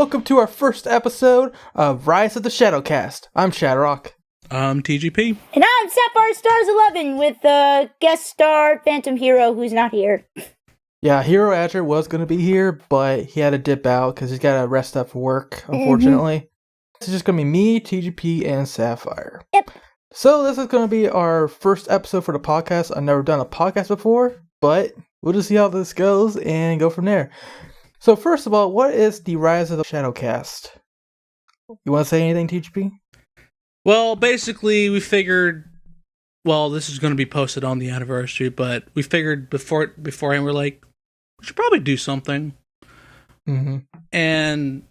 welcome to our first episode of Rise of the ShadowCast. I'm ShadowRock. I'm TGP. And I'm Sapphire Stars 11 with guest star Phantom Hero, who's not here. Yeah, Hero Azure was going to be here, but he had to dip out because he's got to rest up for work, unfortunately. It's just going to be me, TGP, and Sapphire. Yep. So this is going to be our first episode for the podcast. I've never done a podcast before, but we'll just see how this goes and go from there. So first of all, what is the Rise of the ShadowCast? You want to say anything, TGP? Well, basically, we figured, this is going to be posted on the anniversary, but we figured beforehand, we're like, we should probably do something. Mm-hmm. And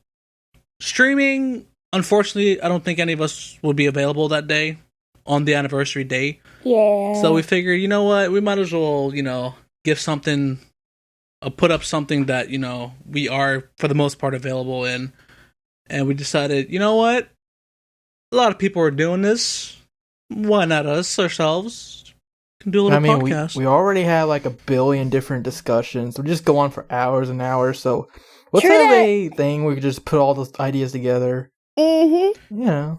streaming, unfortunately, I don't think any of us will be available that day, on the anniversary day. Yeah. So we figured, you know what, we might as well, give something, put up something that, we are, for the most part, available in. And we decided, you know what? A lot of people are doing this. Why not us ourselves? Can do a little podcast. We already had like a billion different discussions. We just go on for hours and hours. So let's have a thing where we could just put all those ideas together. Mm-hmm.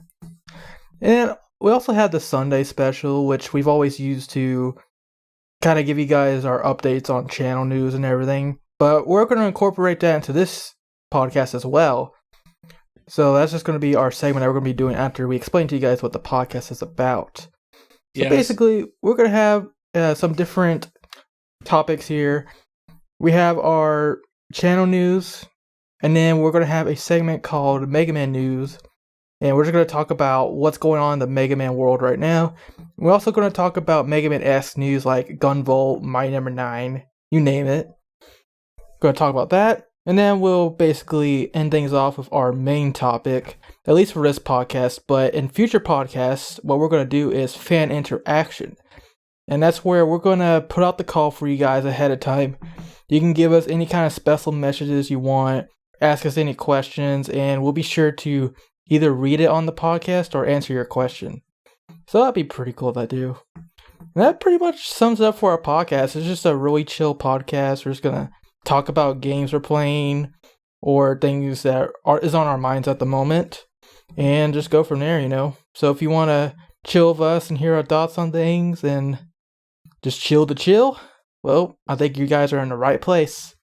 And we also had the Sunday special, which we've always used to kind of give you guys our updates on channel news and everything. But we're going to incorporate that into this podcast as well. So that's just going to be our segment that we're going to be doing after we explain to you guys what the podcast is about. So basically, we're going to have some different topics here. We have our channel news, and then we're going to have a segment called Mega Man News. And we're just going to talk about what's going on in the Mega Man world right now. We're also going to talk about Mega Man-esque news like Gunvolt, Mighty Number 9, you name it. We're going to talk about that. And then we'll basically end things off with our main topic, at least for this podcast. But in future podcasts, what we're going to do is fan interaction. And that's where we're going to put out the call for you guys ahead of time. You can give us any kind of special messages you want, ask us any questions, and we'll be sure to either read it on the podcast or answer your question. So that'd be pretty cool to do. And that pretty much sums it up for our podcast. It's just a really chill podcast. We're just going to talk about games we're playing or things that is on our minds at the moment and just go from there, So if you want to chill with us and hear our thoughts on things and just chill to chill, well, I think you guys are in the right place.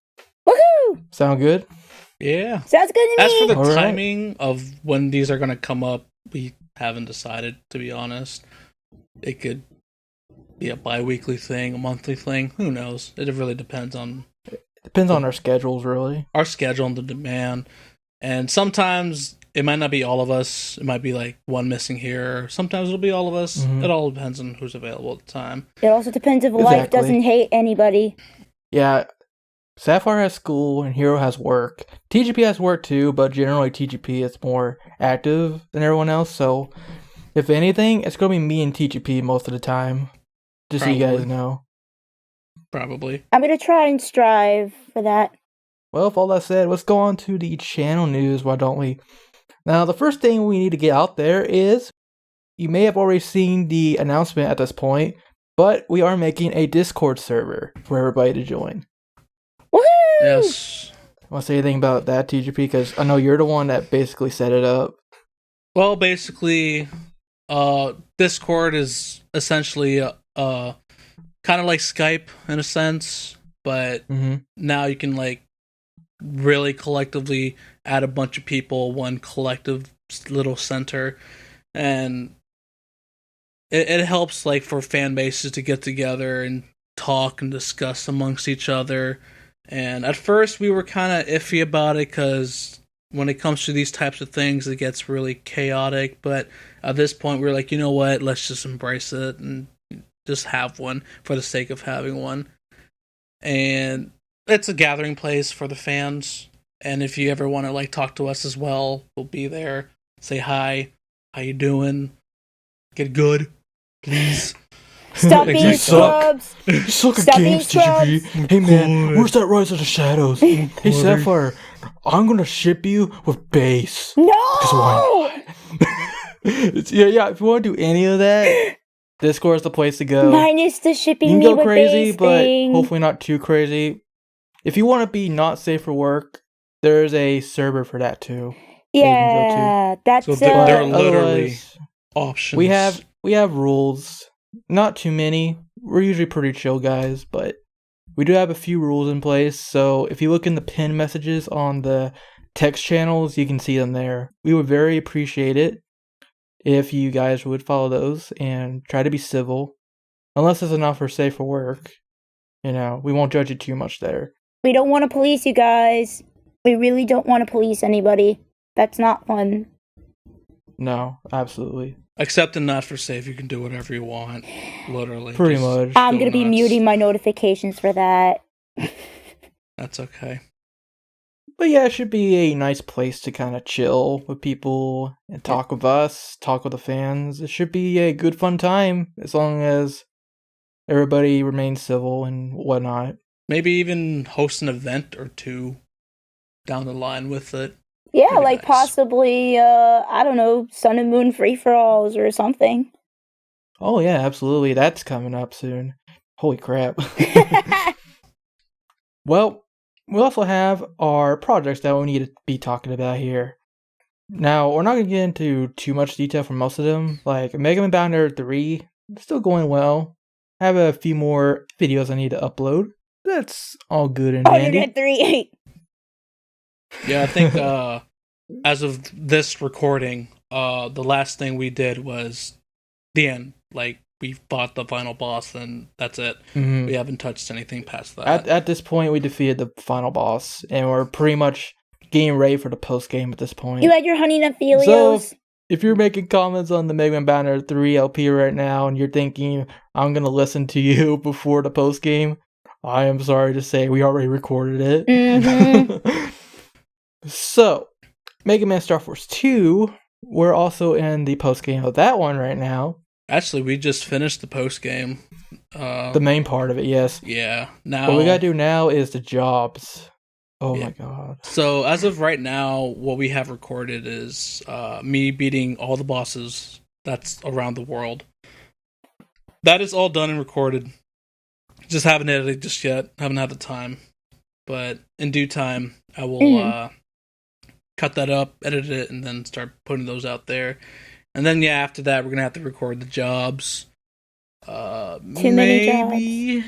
Woohoo! Sound good? Yeah. Sounds good to me. As for the All timing of when these are going to come up, we haven't decided, to be honest. It could be a bi-weekly thing, a monthly thing. Who knows? It really depends on our schedules, really. Our schedule and the demand. And sometimes it might not be all of us. It might be like one missing here. Sometimes it'll be all of us. Mm-hmm. It all depends on who's available at the time. It also depends if life doesn't hate anybody. Yeah. Sapphire has school and Hero has work. TGP has work too, but generally TGP is more active than everyone else. So if anything, it's going to be me and TGP most of the time. Just so you guys know. Probably. I'm going to try and strive for that. Well, with all that said, let's go on to the channel news, why don't we? Now, the first thing we need to get out there is, you may have already seen the announcement at this point, but we are making a Discord server for everybody to join. Woohoo! Yes. Want to say anything about that, TGP? Because I know you're the one that basically set it up. Well, basically, Discord is essentially kind of like Skype in a sense, but now you can really collectively add a bunch of people, one collective little center, and it helps for fan bases to get together and talk and discuss amongst each other. And at first we were kind of iffy about it because when it comes to these types of things, it gets really chaotic. But at this point, we're like, you know what? Let's just embrace it and just have one for the sake of having one. And it's a gathering place for the fans. And if you ever want to talk to us as well, we'll be there. Say hi. How you doing? Get good, please. Stop being scrubs. You suck at games, TGP. Hey man, where's that Rise of the Shadows? Hey Sapphire, I'm gonna ship you with base. No! Because why not? Yeah, if you want to do any of that, Discord's the place to go. Minus the shipping. You can me go with crazy, base but thing. hopefully not too crazy. If you want to be not safe for work, there's a server for that too. Yeah, that's so there are But literally otherwise, options. we have rules. Not too many. We're usually pretty chill guys, but we do have a few rules in place. So if you look in the pin messages on the text channels, you can see them there. We would very appreciate it if you guys would follow those and try to be civil. Unless it's enough for safe for work. You know, we won't judge you too much there. We don't want to police you guys. We really don't want to police anybody. That's not fun. No, absolutely. Except in Not for Safe, you can do whatever you want. Literally. Pretty much. I'm going to be muting my notifications for that. That's okay. But yeah, it should be a nice place to kind of chill with people and talk with us, talk with the fans. It should be a good fun time as long as everybody remains civil and whatnot. Maybe even host an event or two down the line with it. Yeah, Pretty like nice. possibly, I don't know, Sun and Moon free-for-alls or something. Oh yeah, absolutely. That's coming up soon. Holy crap. Well, we also have our projects that we need to be talking about here. Now, we're not going to get into too much detail for most of them. Like, Mega Man Bounder 3, still going well. I have a few more videos I need to upload. That's all good and dandy. 103. Yeah, I think as of this recording, the last thing we did was the end. Like, we fought the final boss and that's it. Mm-hmm. We haven't touched anything past that. At this point, we defeated the final boss, and we're pretty much getting ready for the post-game at this point. You had your honey nut Felios. So, if you're making comments on the Mega Man Banner 3 LP right now, and you're thinking, I'm going to listen to you before the post-game, I am sorry to say we already recorded it. Mm-hmm. So, Mega Man Star Force 2, we're also in the post-game of that one right now. Actually, we just finished the post game. The main part of it, yes. Yeah. Now What we gotta do now is the jobs. Oh Yeah. my god. So as of right now, what we have recorded is me beating all the bosses that's around the world. That is all done and recorded. Just haven't edited just yet. Haven't had the time. But in due time, I will cut that up, edit it, and then start putting those out there. And then yeah, after that, we're gonna have to record the jobs. Too many jobs.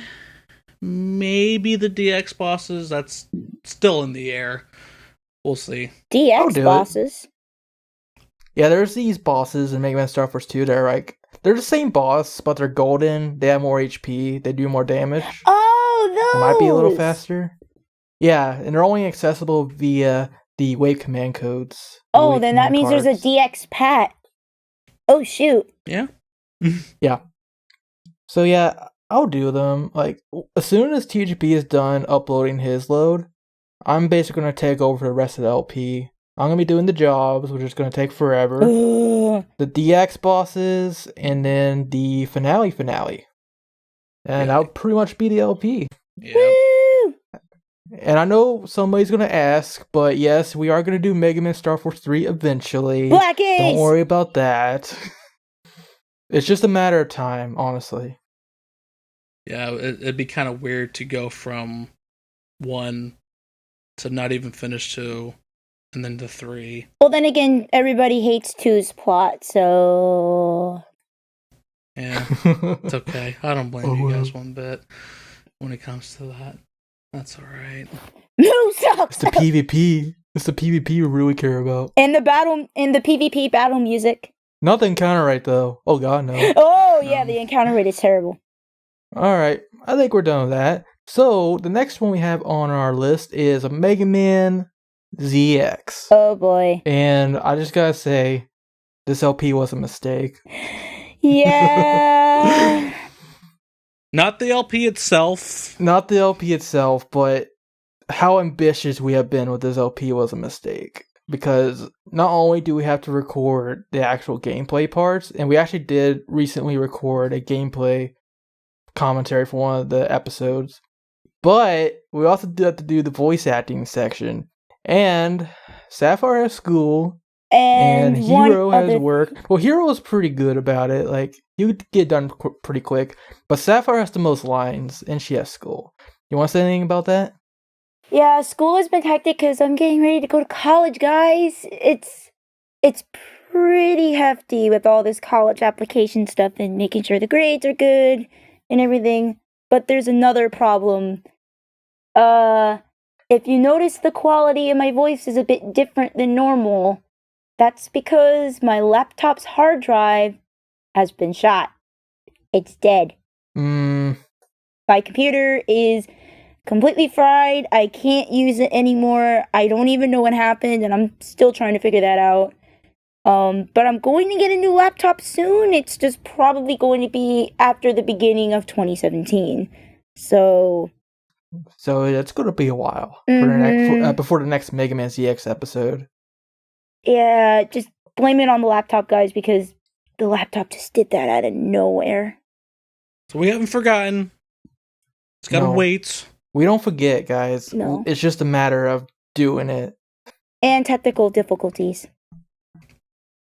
Maybe the DX bosses. That's still in the air. We'll see. I'll do DX bosses. Yeah, there's these bosses in Mega Man Star Force 2 that are like, they're the same boss, but they're golden. They have more HP. They do more damage. Oh, those! They might be a little faster. Yeah, and they're only accessible via the wave command codes. Oh, then that means there's a DX pat. Oh, shoot. Yeah. Yeah. So yeah, I'll do them. Like, as soon as TGP is done uploading his load, I'm basically going to take over the rest of the LP. I'm going to be doing the jobs, which is going to take forever. Ugh. The DX bosses, and then the finale. And that'll pretty much be the LP. Yeah. Woo! And I know somebody's going to ask, but yes, we are going to do Mega Man Star Force 3 eventually. Black Ace! Don't worry about that. It's just a matter of time, honestly. Yeah, it'd be kind of weird to go from 1 to not even finish 2, and then to 3. Well, then again, everybody hates 2's plot, so... Yeah, it's okay. I don't blame you guys one bit when it comes to that. That's alright. Who sucks? It's the PvP. It's the PvP we really care about. And the PvP battle music. Not the encounter rate, though. Oh god, no. Oh, yeah, the encounter rate is terrible. Alright, I think we're done with that. So, the next one we have on our list is a Mega Man ZX. Oh, boy. And I just gotta say, this LP was a mistake. Yeah. Not the LP itself. Not the LP itself, but how ambitious we have been with this LP was a mistake. Because not only do we have to record the actual gameplay parts, and we actually did recently record a gameplay commentary for one of the episodes, but we also did have to do the voice acting section. And Sapphire has school, and Hero has work. Well, Hero was pretty good about it. Like, he would get done pretty quick. But Sapphire has the most lines, and she has school. You want to say anything about that? Yeah, school has been hectic because I'm getting ready to go to college, guys. It's pretty hefty with all this college application stuff and making sure the grades are good and everything. But there's another problem. If you notice the quality of my voice is a bit different than normal, that's because my laptop's hard drive has been shot. It's dead. My computer is completely fried. I can't use it anymore. I don't even know what happened, and I'm still trying to figure that out. But I'm going to get a new laptop soon. It's just probably going to be after the beginning of 2017. So it's going to be a while before the next Mega Man ZX episode. Yeah, just blame it on the laptop, guys, because the laptop just did that out of nowhere. So we haven't forgotten. It's gotta wait. We don't forget, guys. No. It's just a matter of doing it. And technical difficulties.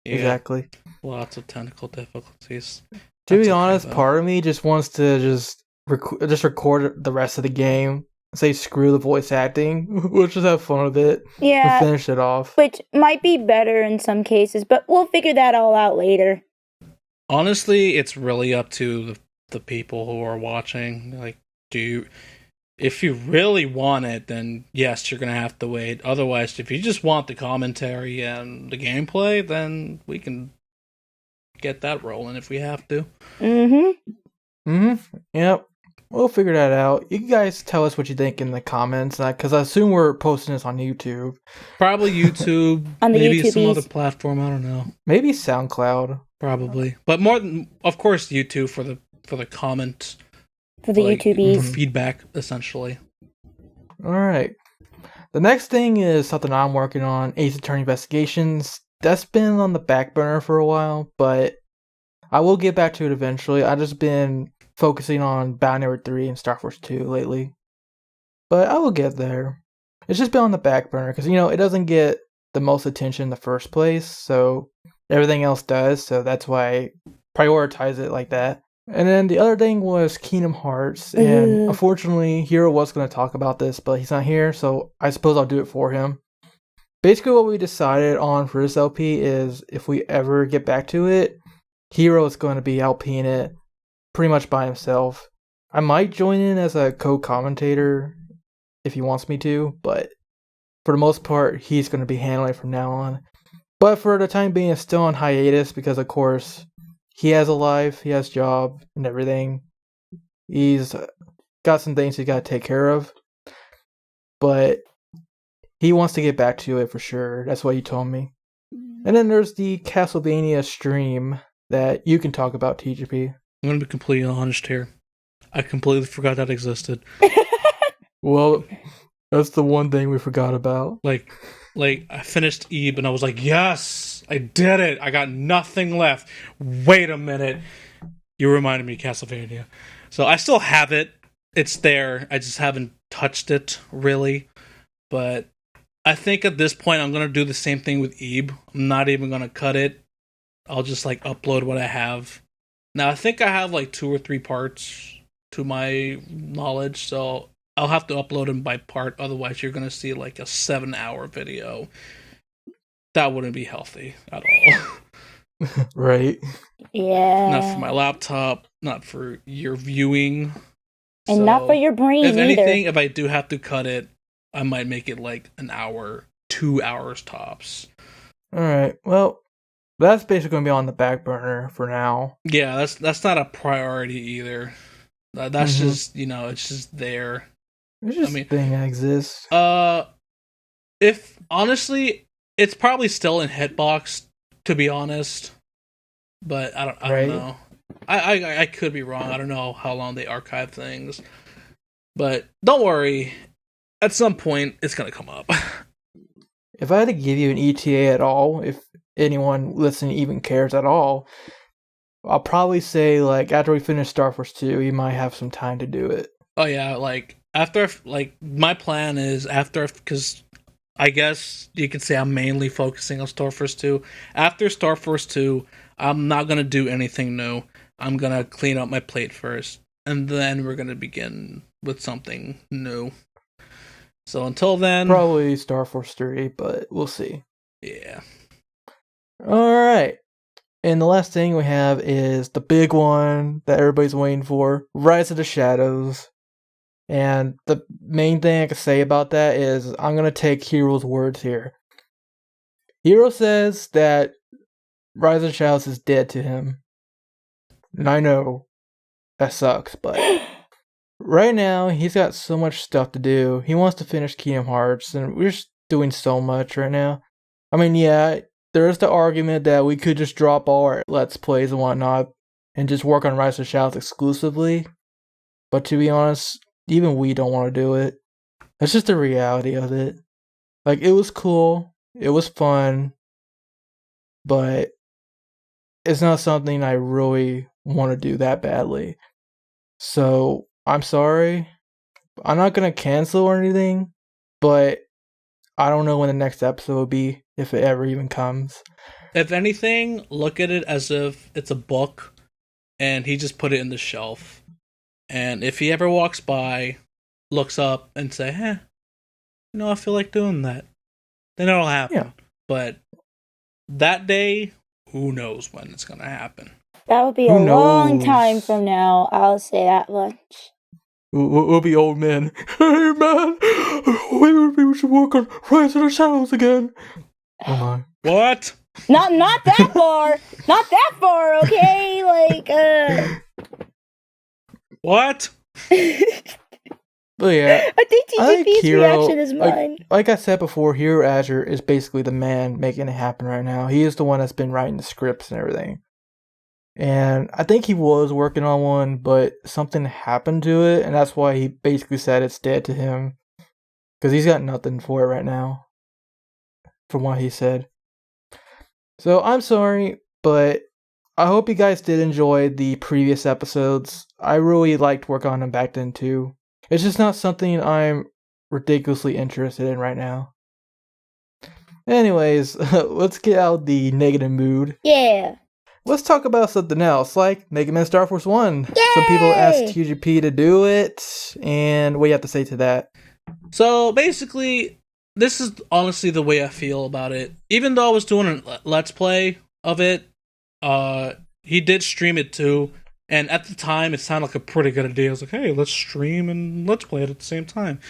Yeah, exactly. Lots of technical difficulties. To be honest, part of me just wants to just record the rest of the game. Say screw the voice acting. We'll just have fun with it. Yeah. We'll finish it off. Which might be better in some cases, but we'll figure that all out later. Honestly, it's really up to the people who are watching. Like, if you really want it, then yes, you're gonna have to wait. Otherwise, if you just want the commentary and the gameplay, then we can get that rolling if we have to. Yep. We'll figure that out. You guys tell us what you think in the comments, because I assume we're posting this on YouTube. Probably YouTube. On the maybe YouTubies. some other platform. I don't know. Maybe SoundCloud. Probably, but more than, of course, YouTube for the comment. For the YouTubies. For feedback, essentially. Alright. The next thing is something I'm working on, Ace Attorney Investigations. That's been on the back burner for a while, but I will get back to it eventually. I've just been focusing on Boundary 3 and Star Force 2 lately. But I will get there. It's just been on the back burner, because, it doesn't get the most attention in the first place, so everything else does, so that's why I prioritize it like that. And then the other thing was Kingdom Hearts, and unfortunately, Hero was going to talk about this, but he's not here, so I suppose I'll do it for him. Basically, what we decided on for this LP is, if we ever get back to it, Hero is going to be LPing it pretty much by himself. I might join in as a co-commentator if he wants me to, but for the most part, he's going to be handling it from now on. But for the time being, it's still on hiatus because, of course, he has a life, he has a job, and everything. He's got some things he's got to take care of. But he wants to get back to it for sure. That's what he told me. And then there's the Castlevania stream that you can talk about, TGP. I'm going to be completely honest here. I completely forgot that existed. Well, that's the one thing we forgot about. Like I finished Eve and I was like, yes, I did it. I got nothing left. Wait a minute. You reminded me of Castlevania. So I still have it. It's there. I just haven't touched it, really. But I think at this point I'm going to do the same thing with Eve. I'm not even going to cut it. I'll just upload what I have. Now, I think I have 2 or 3 parts to my knowledge, so I'll have to upload them by part, otherwise you're going to see a 7-hour video. That wouldn't be healthy at all. Right. Yeah. Not for my laptop, not for your viewing. And not for your brain if either. anything, if I do have to cut it, I might make it an hour, 2 hours tops. Alright, well, that's basically going to be on the back burner for now. Yeah, that's not a priority either. That's just, it's just there. It's just a thing that exists. If, honestly, it's probably still in Hitbox, to be honest. But I don't know. I could be wrong. I don't know how long they archive things. But don't worry. At some point, it's going to come up. If I had to give you an ETA at all, if anyone listening even cares at all, I'll probably say, after we finish Star Force 2, you might have some time to do it. Oh, yeah, after, my plan is after, because I guess you could say I'm mainly focusing on Star Force 2. After Star Force 2, I'm not going to do anything new. I'm going to clean up my plate first, and then we're going to begin with something new. So until then, probably Star Force 3, but we'll see. Yeah. Alright. And the last thing we have is the big one that everybody's waiting for, Rise of the Shadows. And the main thing I can say about that is I'm going to take Hero's words here. Hero says that Rise of the Shadows is dead to him. And I know that sucks, but right now he's got so much stuff to do. He wants to finish Kingdom Hearts, and we're just doing so much right now. I mean, yeah, there is the argument that we could just drop all our Let's Plays and whatnot and just work on Rise of the Shadows exclusively. But to be honest, even we don't want to do it. That's just the reality of it. Like, it was cool, it was fun, but it's not something I really want to do that badly. So, I'm sorry. I'm not going to cancel or anything, but I don't know when the next episode will be, if it ever even comes. If anything, look at it as if it's a book, and he just put it in the shelf. And if he ever walks by, looks up, and say, I feel like doing that, then it'll happen. Yeah. But that day, who knows when it's going to happen. That would be a long time from now, I'll say that much. We'll be old men. Hey man, we should work on Rise of the Shadows again. Oh my. What? Not that far. Not that far, okay? What? But yeah, I think TGP's reaction is mine. Like I said before, Hero Azure is basically the man making it happen right now. He is the one that's been writing the scripts and everything. And I think he was working on one, but something happened to it, and that's why he basically said it's dead to him. Because he's got nothing for it right now, from what he said. So I'm sorry, but I hope you guys did enjoy the previous episodes. I really liked working on them back then too. It's just not something I'm ridiculously interested in right now. Anyways, let's get out of the negative mood. Yeah. Let's talk about something else, like Mega Man Star Force 1. Yay! Some people asked TGP to do it, and what do you have to say to that? So, basically, this is honestly the way I feel about it. Even though I was doing a Let's Play of it, he did stream it too, and at the time, it sounded like a pretty good idea. I was like, hey, let's stream and Let's Play it at the same time.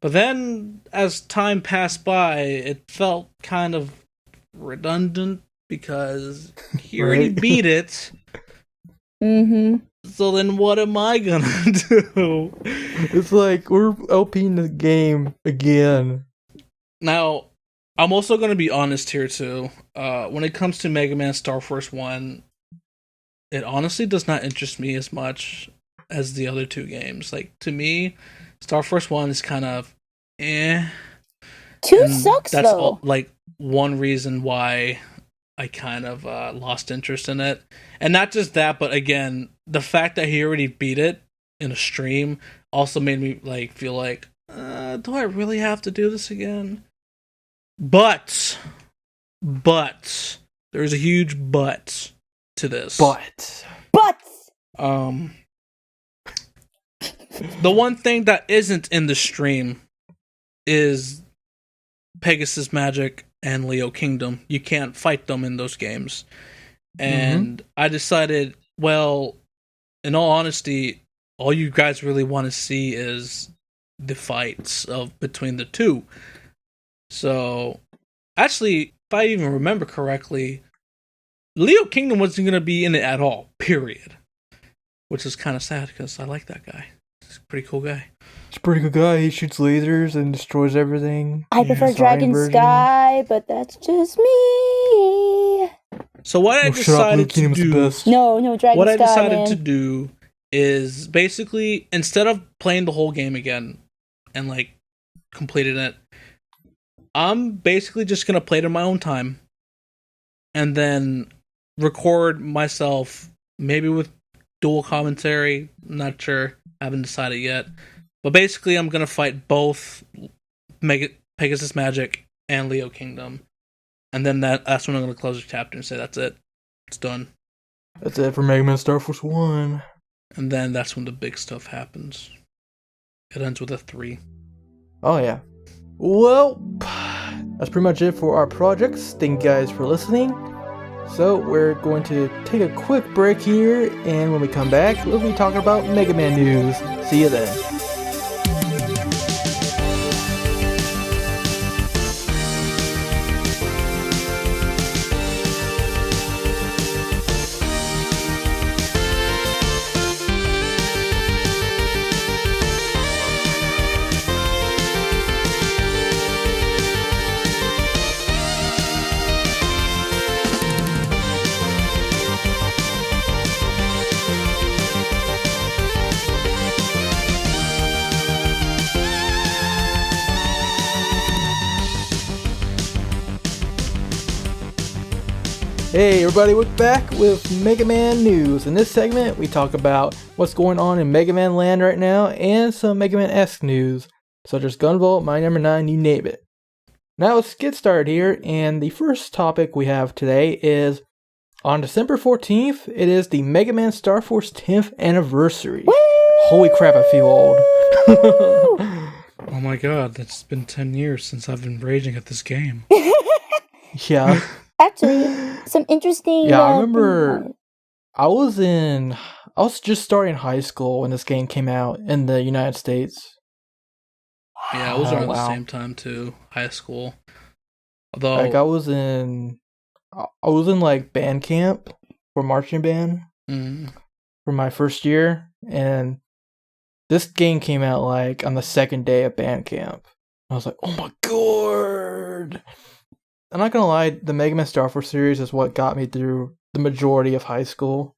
But then, as time passed by, it felt kind of redundant, because he already beat it. Mm-hmm. So then what am I gonna do? It's like, we're LPing the game again. Now, I'm also gonna be honest here too. When it comes to Mega Man Star Force 1, it honestly does not interest me as much as the other two games. Like, to me, Star Force 1 is kind of 2 sucks, that's though. Like, one reason why I kind of lost interest in it. And not just that, but again, the fact that he already beat it in a stream also made me feel like, do I really have to do this again? But there's a huge but to this. But the one thing that isn't in the stream is Pegasus Magic and Leo Kingdom. You can't fight them in those games. And I decided, well, in all honesty, all you guys really want to see is the fights between the two. So, actually, if I even remember correctly, Leo Kingdom wasn't going to be in it at all, period. Which is kind of sad, because I like that guy. He's a pretty cool guy. He's a pretty good guy. He shoots lasers and destroys everything. I prefer Dragon Sky, but that's just me. So what I decided to do... No, Dragon Sky, what I decided to do is basically, instead of playing the whole game again and, completing it, I'm basically just going to play it in my own time and then record myself, maybe with dual commentary. Not sure. I haven't decided yet. But basically, I'm going to fight both Pegasus Magic and Leo Kingdom. And then that's when I'm going to close the chapter and say, that's it. It's done. That's it for Mega Man Star Force 1. And then that's when the big stuff happens. It ends with a 3. Oh, yeah. Well, that's pretty much it for our projects. Thank you guys for listening. So, we're going to take a quick break here, and when we come back, we'll be talking about Mega Man news. See you then. Hey everybody, we're back with Mega Man news. In this segment, we talk about what's going on in Mega Man land right now and some Mega Man-esque news, such as Gunvolt, My Number 9, you name it. Now let's get started here, and the first topic we have today is on December 14th, it is the Mega Man Star Force 10th anniversary. Woo! Holy crap, I feel old. Oh my god, that's been 10 years since I've been raging at this game. Yeah. Actually, some interesting... Yeah, I remember I was just starting high school when this game came out in the United States. Yeah, I was around the same time too, high school. Although, like I was in like band camp for marching band for my first year, and this game came out like on the second day of band camp. I was like, oh my god! I'm not gonna lie, the Mega Man Star Force series is what got me through the majority of high school.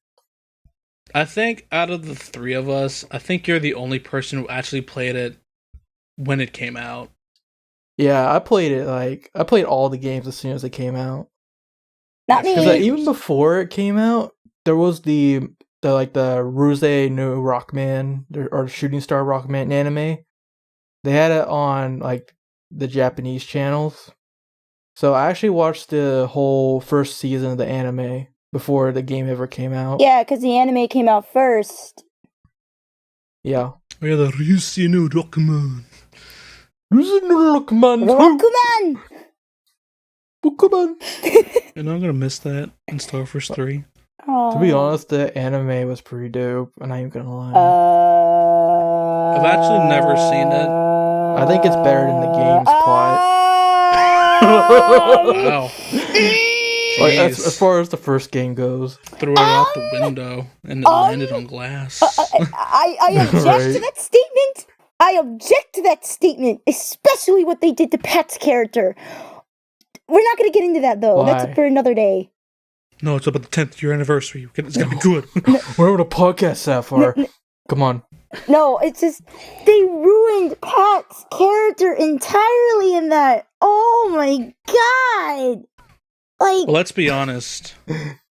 I think out of the three of us, I think you're the only person who actually played it when it came out. Yeah, I played all the games as soon as it came out. Not me. Because even before it came out, there was the Ruse no Rockman or Shooting Star Rockman anime. They had it on like the Japanese channels. So I actually watched the whole first season of the anime before the game ever came out. Yeah, because the anime came out first. Yeah. We had the Ryusei no Rockman. Ryusei no Rockman. Rockman. And I'm gonna miss that in Star Force 3. To be honest, the anime was pretty dope. I'm not even gonna lie. I've actually never seen it. I think it's better than the game's plot. Wow. Like, as far as the first game goes. Threw it out the window and it landed on glass. I object to that statement. I object to that statement, especially what they did to Pat's character. We're not going to get into that, though. Why? That's for another day. No, it's about the 10th year anniversary. It's going to be good. Where would a podcast that far? Come on. No, it's just, they ruined Pat's character entirely in that. Oh my god! Like, well, let's be honest.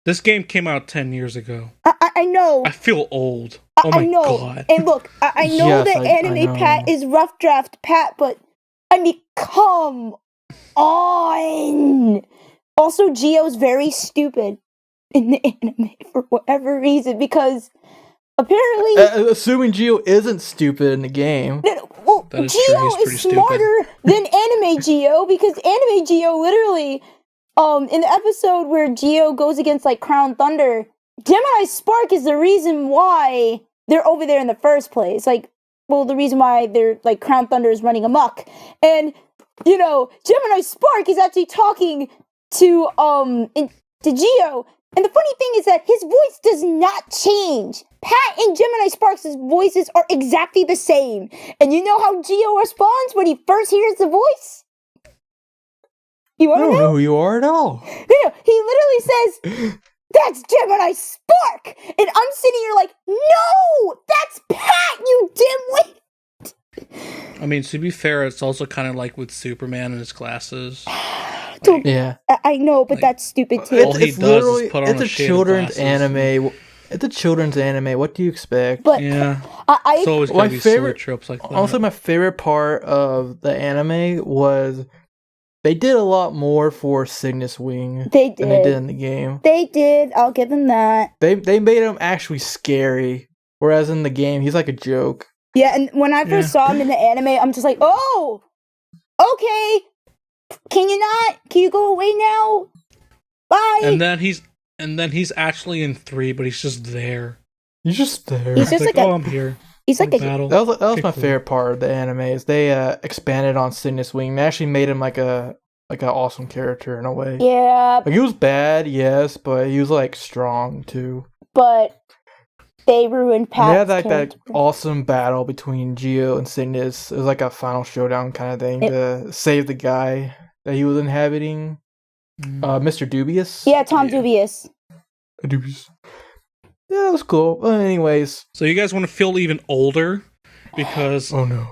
This game came out 10 years ago. I know. I feel old. Oh my god. And look, I know yes, that anime know. Pat is rough draft Pat, but I mean, come on! Also, Gio's very stupid in the anime for whatever reason, because apparently... assuming Gio isn't stupid in the game. Well, Gio is smarter than Anime Gio, because Anime Gio literally, in the episode where Gio goes against, like, Crown Thunder, Gemini Spark is the reason why they're over there in the first place. Like, well, the reason why they're, like, Crown Thunder is running amok. And, you know, Gemini Spark is actually talking to Gio. And the funny thing is that his voice does not change. Pat and Gemini Sparks' voices are exactly the same. And you know how Gio responds when he first hears the voice? You want to know? I don't know who you are at all. No, he literally says, "That's Gemini Spark!" And I'm sitting here like, no! That's Pat, you dimwit! I mean, to be fair, it's also kind of like with Superman and his glasses. Like, yeah. I know, but like, that's stupid too. All he does is put on a children's anime. It's a children's anime. What do you expect? But yeah, it's always gonna be silly tropes like that. Also, my favorite part of the anime was they did a lot more for Cygnus Wing than they did in the game. They did. I'll give them that. They made him actually scary, whereas in the game he's like a joke. Yeah, and when I first saw him in the anime, I'm just like, oh, okay. Can you go away now? Bye. And then he's actually in 3, but he's just there. He's just there. He's just like I'm here. He's like a battle. That was my favorite part of the anime. Is they expanded on Cygnus Wing. They actually made him like an awesome character in a way. Yeah. Like he was bad, yes, but he was like strong too. But they ruined Pat's They had like character. that awesome battle between Geo and Cygnus. It was like a final showdown kind of thing to save the guy that he was inhabiting. Mr. Dubious. Yeah, Tom Dubious. Dubious. Yeah, that was cool. Well, anyways. So you guys want to feel even older? Because... Oh no.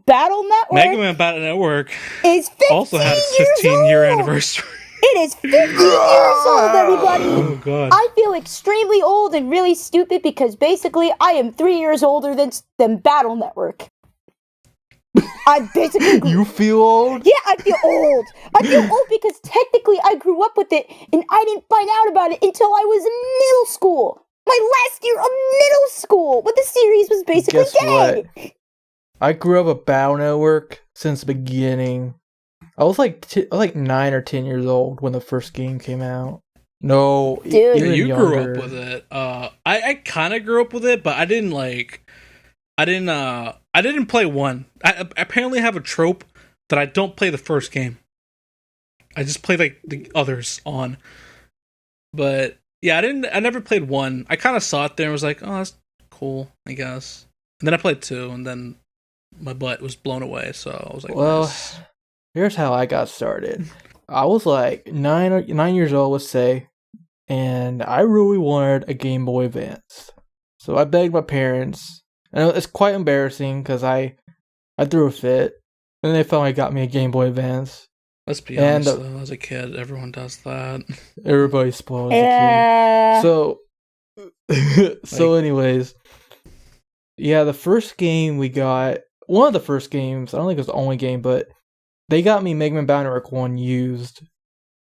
Battle Network. Mega Man Battle Network is 15 also had its 15-year anniversary. It is 15 years old, everybody. Oh, God. I feel extremely old and really stupid because basically I am 3 years older than Battle Network. I basically... You feel old? Yeah, I feel old. I feel old because technically I grew up with it and I didn't find out about it until I was in middle school. My last year of middle school, but the series was basically dead. What? I grew up with Battle Network since the beginning. I was like 9 or 10 years old when the first game came out. No, dude, you younger. Grew up with it. I kind of grew up with it, but I didn't play 1. I apparently have a trope that I don't play the first game. I just play like the others on. But yeah, I never played 1. I kind of saw it there and was like, oh, that's cool, I guess. And then I played 2, and then my butt was blown away. So I was like, well, nice. Here's how I got started. I was like 9 years old, let's say, and I really wanted a Game Boy Advance. So I begged my parents, and it's quite embarrassing because I threw a fit, and they finally got me a Game Boy Advance. Let's be honest, though, as a kid, everyone does that. Everybody's spoiled as a kid. So anyways, yeah, the first game we got, one of the first games, I don't think it was the only game, but they got me Mega Man Battle Network 1 used,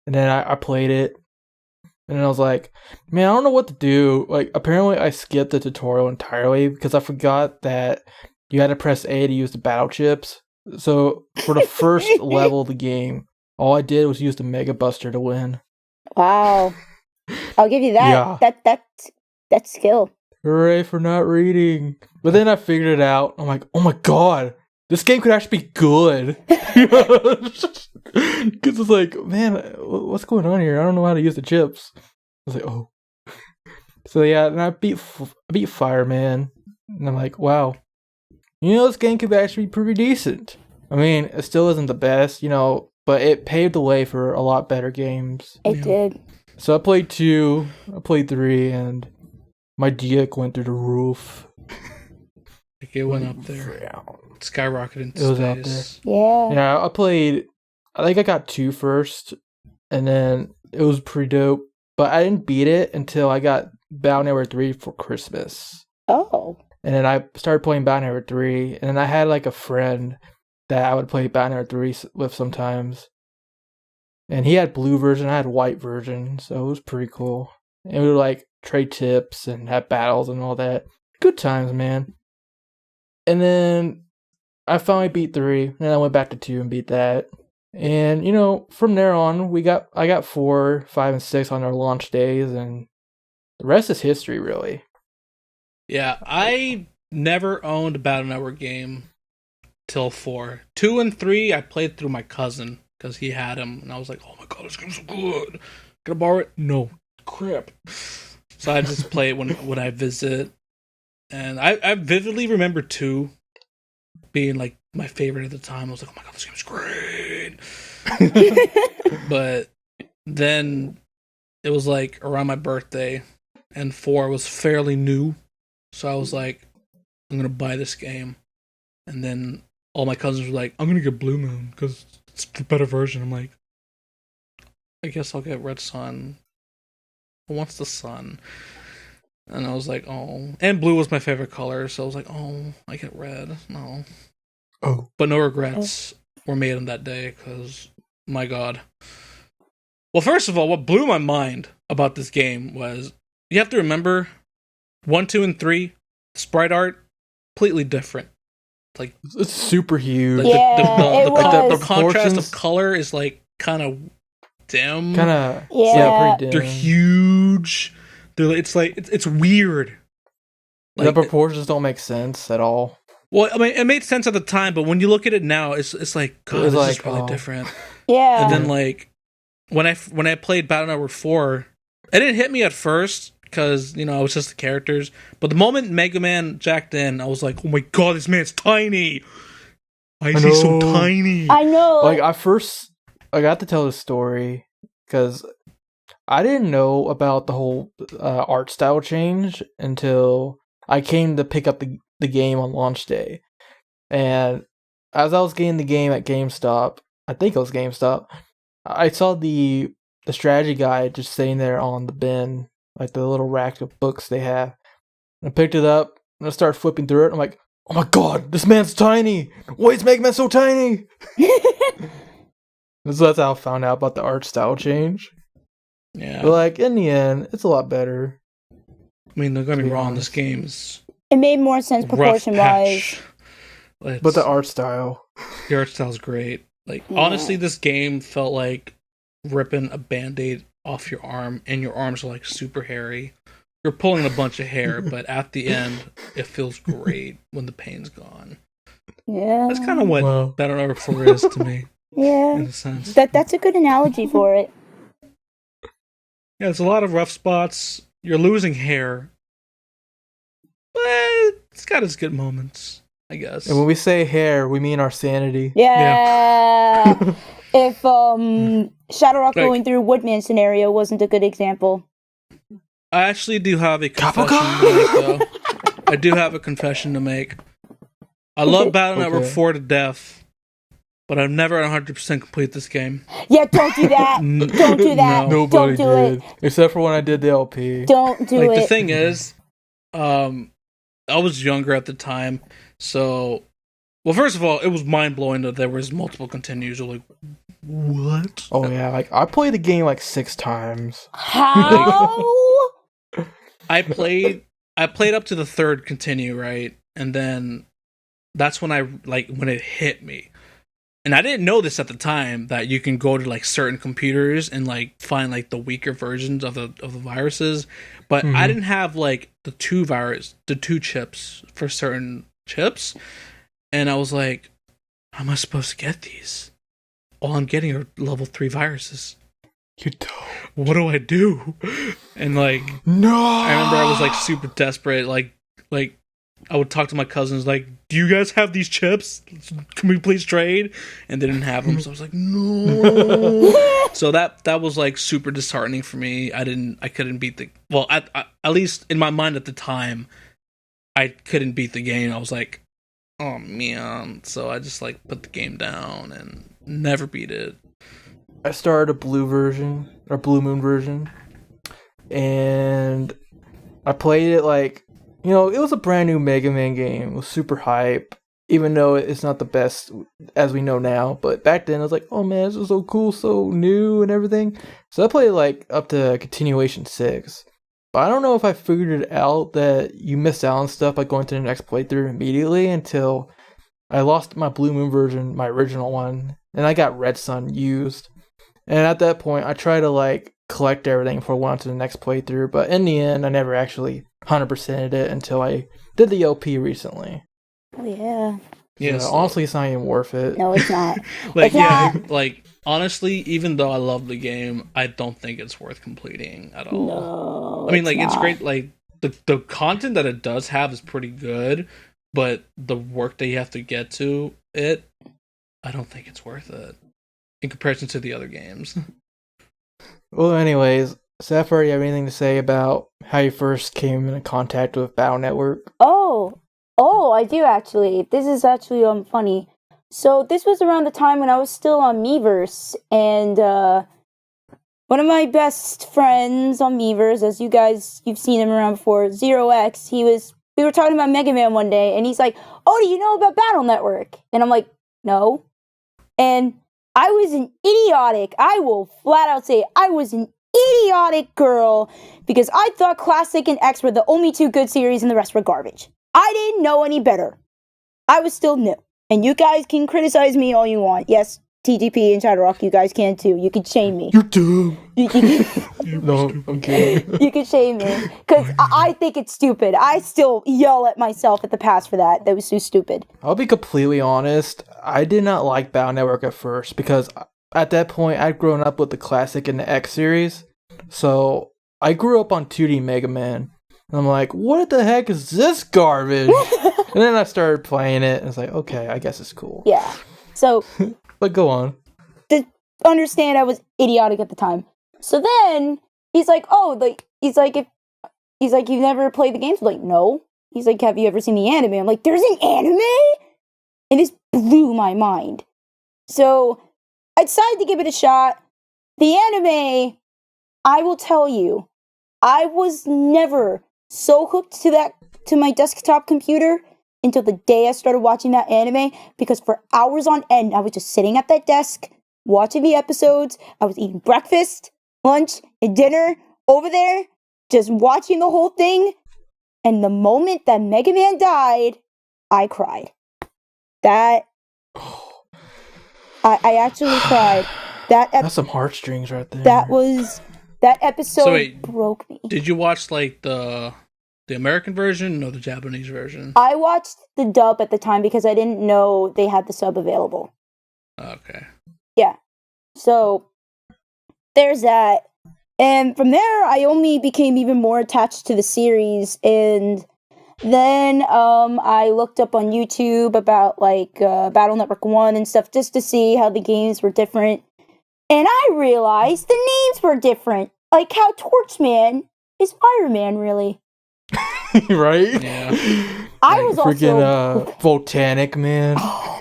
and then I played it, and then I was like, man, I don't know what to do. Like, apparently I skipped the tutorial entirely because I forgot that you had to press A to use the battle chips. So for the first level of the game, all I did was use the Mega Buster to win. Wow. I'll give you that. Yeah. That's skill. Hooray for not reading. But then I figured it out. I'm like, oh my god, this game could actually be good. Because it's like, man, what's going on here? I don't know how to use the chips. I was like, oh. So yeah, and I beat Fireman. And I'm like, wow. This game could actually be pretty decent. I mean, it still isn't the best, but it paved the way for a lot better games. It did. So I played 2, I played 3, and my DX went through the roof. It went up there. Yeah. Skyrocketed into space. It was out there. Yeah. Yeah, I think I got 2 first, and then it was pretty dope. But I didn't beat it until I got Battle Network 3 for Christmas. Oh. And then I started playing Battle Network 3, and then I had like a friend that I would play Battle Network 3 with sometimes. And he had blue version, I had white version, so it was pretty cool. And we would like trade tips and have battles and all that. Good times, man. And then I finally beat 3, and then I went back to 2 and beat that. And from there on, I got 4, 5, and 6 on our launch days, and the rest is history, really. Yeah, I never owned a Battle Network game till 4. 2 and 3, I played through my cousin because he had them, and I was like, "Oh my god, this game's so good! Can I borrow it?" No, crap. So I just play it when I visit, and I vividly remember 2 being like my favorite at the time. I was like, "Oh my god, this game's great!" But then it was like around my birthday, and 4 was fairly new. So I was like, I'm going to buy this game. And then all my cousins were like, I'm going to get Blue Moon because it's the better version. I'm like, I guess I'll get Red Sun. Who wants the sun? And I was like, oh. And blue was my favorite color. So I was like, oh, I get red. No. Oh. But no regrets were made on that day because, my god. Well, first of all, what blew my mind about this game was, you have to remember, 1, 2, and 3, sprite art, completely different. Like it's super huge. The contrast of color is like kind of dim. Pretty dim. They're huge. It's weird. Like, the proportions don't make sense at all. Well, I mean, it made sense at the time, but when you look at it now, it's like, God, this is really different. Yeah. And then like when I played Battle Network 4, it didn't hit me at first because it was just the characters. But the moment Mega Man jacked in, I was like, oh my God, this man's tiny. Why is he so tiny? I know. Like I got to tell the story because I didn't know about the whole art style change until I came to pick up the game on launch day. And as I was getting the game at GameStop, I think it was GameStop, I saw the strategy guide just sitting there on the bin, like the little rack of books they have. And I picked it up and I started flipping through it. I'm like, oh my God, this man's tiny. Why is Mega Man so tiny? So that's how I found out about the art style change. Yeah. But like in the end, it's a lot better. I mean, don't get me wrong, this game's it made more sense proportion-wise. But the art style. The art style's great. Like, honestly, this game felt like ripping a Band-Aid off your arm, and your arms are, like, super hairy. You're pulling a bunch of hair, but at the end, it feels great when the pain's gone. Yeah. That's kind of what Battle Network 4 is to me. Yeah. In a sense. That's a good analogy for it. Yeah, there's a lot of rough spots. You're losing hair. But it's got its good moments, I guess. And when we say hair, we mean our sanity. Yeah. If ShadowRock going through Woodman scenario wasn't a good example. I actually do have a confession to make, though. I do have a confession to make. I love Battle Network 4 to death, but I've never 100% completed this game. Yeah, don't do that. Don't do that. No, nobody did. Except for when I did the LP. Don't do it. The thing is, I was younger at the time, so... Well, first of all, it was mind-blowing that there was multiple continues. You're like, what? Oh, yeah. Like, I played the game like 6 times. How? I played up to the 3rd continue, right? And then that's when when it hit me. And I didn't know this at the time, that you can go to like certain computers and like find like the weaker versions of the viruses. But I didn't have like the 2 chips for certain chips. And I was like, how am I supposed to get these? All I'm getting are level 3 viruses. You don't. What do I do? And like, no. I remember I was like super desperate. Like I would talk to my cousins like, do you guys have these chips? Can we please trade? And they didn't have them, so I was like, no. So that was like super disheartening for me. I couldn't beat the, well, at least in my mind at the time, I couldn't beat the game. I was like, oh man. So I just like put the game down and never beat it. I started a blue moon version, and I played it like, it was a brand new Mega Man game. It was super hype, even though it's not the best as we know now. But back then, I was like, oh man, this was so cool, so new and everything. So I played like up to continuation 6. But I don't know if I figured it out that you missed out on stuff by going to the next playthrough immediately until I lost my Blue Moon version, my original one, and I got Red Sun used. And at that point, I tried to like collect everything before I went on to the next playthrough. But in the end, I never actually 100%ed it until I did the LP recently. Oh yeah. Yeah. So, honestly, it's not even worth it. No, it's not. Like, yeah, like honestly, even though I love the game, I don't think it's worth completing at all. No, I mean, like it's great. Like the content that it does have is pretty good, but the work that you have to get to it, I don't think it's worth it in comparison to the other games. Well, anyways, Sapphire, you have anything to say about how you first came into contact with Battle Network? Oh, I do actually. This is actually funny. So this was around the time when I was still on Miiverse, and one of my best friends on Miiverse, as you've seen him around before, 0x, we were talking about Mega Man one day, and he's like, oh, do you know about Battle Network? And I'm like, no. And I was I will flat out say, I was an idiotic girl, because I thought Classic and X were the only 2 good series and the rest were garbage. I didn't know any better. I was still new. And you guys can criticize me all you want. Yes, TGP and ShadowRock, you guys can too. You can shame me. You're dumb. No, I'm kidding. You can shame me. Because I think it's stupid. I still yell at myself at the past for that. That was so stupid. I'll be completely honest. I did not like Battle Network at first because at that point I'd grown up with the Classic and the X series. So I grew up on 2D Mega Man. And I'm like, what the heck is this garbage? And then I started playing it, and it's like, okay, I guess it's cool. Yeah. So, but go on. To understand, I was idiotic at the time. So then he's like, he's like, you've never played the games? I'm like, no. He's like, have you ever seen the anime? I'm like, there's an anime? And this blew my mind. So I decided to give it a shot. The anime, I will tell you, I was never so hooked to my desktop computer until the day I started watching that anime, because for hours on end, I was just sitting at that desk, watching the episodes. I was eating breakfast, lunch, and dinner over there, just watching the whole thing. And the moment that Mega Man died, I cried. I actually cried. That's some heartstrings right there. That episode broke me. Did you watch like the American version or the Japanese version? I watched the dub at the time because I didn't know they had the sub available. Okay. Yeah. So there's that. And from there, I only became even more attached to the series. And then I looked up on YouTube about like Battle Network 1 and stuff just to see how the games were different. And I realized the names were different. Like how Torchman is Fireman, really. Right? Yeah. I was freaking also... Volcanic Man.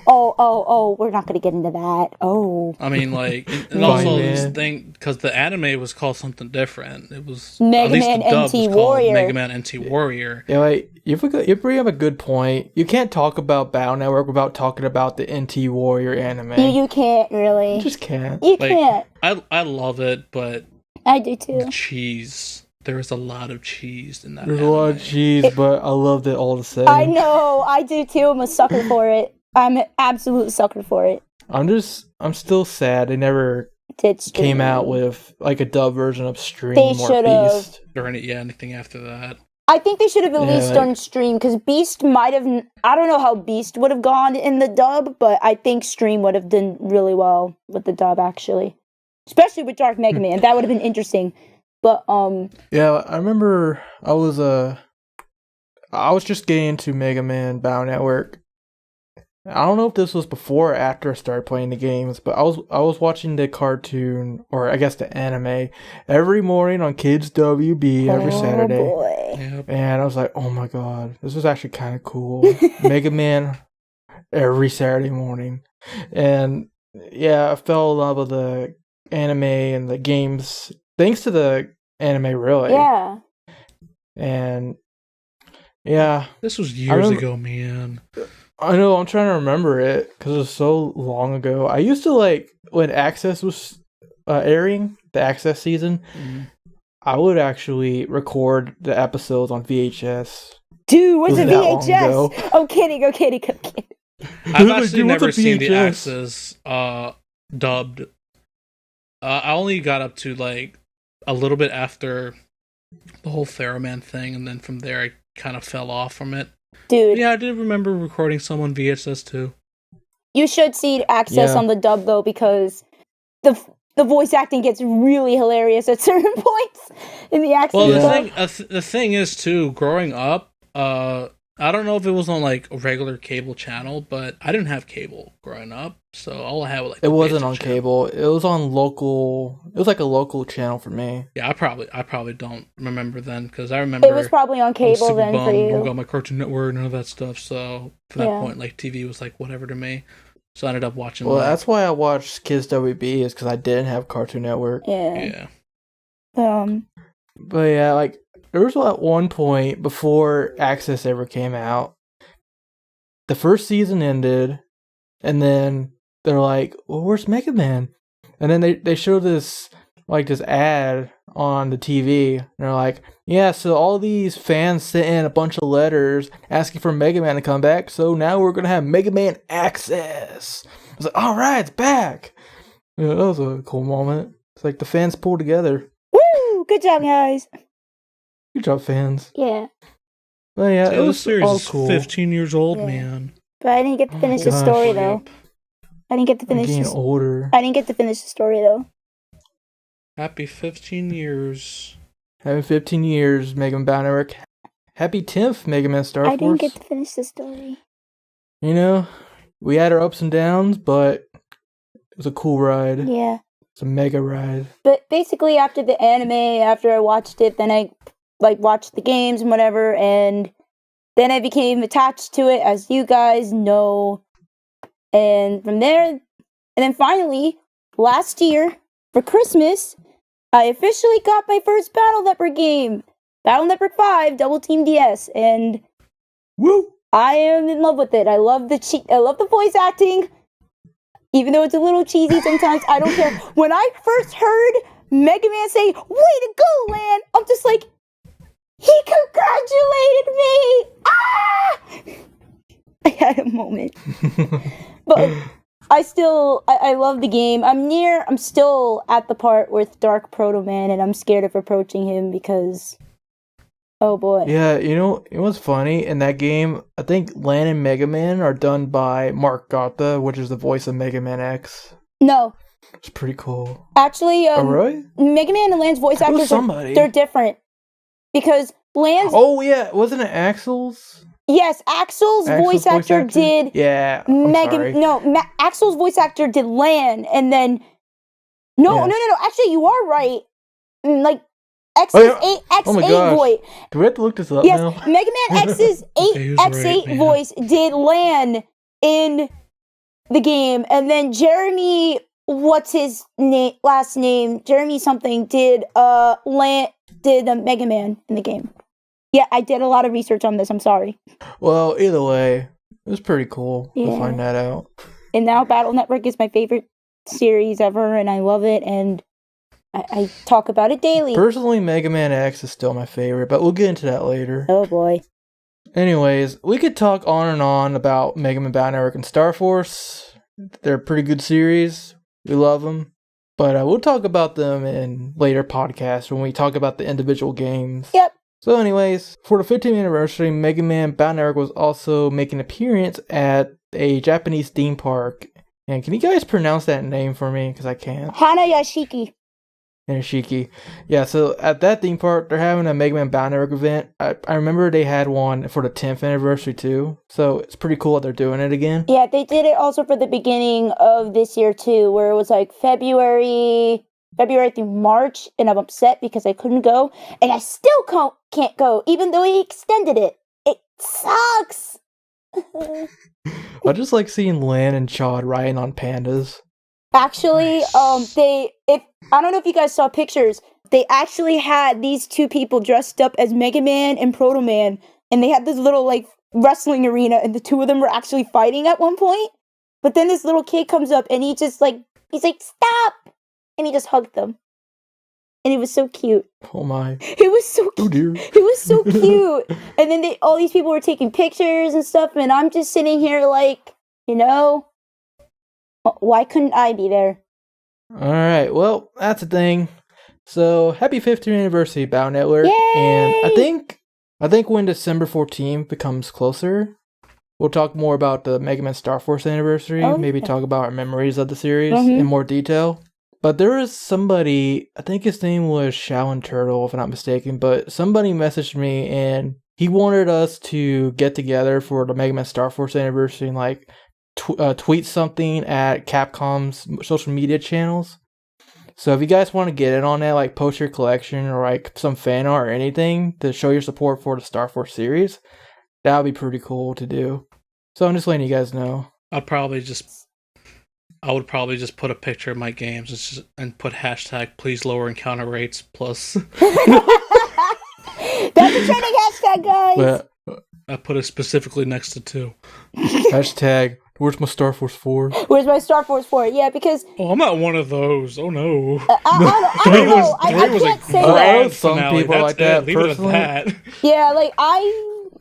Oh, we're not gonna get into that. Oh. I mean, like, and also this thing, because the anime was called something different. It was Mega Man NT Warrior. Mega Man NT Warrior. Yeah, like, you bring up a good point. You can't talk about Battle Network without talking about the NT Warrior anime. You can't really. You just can't. You can't. I love it, but I do too. Cheese. There is a lot of cheese in that. There's a lot of cheese, but I loved it all the same. I know, I do too. I'm a sucker for it. I'm an absolute sucker for it. I'm still sad they never came out with like a dub version of Stream or Beast. Or anything after that. I think they should have at least done Stream, because Beast might have... I don't know how Beast would have gone in the dub, but I think Stream would have done really well with the dub, actually. Especially with Dark Mega Man. That would have been interesting. But, yeah, I remember I was just getting into Mega Man Battle Network. I don't know if this was before or after I started playing the games, but I was watching the cartoon, or I guess the anime, every morning on Kids WB every Saturday. Boy. Yep. And I was like, oh my god, this was actually kind of cool. Mega Man every Saturday morning. And yeah, I fell in love with the anime and the games thanks to the anime, really. Yeah. And yeah. This was years ago, man. I know, I'm trying to remember it because it was so long ago. I used to like when Access was airing, the Access season, I would actually record the episodes on VHS. Dude, what's a VHS? I'm kidding. I've actually never seen the Access dubbed. I only got up to like a little bit after the whole Theroman thing, and then from there I kind of fell off from it. Dude. But yeah, I did remember recording some on VHS too. You should see Access on the dub though, because the voice acting gets really hilarious at certain points in the Access. Well, the thing is too, growing up, I don't know if it was on like a regular cable channel, but I didn't have cable growing up, so all I had was like it wasn't on cable. It was on local. It was like a local channel for me. Yeah, I probably don't remember then, because I remember it was probably on cable then for you. I got my Cartoon Network and all that stuff. So from that point, like TV was like whatever to me. So I ended up watching. Well, that's why I watched Kids WB, is because I didn't have Cartoon Network. Yeah. But yeah, like. There was at one point before Access ever came out, the first season ended, and then they're like, well, where's Mega Man? And then they showed this like this ad on the TV. And they're like, yeah, so all these fans sent in a bunch of letters asking for Mega Man to come back, so now we're gonna have Mega Man Access. I was like, all right, it's back. Yeah, that was a cool moment. It's like the fans pulled together. Woo! Good job, guys. Good job, fans. Yeah. But yeah, it was series all is cool. 15 years old, man. But I didn't get to finish the story, though. I didn't get to finish. Getting older. I didn't get to finish the story, though. Happy 15 years. Happy 15 years, Mega Man Battle Network. Happy 10th, Mega Man Star Force. I didn't get to finish the story. You know, we had our ups and downs, but it was a cool ride. Yeah. It's a mega ride. But basically, after the anime, after I watched it, then I watched the games and whatever, and then I became attached to it, as you guys know. And from there, and then finally, last year, for Christmas, I officially got my first Battle Network game. Battle Network 5, Double Team DS, and woo! I am in love with it. I love the voice acting. Even though it's a little cheesy sometimes, I don't care. When I first heard Mega Man say, "Way to go, Lan!" I'm just like, he congratulated me! Ah! I had a moment. But I love the game. I'm still at the part with Dark Proto Man, and I'm scared of approaching him because, oh boy. Yeah, you know what's funny? In that game, I think Lan and Mega Man are done by Mark Gotha, which is the voice of Mega Man X. No. It's pretty cool. Actually, oh, really? Mega Man and Lan's voice actors they're different. Because Lan's... Oh, yeah. Wasn't it Axel's? Yes, Axel's voice actor did... Yeah, Axel's voice actor did Lan, and then... No. Actually, you are right. Like, X8 voice. Do we have to look this up now? Yes, Mega Man X's X8 voice did Lan in the game, and then Jeremy, what's his last name? Jeremy something did Mega Man in the game. Yeah, I did a lot of research on this. I'm sorry. Well, either way, it was pretty cool to find that out. And now Battle Network is my favorite series ever, and I love it, and I talk about it daily. Personally, Mega Man X is still my favorite, but we'll get into that later. Oh boy. Anyways, we could talk on and on about Mega Man Battle Network and Star Force. They're a pretty good series. We love them. But we'll talk about them in later podcasts when we talk about the individual games. Yep. So anyways, for the 15th anniversary, Mega Man Battle Network was also making an appearance at a Japanese theme park. And can you guys pronounce that name for me? Because I can't. Hanayashiki. Shiki. Yeah, so at that theme park, they're having a Mega Man Battle Network event. I remember they had one for the 10th anniversary too, so it's pretty cool that they're doing it again. Yeah, they did it also for the beginning of this year too, where it was like February through March, and I'm upset because I couldn't go, and I still can't go, even though he extended it. It sucks! I just like seeing Lan and Chad riding on pandas. Actually, I don't know if you guys saw pictures. They actually had these two people dressed up as Mega Man and Proto Man, and they had this little like wrestling arena, and the two of them were actually fighting at one point. But then this little kid comes up, and he's like, "Stop!" and he just hugged them, and it was so cute. Oh my! It was so cute. Oh dear! It was so cute. And then all these people were taking pictures and stuff, and I'm just sitting here like, why couldn't I be there? Alright, well, that's the thing. So, happy 15th anniversary, Battle Network. Yay! And I think when December 14th becomes closer, we'll talk more about the Mega Man Star Force anniversary. Maybe talk about our memories of the series in more detail. But there was somebody, I think his name was Shaolin Turtle, if I'm not mistaken, but somebody messaged me and he wanted us to get together for the Mega Man Star Force anniversary and like tweet something at Capcom's social media channels. So if you guys want to get in on that, like post your collection or like some fan art or anything to show your support for the Star Force series, that would be pretty cool to do. So I'm just letting you guys know. I would probably just put a picture of my games and put hashtag please lower encounter rates plus. That's a trending hashtag, guys. But I put it specifically next to 2. Hashtag Where's my Star Force 4? Where's my Star Force 4? Yeah, because... Oh, I'm not one of those. Oh, no. I don't know. I can't say that. Some people are like that, leave personally. It at that. Yeah, like,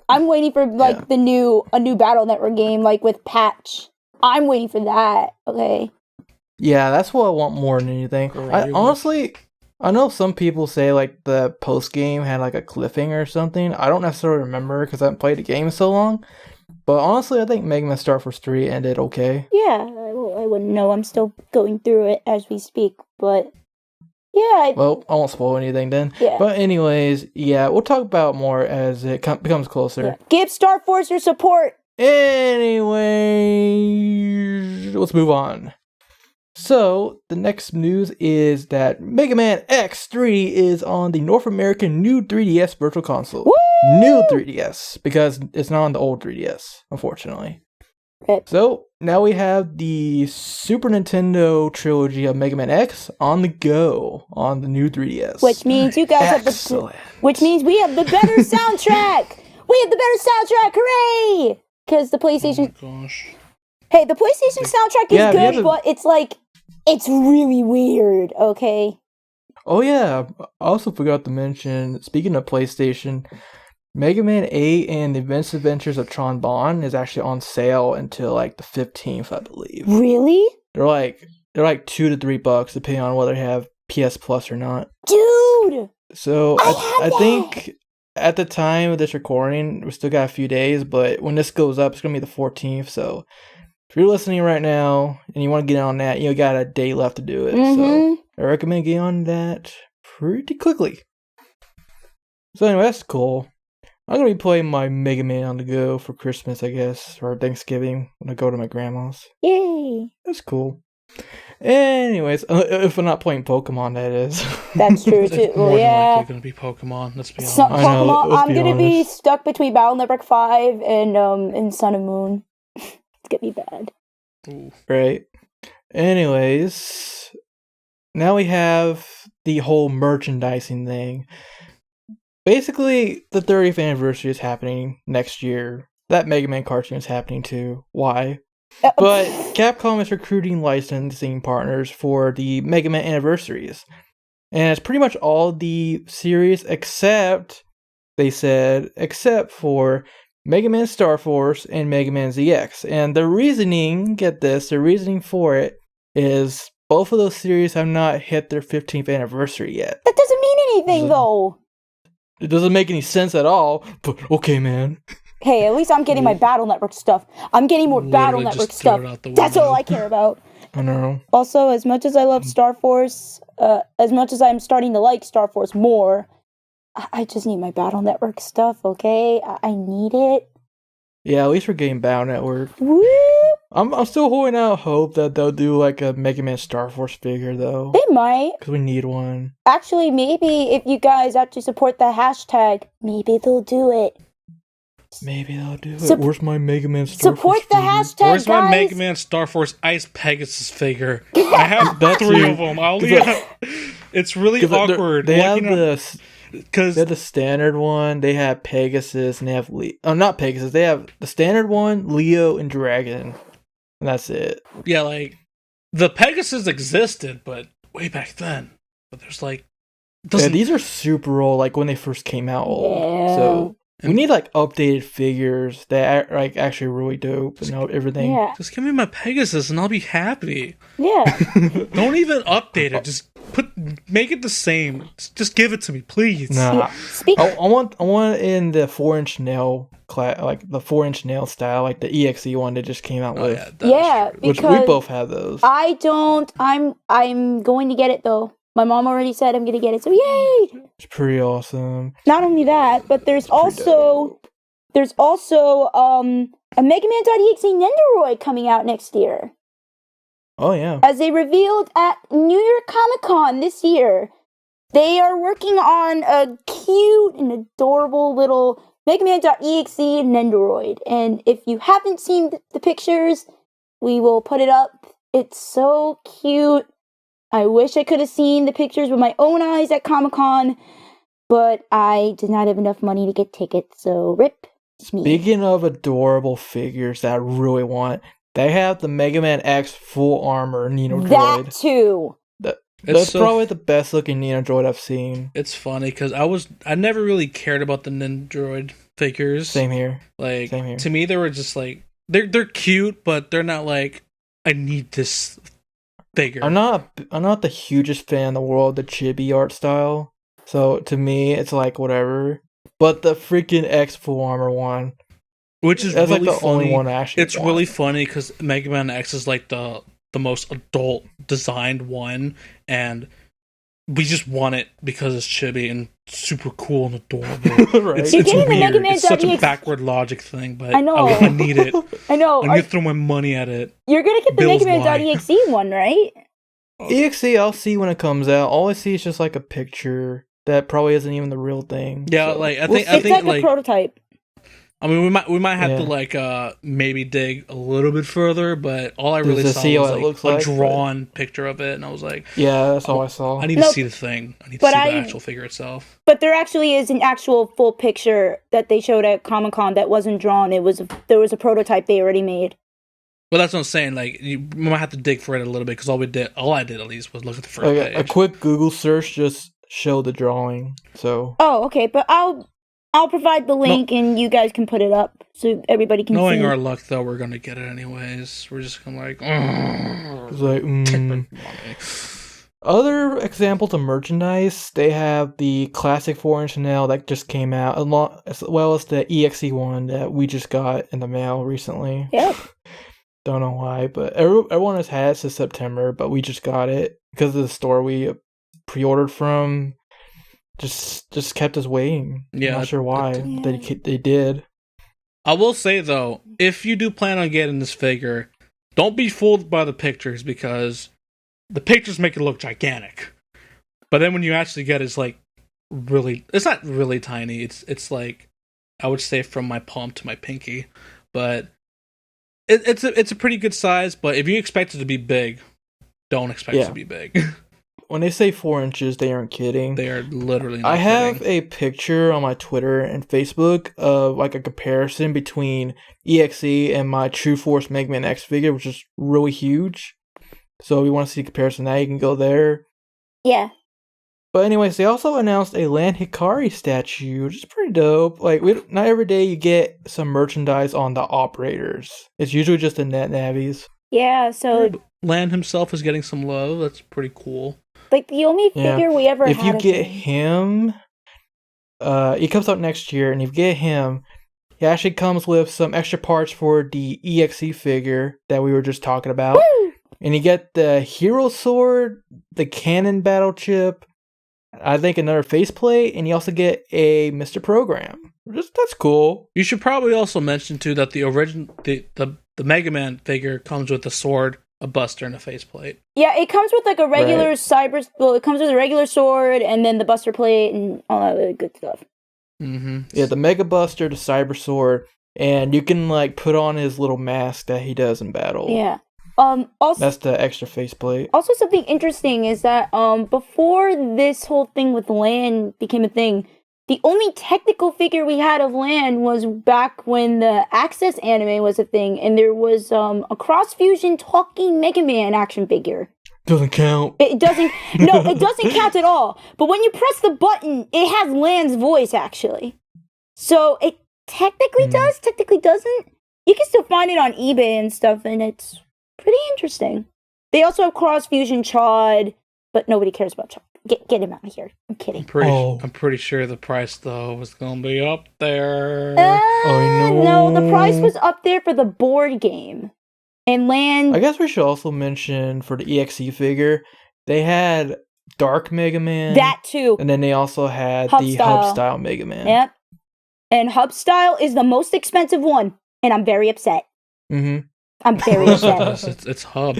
I'm waiting for, like, a new Battle Network game, like, with patch. I'm waiting for that, okay? Yeah, that's what I want more than anything. Honestly, I know some people say, like, the post-game had, like, a cliffhanger or something. I don't necessarily remember because I haven't played the game so long. But honestly, I think Mega Man Star Force 3 ended okay. Yeah, I wouldn't know. I'm still going through it as we speak, but... Yeah. Well, I won't spoil anything then. Yeah. But anyways, yeah, we'll talk about more as it becomes closer. Yeah. Give Star Force your support! Anyways, let's move on. So, the next news is that Mega Man X3 is on the North American new 3DS Virtual Console. Woo! New 3DS, because it's not on the old 3DS, unfortunately. Okay. So, now we have the Super Nintendo trilogy of Mega Man X on the go on the new 3DS. Which means you guys have which means we have the better soundtrack! We have the better soundtrack! Hooray! Because the PlayStation... Oh, gosh. Hey, the PlayStation soundtrack is good, but it's like... It's really weird, okay? Oh yeah, I also forgot to mention, speaking of PlayStation, Mega Man 8 and the Adventures of Tron Bonne is actually on sale until like the 15th, I believe. Really? They're like $2 to $3 depending on whether they have PS Plus or not. Dude! So I think at the time of this recording, we still got a few days, but when this goes up, it's gonna be the 14th, so if you're listening right now and you want to get on that, you got a day left to do it. So I recommend getting on that pretty quickly. So anyway, that's cool. I'm going to be playing my Mega Man on the go for Christmas, I guess, or Thanksgiving when I go to my grandma's. Yay! That's cool. Anyways, if I'm not playing Pokemon, that is. That's true too. More than likely going to be Pokemon, let's be honest. I'm going to be stuck between Battle Network 5 and Sun and Moon. It's gonna be bad. Ooh. Right. Anyways, now we have the whole merchandising thing. Basically, the 30th anniversary is happening next year. That Mega Man cartoon is happening too. Why? But Capcom is recruiting licensing partners for the Mega Man anniversaries. And it's pretty much all the series except for Mega Man Star Force and Mega Man ZX. And the reasoning for it is both of those series have not hit their 15th anniversary yet. That doesn't mean anything, though. It doesn't make any sense at all, but okay, man. Hey, at least I'm getting my Battle Network stuff. I'm getting more Battle Network stuff. That's all I care about. I know. Also, as much as I love Star Force, as much as I'm starting to like Star Force more, I just need my Battle Network stuff, okay? I need it. Yeah, at least we're getting Battle Network. Woo! I'm still holding out hope that they'll do like a Mega Man Star Force figure, though. They might. Because we need one. Actually, maybe if you guys actually support the hashtag, maybe they'll do it. Maybe they'll do it. Where's my Mega Man Star Force Support the hashtag, Where's my Mega Man Star Force Ice Pegasus figure? I have 3 of them. It's really awkward. They have the standard one, they have Pegasus, and they have not Pegasus, they have the standard one, Leo, and Dragon. And that's it. Yeah, like, the Pegasus existed, but way back then. But there's like... Yeah, these are super old, like when they first came out old. Yeah. So we need like updated figures that are like actually really dope and everything. Yeah. Just give me my Pegasus and I'll be happy. Yeah. Don't even update it. Just make it the same. Just give it to me, please. Nah. I want it in the 4-inch nail like the 4-inch nail style, like the EXE one that just came out with. Yeah, which we both have those. I don't. I'm going to get it though. My mom already said I'm going to get it, so yay! It's pretty awesome. Not only that, but there's also a Mega Man.exe Nendoroid coming out next year. Oh yeah. As they revealed at New York Comic Con this year, they are working on a cute and adorable little Mega Man.exe Nendoroid. And if you haven't seen the pictures, we will put it up. It's so cute. I wish I could have seen the pictures with my own eyes at Comic-Con, but I did not have enough money to get tickets, so rip me. Speaking of adorable figures that I really want, They have the Mega Man X full armor Nino droid. That too. That's probably the best looking Nino droid I've seen. It's funny because I never really cared about the Nindroid figures. Same here. Like, Same here. To me, they were just like they're cute, but they're not like I need this figure. I'm not the hugest fan in the world of the chibi art style. So to me, it's like whatever. But the freaking X full armor one, which is that's really like the funny. only one I actually It's want. really funny because Mega Man X is like the most adult designed one, and we just want it because it's chibi and super cool and adorable. Right? It's getting weird. the Mega Man It's such a WX backward logic thing, but I know. I need it. I know. I'm gonna throw my money at it. You're gonna get the Bill's Mega Man why. .exe one, right? EXE, I'll see when it comes out. All I see is just like a picture that probably isn't even the real thing. Yeah, so. like I It's think like a prototype. I mean, we might have to like maybe dig a little bit further, but all I really saw was like a drawn picture of it, and I was like, yeah, that's all I saw. I need to see the thing. I need to see the actual figure itself. But there actually is an actual full picture that they showed at Comic-Con that wasn't drawn. There was a prototype they already made. Well, that's what I'm saying. Like, you might have to dig for it a little bit because all I did at least was look at the first page. A quick Google search just showed the drawing. So. Oh, okay, but I'll provide the link and you guys can put it up so everybody can see. Knowing our luck, though, we're gonna get it anyways. We're just gonna like, it's like Other examples of merchandise, they have the classic 4-inch nail that just came out, as well as the EXE one that we just got in the mail recently. Yep. Don't know why, but everyone has had it since September, but we just got it because of the store we pre-ordered from. Just kept us waiting. Yeah, I'm not sure why they did. I will say though, if you do plan on getting this figure, don't be fooled by the pictures because the pictures make it look gigantic. But then when you actually get it, it's like it's not really tiny. It's like I would say from my palm to my pinky, but it's a pretty good size. But if you expect it to be big, don't expect it to be big. When they say 4 inches, they aren't kidding. They are literally not I have kidding. a picture on my Twitter and Facebook of like a comparison between EXE and my True Force Mega Man X figure, which is really huge. So if you want to see a comparison now, you can go there. Yeah. But anyways, they also announced a Land Hikari statue, which is pretty dope. Like, not every day you get some merchandise on the operators. It's usually just the net navies. Yeah, so Land himself is getting some love. That's pretty cool. Like the only figure we ever had. If you get him, he comes out next year, and if you get him, he actually comes with some extra parts for the EXE figure that we were just talking about. Woo! And you get the hero sword, the cannon battle chip, I think another faceplate, and you also get a Mr. Program. That's cool. You should probably also mention too that the original the Mega Man figure comes with a sword, a buster, and a faceplate. Yeah, it comes with like a regular it comes with a regular sword and then the buster plate and all that other good stuff. Mm-hmm. Yeah, the Mega Buster, the Cyber Sword, and you can like put on his little mask that he does in battle. Yeah. Also, that's the extra faceplate. Also, something interesting is that before this whole thing with Land became a thing, the only technical figure we had of Land was back when the Access anime was a thing, and there was a cross-fusion talking Mega Man action figure. Doesn't count. It doesn't. No, it doesn't count at all. But when you press the button, it has Land's voice actually. So it technically does, technically doesn't. You can still find it on eBay and stuff, and it's pretty interesting. They also have cross-fusion Chad, but nobody cares about Chad. Get him out of here. I'm kidding. I'm pretty sure the price, though, was going to be up there. No, the price was up there for the board game. And Land... I guess we should also mention, for the EXE figure, they had Dark Mega Man. That, too. And then they also had Hub the style. Hub Style Mega Man. Yep. And Hub Style is the most expensive one. And I'm very upset. Mm-hmm. I'm very upset. It's Hub.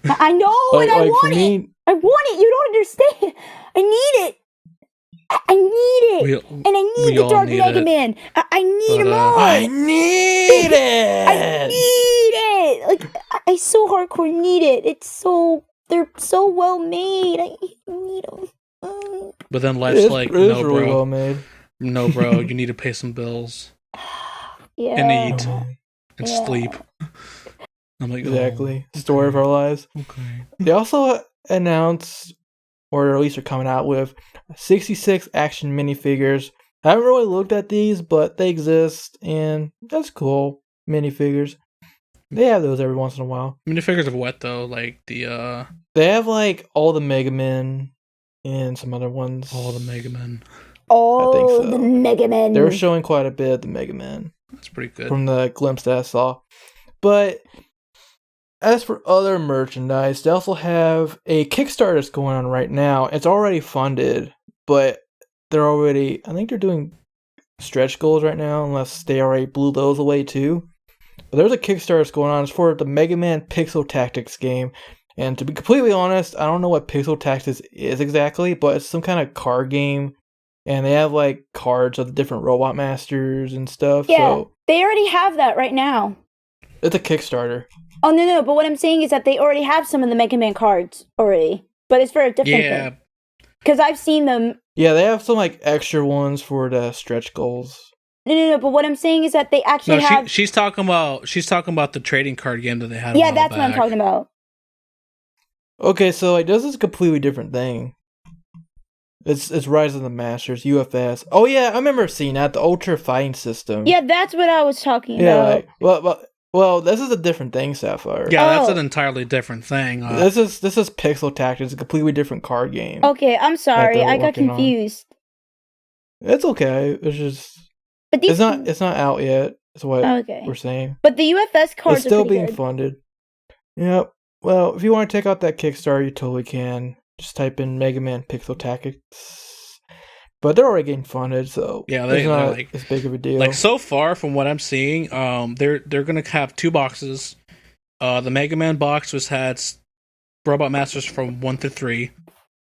I know, and I want it. I want it. You don't understand. I need it. I need it. And I need the Dark Mega Man. I need them all. I need it. I need it. Like, I so hardcore need it. They're so well made. I need them. But then life's like, no, bro. Really well made. No, bro. You need to pay some bills. Yeah. And eat. And sleep. I'm like, exactly. Okay. Story of our lives. Okay. They also announced, or at least are coming out with, 66 action minifigures. I haven't really looked at these, but they exist, and that's cool. Minifigures. They have those every once in a while. Minifigures of what though? Like the They have like all the Mega Men and some other ones. all the Mega Men. Oh, I think so. the Mega Men. They were showing quite a bit of the Mega Men. That's pretty good. From the glimpse that I saw. But as for other merchandise, they also have a Kickstarter that's going on right now. It's already funded, but I think they're doing stretch goals right now, unless they already blew those away too. But there's a Kickstarter that's going on. It's for the Mega Man Pixel Tactics game. And to be completely honest, I don't know what Pixel Tactics is exactly, but it's some kind of card game. And they have like cards of the different Robot Masters and stuff. Yeah, so they already have that right now. It's a Kickstarter. Oh, no, but what I'm saying is that they already have some of the Mega Man cards already. But it's for a different thing. Because I've seen them. Yeah, they have some like extra ones for the stretch goals. No, but what I'm saying is that they actually have... She's talking about the trading card game that they had Yeah, that's what I'm talking about. Okay, so like this is a completely different thing. It's Rise of the Masters, UFS. Oh yeah, I remember seeing that, the Ultra Fighting System. Yeah, that's what I was talking about. Like, well, this is a different thing, Sapphire. Yeah, that's an entirely different thing. This is Pixel Tactics, a completely different card game. Okay, I'm sorry, I got confused. It's okay. It's just it's not out yet. That's what we're saying. But the UFS cards it's still are being good. funded. Yep. Well, if you want to check out that Kickstarter, you totally can. Just type in Mega Man Pixel Tactics. But they're already getting funded, so they're not like as big of a deal. Like so far, from what I'm seeing, they're gonna have 2 boxes. The Mega Man box has Robot Masters from 1 through 3,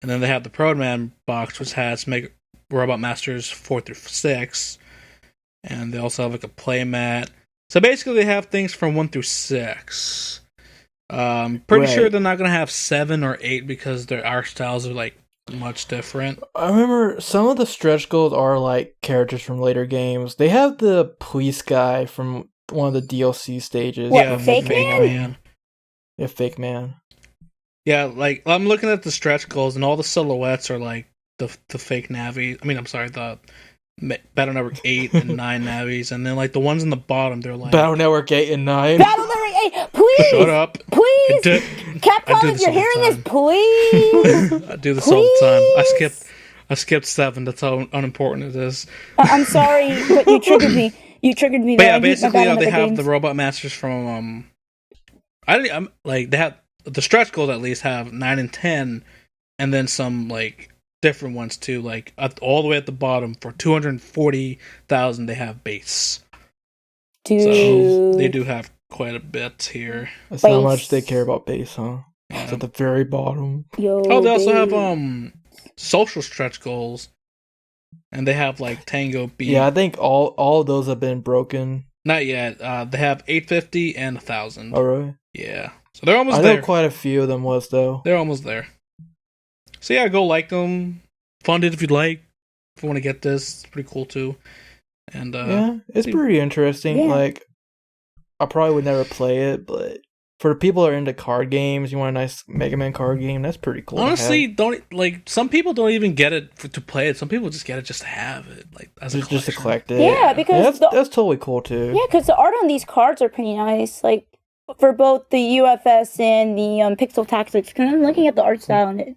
and then they have the Pro Man box, which has Robot Masters 4 through 6, and they also have like a play mat. So basically, they have things from 1 through 6. Pretty sure they're not gonna have 7 or 8 because their art styles are like much different. I remember some of the stretch goals are like characters from later games. They have the police guy from one of the DLC stages. What, Fake Man? Yeah, Fake Man. Yeah, like I'm looking at the stretch goals and all the silhouettes are like the fake Navi. I mean, I'm sorry, the Battle Network 8 and 9 Navis, and then like the ones in the bottom, they're like Battle Network 8 and 9. Battle Network 8, please! Shut up. Please! Capcom, if you're hearing this, please! I do this all the time. I skipped 7, that's how unimportant it is. I'm sorry, but you triggered me. But yeah, basically they have the Robot Masters from they have the stretch goals at least have 9 and 10, and then some like different ones too, like all the way at the bottom for 240,000 they have base. Dude. So they do have quite a bit here. That's how much they care about base, huh? Yeah. It's at the very bottom. They also have social stretch goals, and they have like Tango B. Yeah, I think all of those have been broken. Not yet. They have 850 and 1,000. Oh really? Yeah. So they're almost there. I know quite a few of them was though. They're almost there. So yeah, go like them. Fund it if you'd like. If you want to get this, it's pretty cool too. And yeah, it's pretty interesting. Yeah. Like, I probably would never play it, but for the people that are into card games, you want a nice Mega Man card game, that's pretty cool. Honestly, some people don't even get it to play it. Some people just get it just to have it, like as a just to collect it. Yeah, because that's totally cool too. Yeah, because the art on these cards are pretty nice. Like for both the UFS and the Pixel Tactics. Because I'm looking at the art style and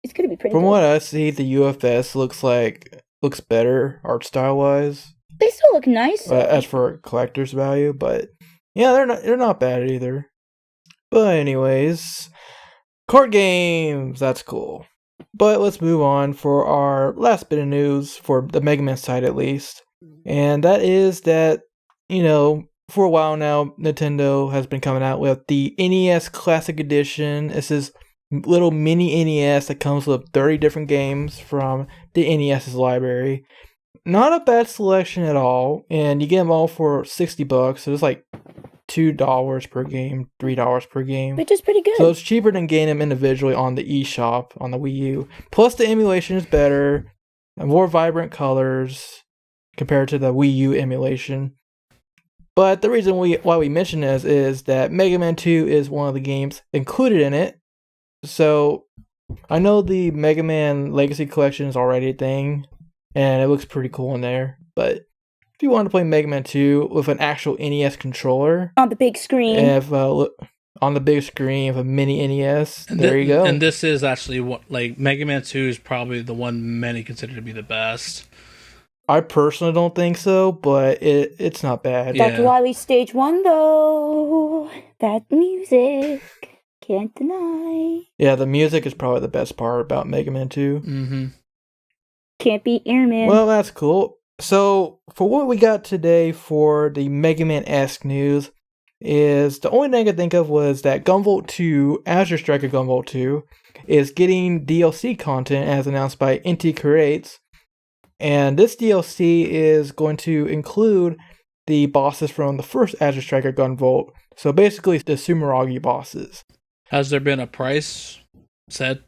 it's gonna be pretty. From what I see, the UFS looks better art style wise. They still look nice. As for collector's value, but yeah, they're not bad either. But anyways, card games, that's cool. But let's move on for our last bit of news for the Mega Man side at least. And that is that, for a while now, Nintendo has been coming out with the NES Classic Edition. This is little mini NES that comes with 30 different games from the NES's library. Not a bad selection at all, and you get them all for $60, so it's like $2 per game, $3 per game. Which is pretty good. So it's cheaper than getting them individually on the eShop on the Wii U. Plus the emulation is better, and more vibrant colors compared to the Wii U emulation. But the reason why we mention this is that Mega Man 2 is one of the games included in it. So I know the Mega Man Legacy Collection is already a thing, and it looks pretty cool in there. But if you want to play Mega Man 2 with an actual NES controller on the big screen, on the big screen of a mini NES, there you go. And this is actually what, like, Mega Man 2 is probably the one many consider to be the best. I personally don't think so, but it's not bad. Dr. Wily Stage 1, though. That music. Can't deny. Yeah, the music is probably the best part about Mega Man 2. Mm-hmm. Can't beat Airman. Well, that's cool. So, for what we got today for the Mega Man-esque news, is the only thing I could think of was that Gunvolt 2, Azure Striker Gunvolt 2, is getting DLC content as announced by Inti Creates. And this DLC is going to include the bosses from the first Azure Striker Gunvolt. So basically the Sumeragi bosses. Has there been a price set?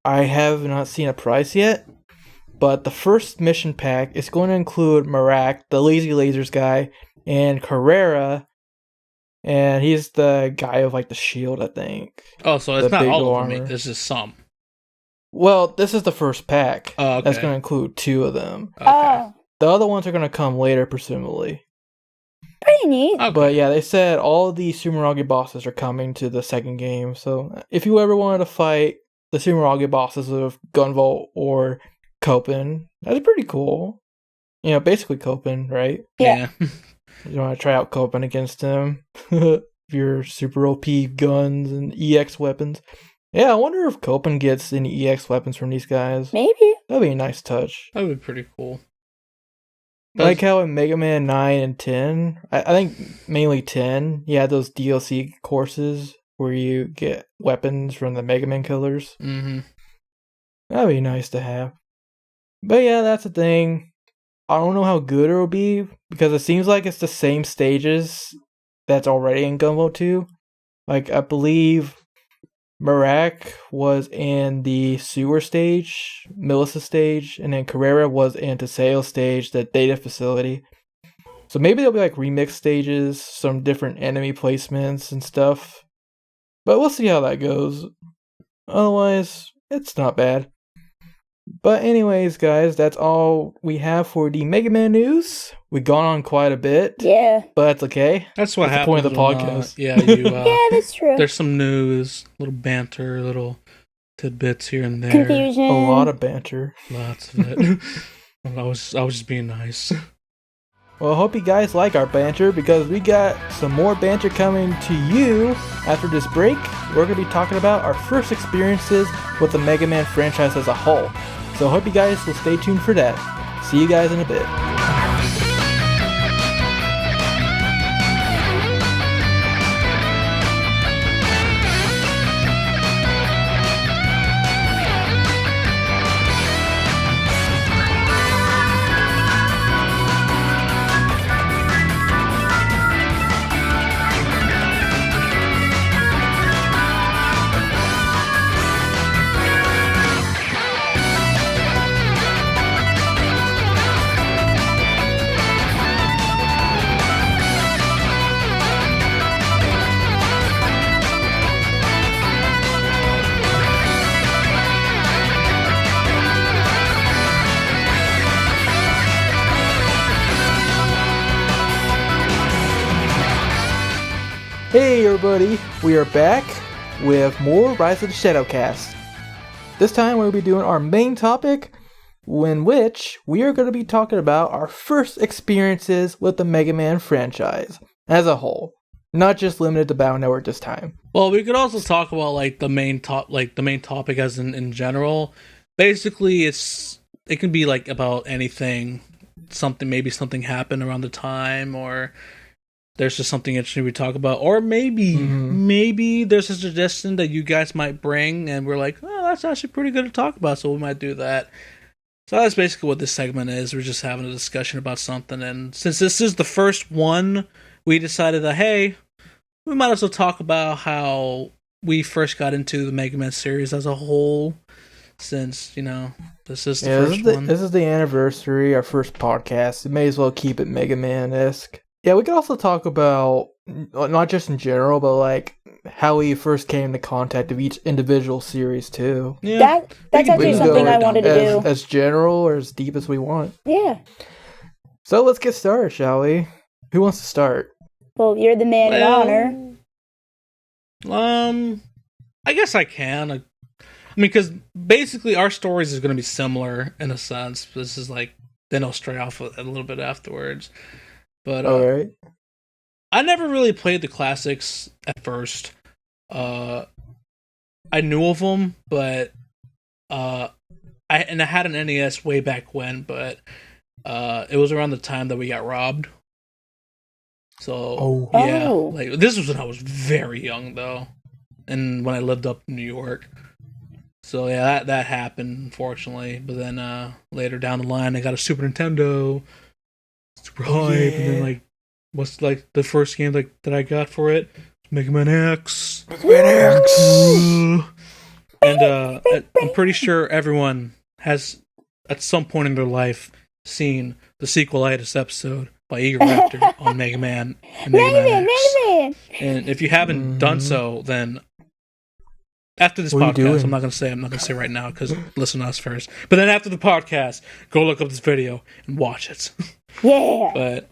I have not seen a price yet. But the first mission pack is going to include Marak, the Lazy Lasers guy, and Carrera. And he's the guy with like the shield, I think. Oh, so it's not all of them. This is some. Well, this is the first pack. Oh, okay. That's going to include 2 of them. Okay. The other ones are going to come later, presumably. Pretty neat. Okay. But yeah, they said all the Sumeragi bosses are coming to the second game. So if you ever wanted to fight the Sumeragi bosses of Gunvolt or Copen, that's pretty cool. You know, basically Copen, right? Yeah. You want to try out Copen against him? Your super OP guns and EX weapons. Yeah, I wonder if Copen gets any EX weapons from these guys. Maybe. That'd be a nice touch. That would be pretty cool. Like how in Mega Man 9 and 10, I think mainly 10, you had those DLC courses where you get weapons from the Mega Man killers. Mm-hmm. That'd be nice to have. But yeah, that's the thing. I don't know how good it'll be, because it seems like it's the same stages that's already in Gunvolt 2. Like, I believe Marak was in the sewer stage, Melissa stage, and then Carrera was in Teseo stage, the data facility. So maybe there'll be like remix stages, some different enemy placements and stuff. But we'll see how that goes. Otherwise, it's not bad. But anyways, guys, that's all we have for the Mega Man news. We've gone on quite a bit. Yeah. But that's okay. That's what happens. The point of the podcast. Yeah, that's true. There's some news, little banter, little tidbits here and there. Confusion. A lot of banter. Lots of it. I was just being nice. Well, I hope you guys like our banter, because we got some more banter coming to you after this break. We're going to be talking about our first experiences with the Mega Man franchise as a whole. So I hope you guys will stay tuned for that. See you guys in a bit. Hey everybody, we are back with more Rise of the ShadowCast. This time we'll be doing our main topic, in which we are going to be talking about our first experiences with the Mega Man franchise as a whole, not just limited to Battle Network this time. Well, we could also talk about like the main topic as in general. Basically, it can be like about anything. Maybe something happened around the time, or there's just something interesting we talk about, or maybe there's a suggestion that you guys might bring, and we're like, oh, that's actually pretty good to talk about, so we might do that. So that's basically what this segment is. We're just having a discussion about something, and since this is the first one, we decided that, hey, we might as well talk about how we first got into the Mega Man series as a whole, since, this is the first one. This is the anniversary, our first podcast. We may as well keep it Mega Man-esque. Yeah, we could also talk about not just in general, but like how we first came into contact of each individual series too. Yeah, that's actually something I wanted to do. As general or as deep as we want. Yeah. So let's get started, shall we? Who wants to start? Well, you're the man in honor. I guess I can. I mean, because basically our stories is going to be similar in a sense. This is like, then I'll stray off a little bit afterwards. But all right. I never really played the classics at first. I knew of them, but I had an NES way back when, but it was around the time that we got robbed. So like this was when I was very young though, and when I lived up in New York. So yeah, that happened unfortunately. But then later down the line, I got a Super Nintendo, super hype, and then like, what's like the first game like that I got for it? Mega Man X. Mega Man X. And I'm pretty sure everyone has at some point in their life seen the sequelitis episode by Eager Raptor on Mega Man and Mega Man X. And if you haven't done so, then after this podcast, I'm not gonna say right now because listen to us first. But then after the podcast, go look up this video and watch it. Yeah. But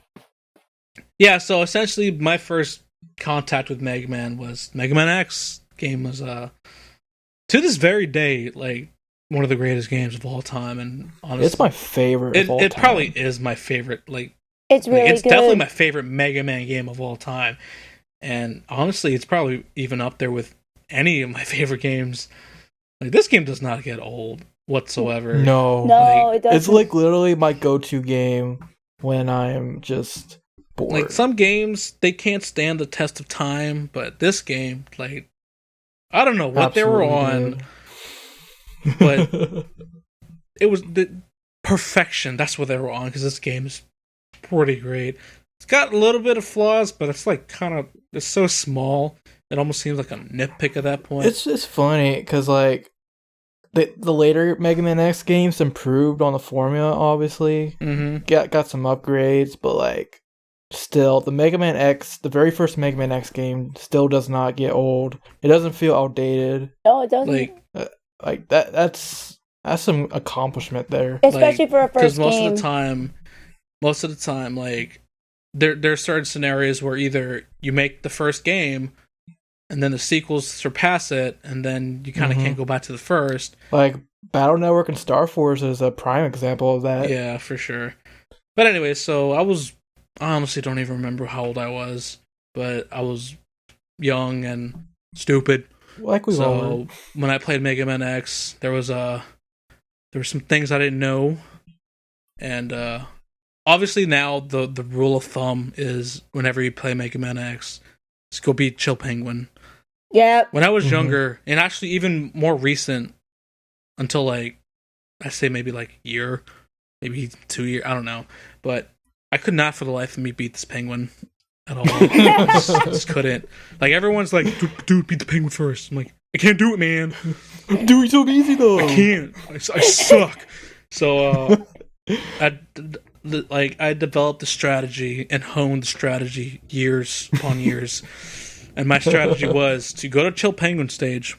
yeah, so essentially my first contact with Mega Man was Mega Man X. Game was to this very day like one of the greatest games of all time, and honestly, it's my favorite. It probably is my favorite. Like, it's really it's good. definitely my favorite Mega Man game of all time, and honestly, it's probably even up there with any of my favorite games. Like, this game does not get old whatsoever. No, it doesn't. It's like literally my go-to game when I'm just bored. Like, some games they can't stand the test of time, but this game, like, I don't know what they were on. But it was the perfection. That's what they were on, because this game is pretty great. It's got a little bit of flaws, but it's like it's so small. It almost seems like a nitpick at that point. It's just funny because like the later Mega Man X games improved on the formula. Obviously, got some upgrades, but like still the Mega Man X, the very first Mega Man X game, still does not get old. It doesn't feel outdated. No, it doesn't. Like that's some accomplishment there, especially for a first game. Because most of the time, like there are certain scenarios where either you make the first game and then the sequels surpass it, and then you kind of can't go back to the first. Like Battle Network and Star Force is a prime example of that. Yeah, for sure. But anyway, so I honestly don't even remember how old I was, but I was young and stupid. Like we all were. When I played Mega Man X, there were some things I didn't know, and obviously now the rule of thumb is whenever you play Mega Man X, just go beat Chill Penguin. Yeah. When I was younger, and actually even more recent, until like I say maybe like a year, maybe 2 years, I don't know, but I could not for the life of me beat this penguin at all. I just couldn't. Like, everyone's like, dude, beat the penguin first. I'm like, I can't do it, man. Dude, it's so easy though. I can't. I suck. So I developed the strategy and honed the strategy years upon years. And my strategy was to go to Chill Penguin stage,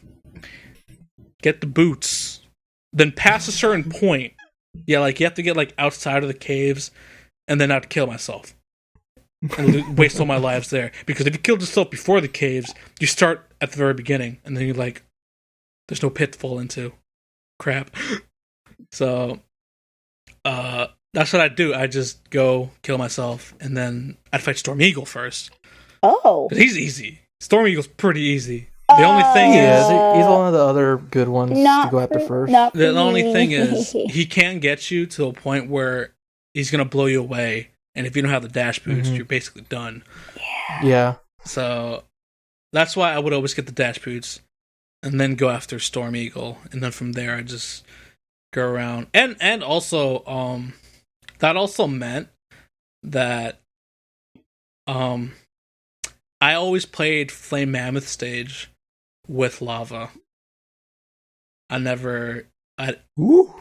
get the boots, then past a certain point. Yeah, like you have to get like outside of the caves, and then I'd kill myself and waste all my lives there. Because if you killed yourself before the caves, you start at the very beginning, and then you're like, there's no pit to fall into. Crap. So, that's what I'd do. I'd just go kill myself, and then I'd fight Storm Eagle first. Oh. He's easy. Storm Eagle's pretty easy. The only thing is... he's one of the other good ones to go after first. The only thing is, he can get you to a point where he's going to blow you away, and if you don't have the dash boots, you're basically done. Yeah. So, that's why I would always get the dash boots, and then go after Storm Eagle, and then from there I just go around. And also, that also meant that I always played Flame Mammoth stage with lava. Ooh.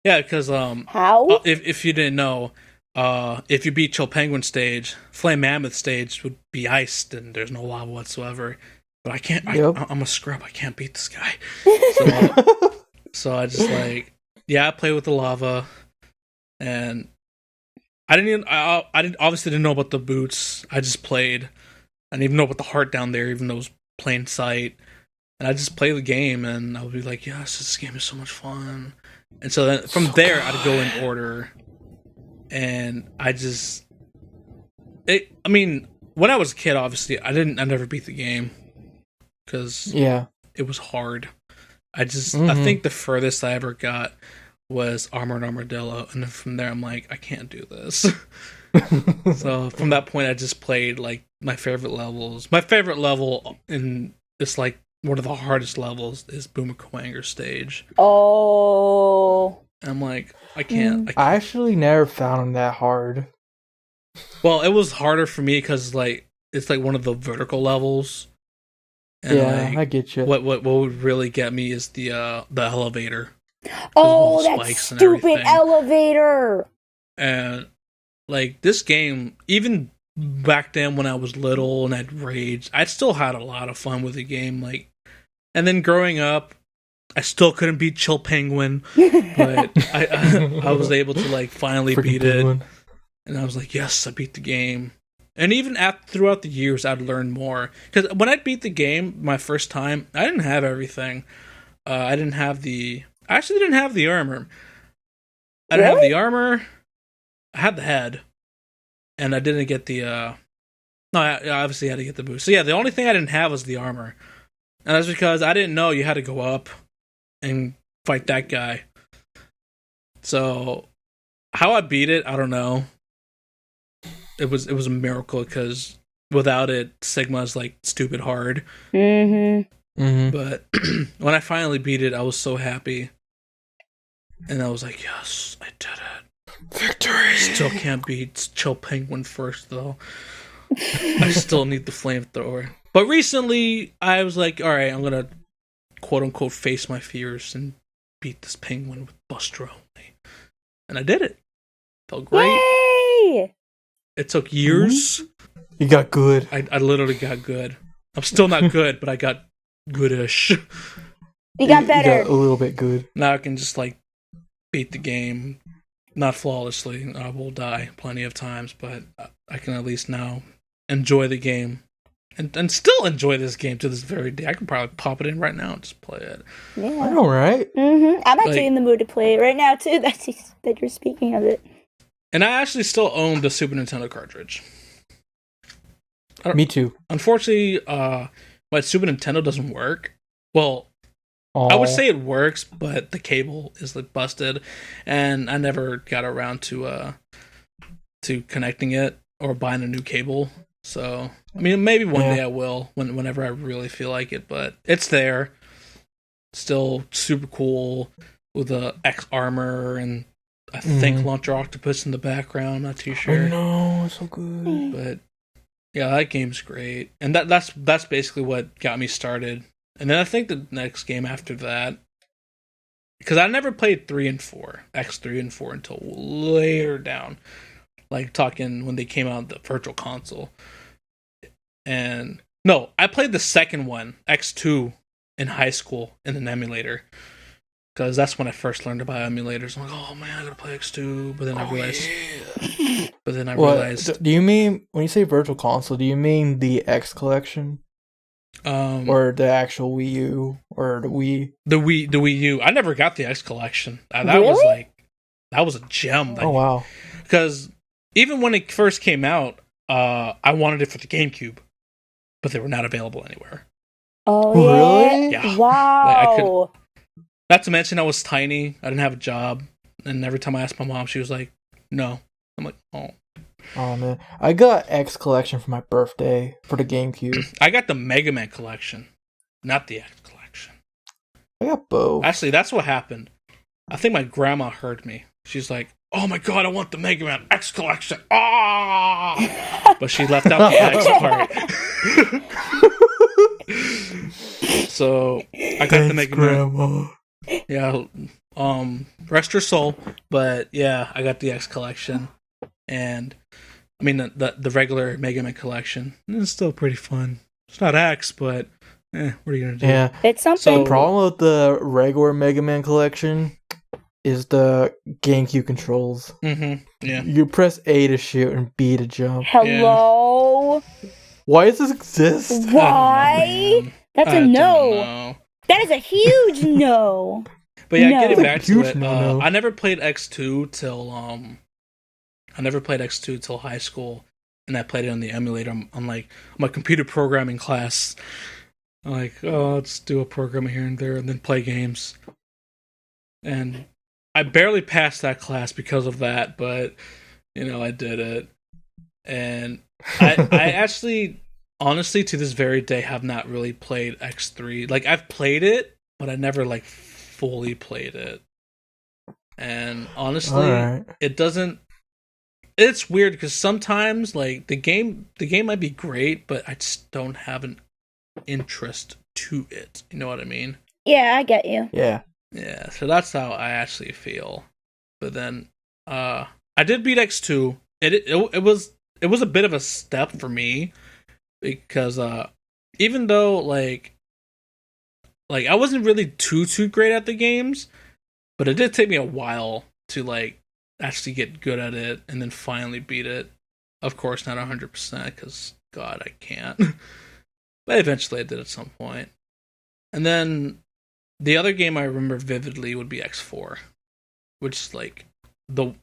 Yeah, because how? If you didn't know, if you beat Chill Penguin stage, Flame Mammoth stage would be iced and there's no lava whatsoever. But I can't. I'm a scrub. I can't beat this guy. So I just like, I play with the lava, and I obviously didn't know about the boots. I just played. I didn't even know about the heart down there, even though it was plain sight. And I just play the game, and I would be like, yes, this game is so much fun. And so then from there, I'd go in order, and I mean, when I was a kid, obviously, I never beat the game because it was hard. I think the furthest I ever got was Armored Armadillo, and then from there I'm like, I can't do this. So from that point I just played like my favorite levels. My favorite level in this, like, one of the hardest levels is Boomerang stage. Oh. And I'm like, I can't. I actually never found them that hard. Well, it was harder for me because like it's like one of the vertical levels. And I get you. What would really get me is the elevator. Oh, that stupid elevator! And like this game, even back then when I was little and I'd raged, I still had a lot of fun with the game. Like, and then growing up, I still couldn't beat Chill Penguin, but I was able to like finally beat it, and I was like, yes, I beat the game. And even throughout the years, I'd learn more. Because when I beat the game my first time, I didn't have everything. I actually didn't have the armor. I didn't have the armor. I had the head. And I didn't get the... No, I obviously had to get the boost. So yeah, the only thing I didn't have was the armor. And that's because I didn't know you had to go up and fight that guy. So, how I beat it, I don't know. It was a miracle because without it, Sigma's like stupid hard. But when I finally beat it, I was so happy, and I was like, "Yes, I did it! Victory!" Still can't beat Chill Penguin first though. I still need the flamethrower. But recently, I was like, "All right, I'm gonna quote unquote face my fears and beat this penguin with Buster only," and I did it. Felt great. Yay! It took years. You got good. I literally got good. I'm still not good, but I got goodish. You got better. You got a little bit good. Now I can just like beat the game, not flawlessly. I will die plenty of times, but I can at least now enjoy the game. And still enjoy this game to this very day. I can probably pop it in right now and just play it. Yeah. I know, right? I'm actually in the mood to play it right now, too. That you're speaking of it. And I actually still own the Super Nintendo cartridge. Me too. Unfortunately, my Super Nintendo doesn't work. Well, I would say it works, but the cable is like busted, and I never got around to connecting it or buying a new cable. So, I mean, maybe one day I will, whenever I really feel like it. But it's there, still super cool with the X armor and I think Launcher Octopus in the background. I'm not too sure. I know, it's so good. But yeah, that game's great, and that's basically what got me started. And then I think the next game after that, because I never played 3 and 4, X3 and 4 until later down, like talking when they came out the Virtual Console. And no, I played the second one, X2, in high school in an emulator. Because that's when I first learned about emulators. I'm like, oh man, I gotta play X2. But then I realized. Do you mean, when you say Virtual Console, do you mean the X collection? Or the actual Wii U? Or the Wii? The Wii U. I never got the X collection. That was a gem. Oh, wow. Because even when it first came out, I wanted it for the GameCube. But they were not available anywhere. Oh, really? Yeah. Wow. Not to mention, I was tiny. I didn't have a job. And every time I asked my mom, she was like, no. I'm like, oh. Oh, man. I got X collection for my birthday for the GameCube. I got the Mega Man collection, not the X collection. I got both. Actually, that's what happened. I think my grandma heard me. She's like, oh my god, I want the Mega Man X collection. Ah! But she left out the X part. So, I got the Mega Man. Yeah, rest her soul. But yeah, I got the X collection. and I mean the regular Mega Man collection is still pretty fun. It's not X, but what are you gonna do? Yeah, it's something. The problem with the regular Mega Man collection is the GameCube controls. Mm-hmm. Yeah. You press A to shoot and B to jump. Hello. Yeah. Why does this exist? Why? That's a no. That is a huge no. But yeah, getting back to it, I never played X2 till high school, and I played it on the emulator. I'm like my computer programming class. I'm like, oh, let's do a program here and there, and then play games. And I barely passed that class because of that, but I did it. And I actually, honestly, to this very day, have not really played X3. Like, I've played it, but I never like fully played it. And honestly, it doesn't. It's weird because sometimes like the game might be great, but I just don't have an interest to it. You know what I mean? Yeah, I get you. Yeah. Yeah, so that's how I actually feel. But then I did beat X2. It was a bit of a step for me because even though like I wasn't really too great at the games, but it did take me a while to like actually get good at it and then finally beat it. Of course, not 100% because God, I can't. But eventually I did at some point. And then the other game I remember vividly would be X4, which is like the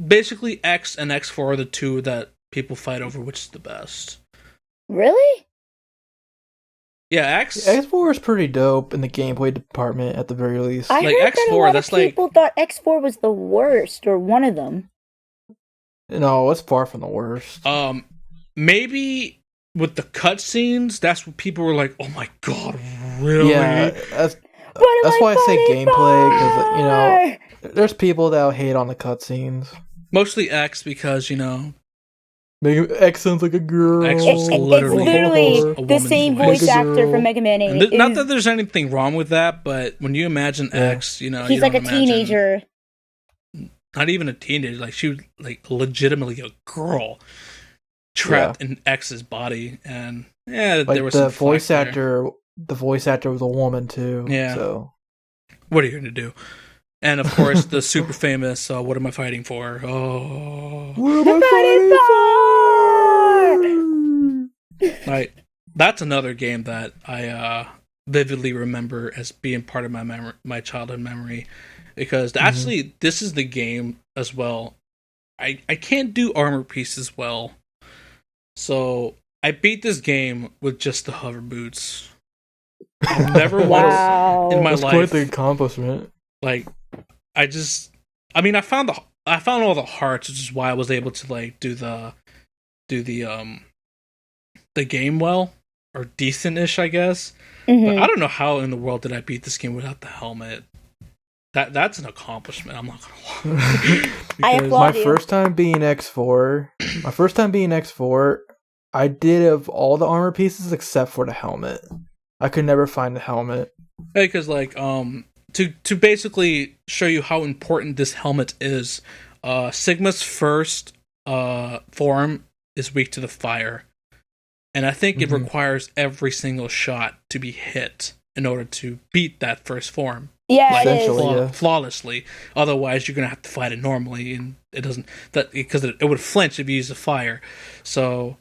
basically X and X4 are the two that people fight over which is the best. Really? Yeah, X4 is pretty dope in the gameplay department at the very least. I heard X4, that a lot of people thought X4 was the worst or one of them. No, it's far from the worst. Maybe with the cutscenes, that's what people were like, "Oh my god, really?" Yeah, that's why I say gameplay because there's people that hate on the cutscenes. Mostly X because X sounds like a girl. X was literally the same voice actor for Mega Man 8. Not that there's anything wrong with that, but when you imagine X, he's like a teenager. Not even a teenager. Like she was like legitimately a girl trapped in X's body, and like there was the some voice actor. There. The voice actor was a woman too. Yeah. So what are you gonna do? And of course, the super famous "What am I fighting for?" Oh, what am I fighting for? Right. That's another game that I vividly remember as being part of my childhood memory, because actually this is the game as well. I can't do armor pieces well, so I beat this game with just the hover boots. I've never once in my life. That's quite the accomplishment. Like, I found all the hearts, which is why I was able to like do the game well, or decent-ish, I guess. But I don't know how in the world did I beat this game without the helmet. That's an accomplishment. I'm not gonna lie. I applaud you. My first time being X4, I did of all the armor pieces except for the helmet. I could never find the helmet. Because like to basically show you how important this helmet is, Sigma's first form is weak to the fire. And I think it requires every single shot to be hit in order to beat that first form. Yeah, like, essentially, flawlessly. Otherwise, you're gonna have to fight it normally, and it doesn't. Because it would flinch if you use the fire. So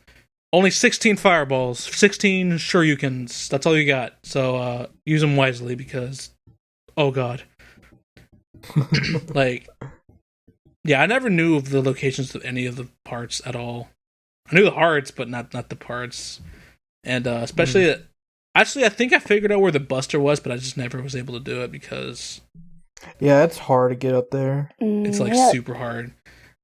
only 16 fireballs, 16 shurikens. That's all you got. So use them wisely because, oh god, like, yeah, I never knew of the locations of any of the parts at all. I knew the hearts, but not the parts. And especially, actually, I think I figured out where the Buster was, but I just never was able to do it because... Yeah, it's hard to get up there. It's like super hard.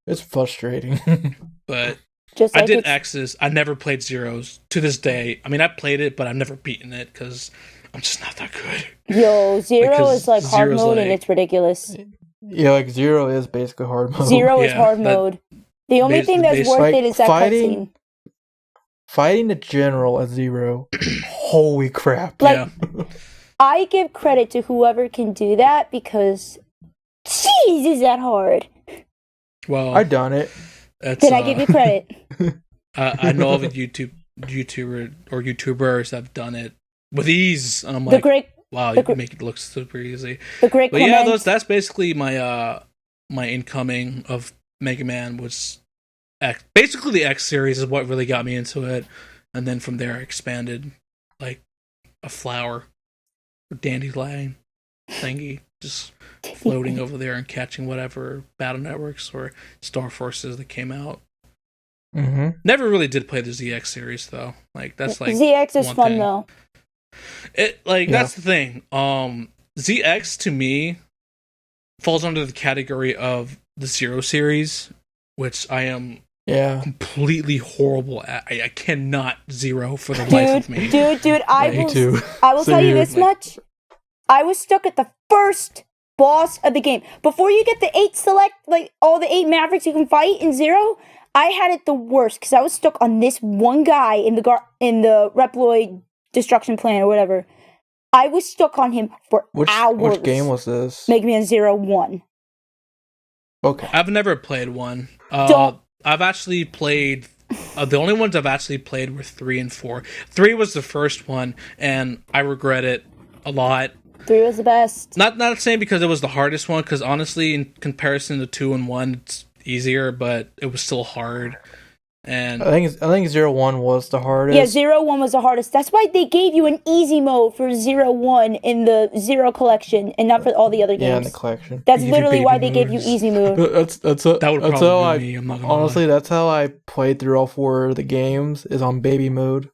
It's frustrating. But just like I did X's. I never played Zeros to this day. I mean, I played it, but I've never beaten it because I'm just not that good. Yo, Zero is like hard mode, and it's ridiculous. Yeah, like Zero is basically hard mode. Zero is hard mode. The only thing that's worth it is that cutscene. Fighting the general at Zero. Holy crap. Like, I give credit to whoever can do that because, jeez, is that hard. Well, I've done it. Did I give you credit? I know of a YouTuber or YouTubers that have done it with ease, and I'm like, wow, you make it look super easy. But yeah, that's basically my my incoming of Mega Man was X. Basically, the X series is what really got me into it, and then from there I expanded like a flower, or dandelion thingy, just floating over there and catching whatever Battle Networks or Star Forces that came out. Mm-hmm. Never really did play the ZX series though. Like that's like ZX is fun though. That's the thing. ZX to me falls under the category of the Zero series, which I am completely horrible at. I cannot zero for the life of me. Dude, I will tell you this much. I was stuck at the first boss of the game. Before you get the 8 select, like all the 8 Mavericks you can fight in Zero, I had it the worst because I was stuck on this one guy in the Reploid destruction plan or whatever. I was stuck on him for hours. Which game was this? Mega Man 01. Okay. I've never played one. I've actually played... the only ones I've actually played were 3 and 4. 3 was the first one, and I regret it a lot. 3 was the best. Not saying because it was the hardest one, because honestly, in comparison to 2 and 1, it's easier, but it was still hard. And I think 01 was the hardest. Yeah, 01 was the hardest. That's why they gave you an easy mode for 01 in the Zero collection, and not for all the other games. Yeah, in the collection. That's literally why they gave you easy mode. That would probably be me. I'm not gonna honestly, that's how I played through all 4 of the games, is on baby mode.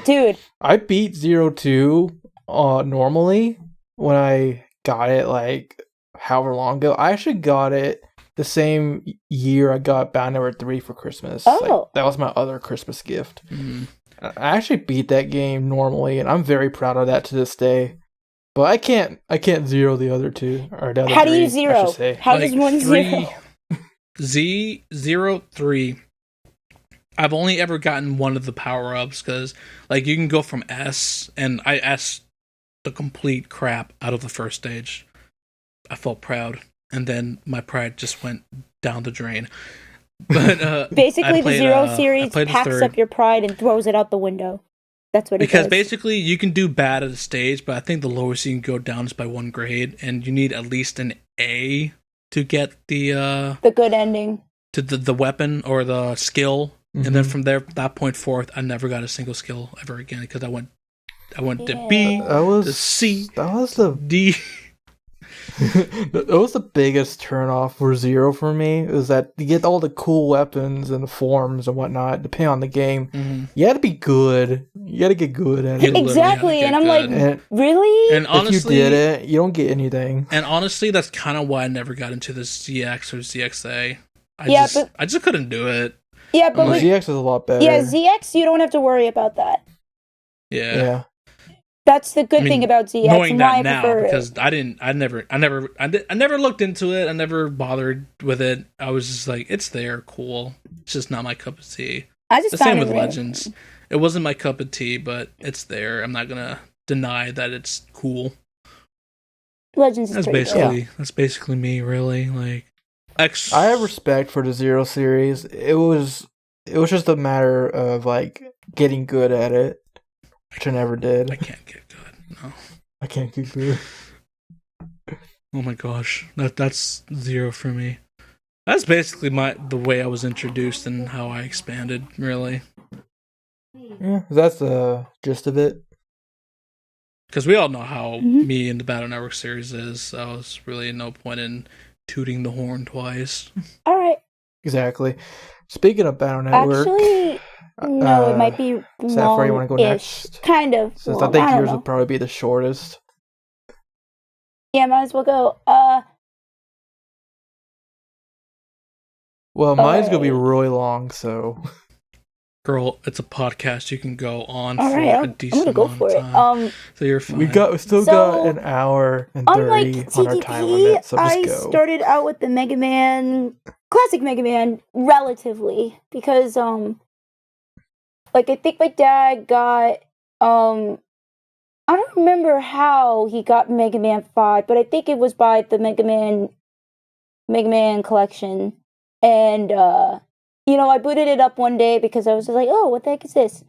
Dude, I beat 02 normally when I got it, like however long ago. I actually got it the same year I got Bound Number 3 for Christmas. Oh. Like, that was my other Christmas gift. Mm-hmm. I actually beat that game normally, and I'm very proud of that to this day. But I can't zero the other 2 or the other How 3, do you zero? How does one zero? Z03. I've only ever gotten one of the power-ups, because like you can go from S, and I S the complete crap out of the first stage. I felt proud, and then my pride just went down the drain. But basically, the Zero series packs up your pride and throws it out the window. That's what it does. Because basically, you can do bad at a stage, but I think the lowest you can go down is by 1 grade, and you need at least an A to get the good ending, to the weapon or the skill. Mm-hmm. And then from that point forth, I never got a single skill ever again, because I went to B, to C, that was the D. That was the biggest turnoff for Zero for me, is that you get all the cool weapons and the forms and whatnot, depending on the game. Mm-hmm. You gotta be good. You gotta get good at it. Exactly, and I'm like, really? And honestly, if you did it, you don't get anything. And honestly, that's kind of why I never got into the ZX or ZXA. I just couldn't do it. Yeah, but ZX is a lot better. Yeah, ZX, you don't have to worry about that. Yeah. That's the good thing about ZX. Knowing that now, because I never looked into it. I never bothered with it. I was just like, it's there, cool. It's just not my cup of tea. The same with Legends. It wasn't my cup of tea, but it's there. I'm not gonna deny that it's cool. Legends is that's basically me, really. Like, I have respect for the Zero series. It was just a matter of like getting good at it, which I never did. I can't get good. No, I can't get good. Oh my gosh, that's Zero for me. That's basically the way I was introduced and how I expanded, really. Yeah, that's the gist of it. Because we all know how me and the Battle Network series is, so it's really no point in tooting the horn twice. All right. Exactly. Speaking of Battle Network, actually, no, it might be Sapphire, you want to go next? Kind of. Since I think yours would probably be the shortest. Yeah, might as well go. Well, mine's gonna be really long, so. Girl, it's a podcast. You can go on for a decent amount of time. So you're fine. We still got an hour and 30 on our time limit, so just go. I started out with the Mega Man, classic Mega Man, relatively, because like I think my dad got I don't remember how he got Mega Man 5, but I think it was by the Mega Man collection. And, I booted it up one day because I was just like, oh, what the heck is this?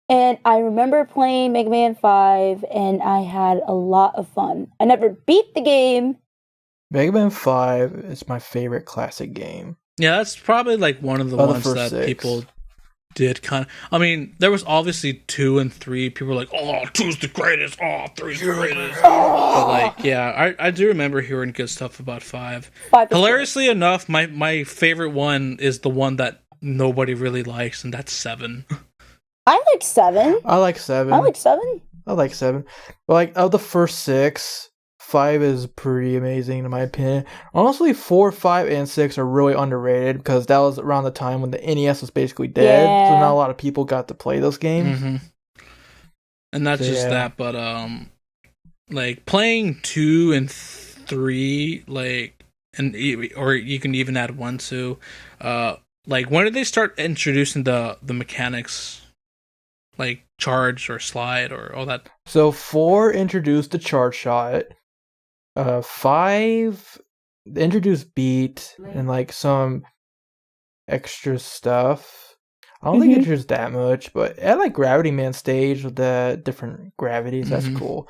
And I remember playing Mega Man 5, and I had a lot of fun. I never beat the game. Mega Man 5 is my favorite classic game. Yeah, that's probably like one of the ones that 6. people did kind of. I mean, there was obviously 2 and 3. People were like, "Oh, 2's the greatest. Oh, 3's the greatest." But like, yeah, I do remember hearing good stuff about 5. Hilariously enough, my favorite one is the one that nobody really likes, and that's 7. I like 7. I like 7. I like 7. But like of the first 6, 5 is pretty amazing in my opinion. Honestly, 4, 5, and 6 are really underrated because that was around the time when the NES was basically dead. Yeah. So not a lot of people got to play those games. Mm-hmm. And not just that, but like playing 2 and 3, like, or you can even add 1 too. Like when did they start introducing the mechanics? Like charge or slide or all that? So 4 introduced the charge shot. 5 introduced beat and like some extra stuff. I don't think it introduced that much, but I like Gravity Man stage with the different gravities. That's cool.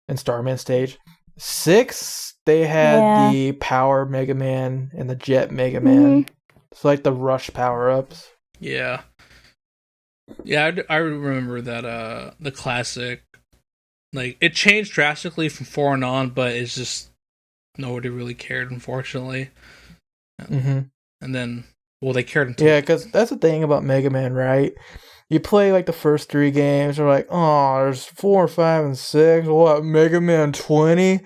And Starman stage. 6, they had the Power Mega Man and the Jet Mega Man. So like the rush power ups. Yeah. Yeah, I remember that the classic, like, it changed drastically from 4 and on, but it's just nobody really cared, unfortunately. And then, well, they cared until... Yeah, because that's the thing about Mega Man, right? You play, like, the first 3 games, you're like, oh, there's 4, 5, and 6, what, Mega Man 20?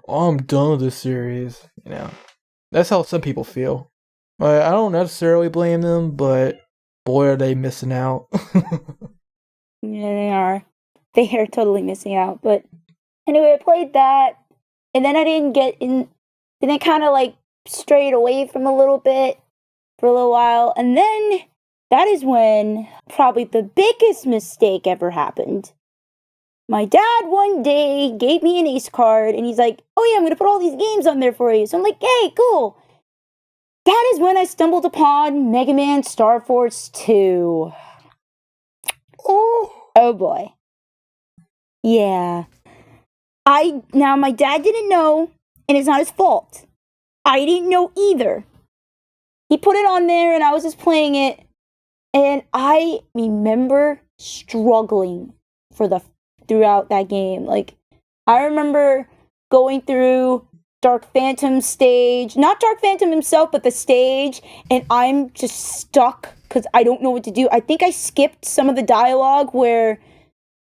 Oh, I'm done with this series, That's how some people feel. I don't necessarily blame them, but... boy, are they missing out. Yeah, they are. They are totally missing out. But anyway, I played that. And then I didn't get in. Then I kind of like strayed away from a little bit for a little while. And then that is when probably the biggest mistake ever happened. My dad one day gave me an Ace card. And he's like, oh yeah, I'm going to put all these games on there for you. So I'm like, hey, cool. That is when I stumbled upon Mega Man Star Force 2. Oh boy. Yeah. Now my dad didn't know, and it's not his fault. I didn't know either. He put it on there and I was just playing it, and I remember struggling throughout that game. Like, I remember going through Dark Phantom stage, not Dark Phantom himself, but the stage, and I'm just stuck because I don't know what to do. I think I skipped some of the dialogue where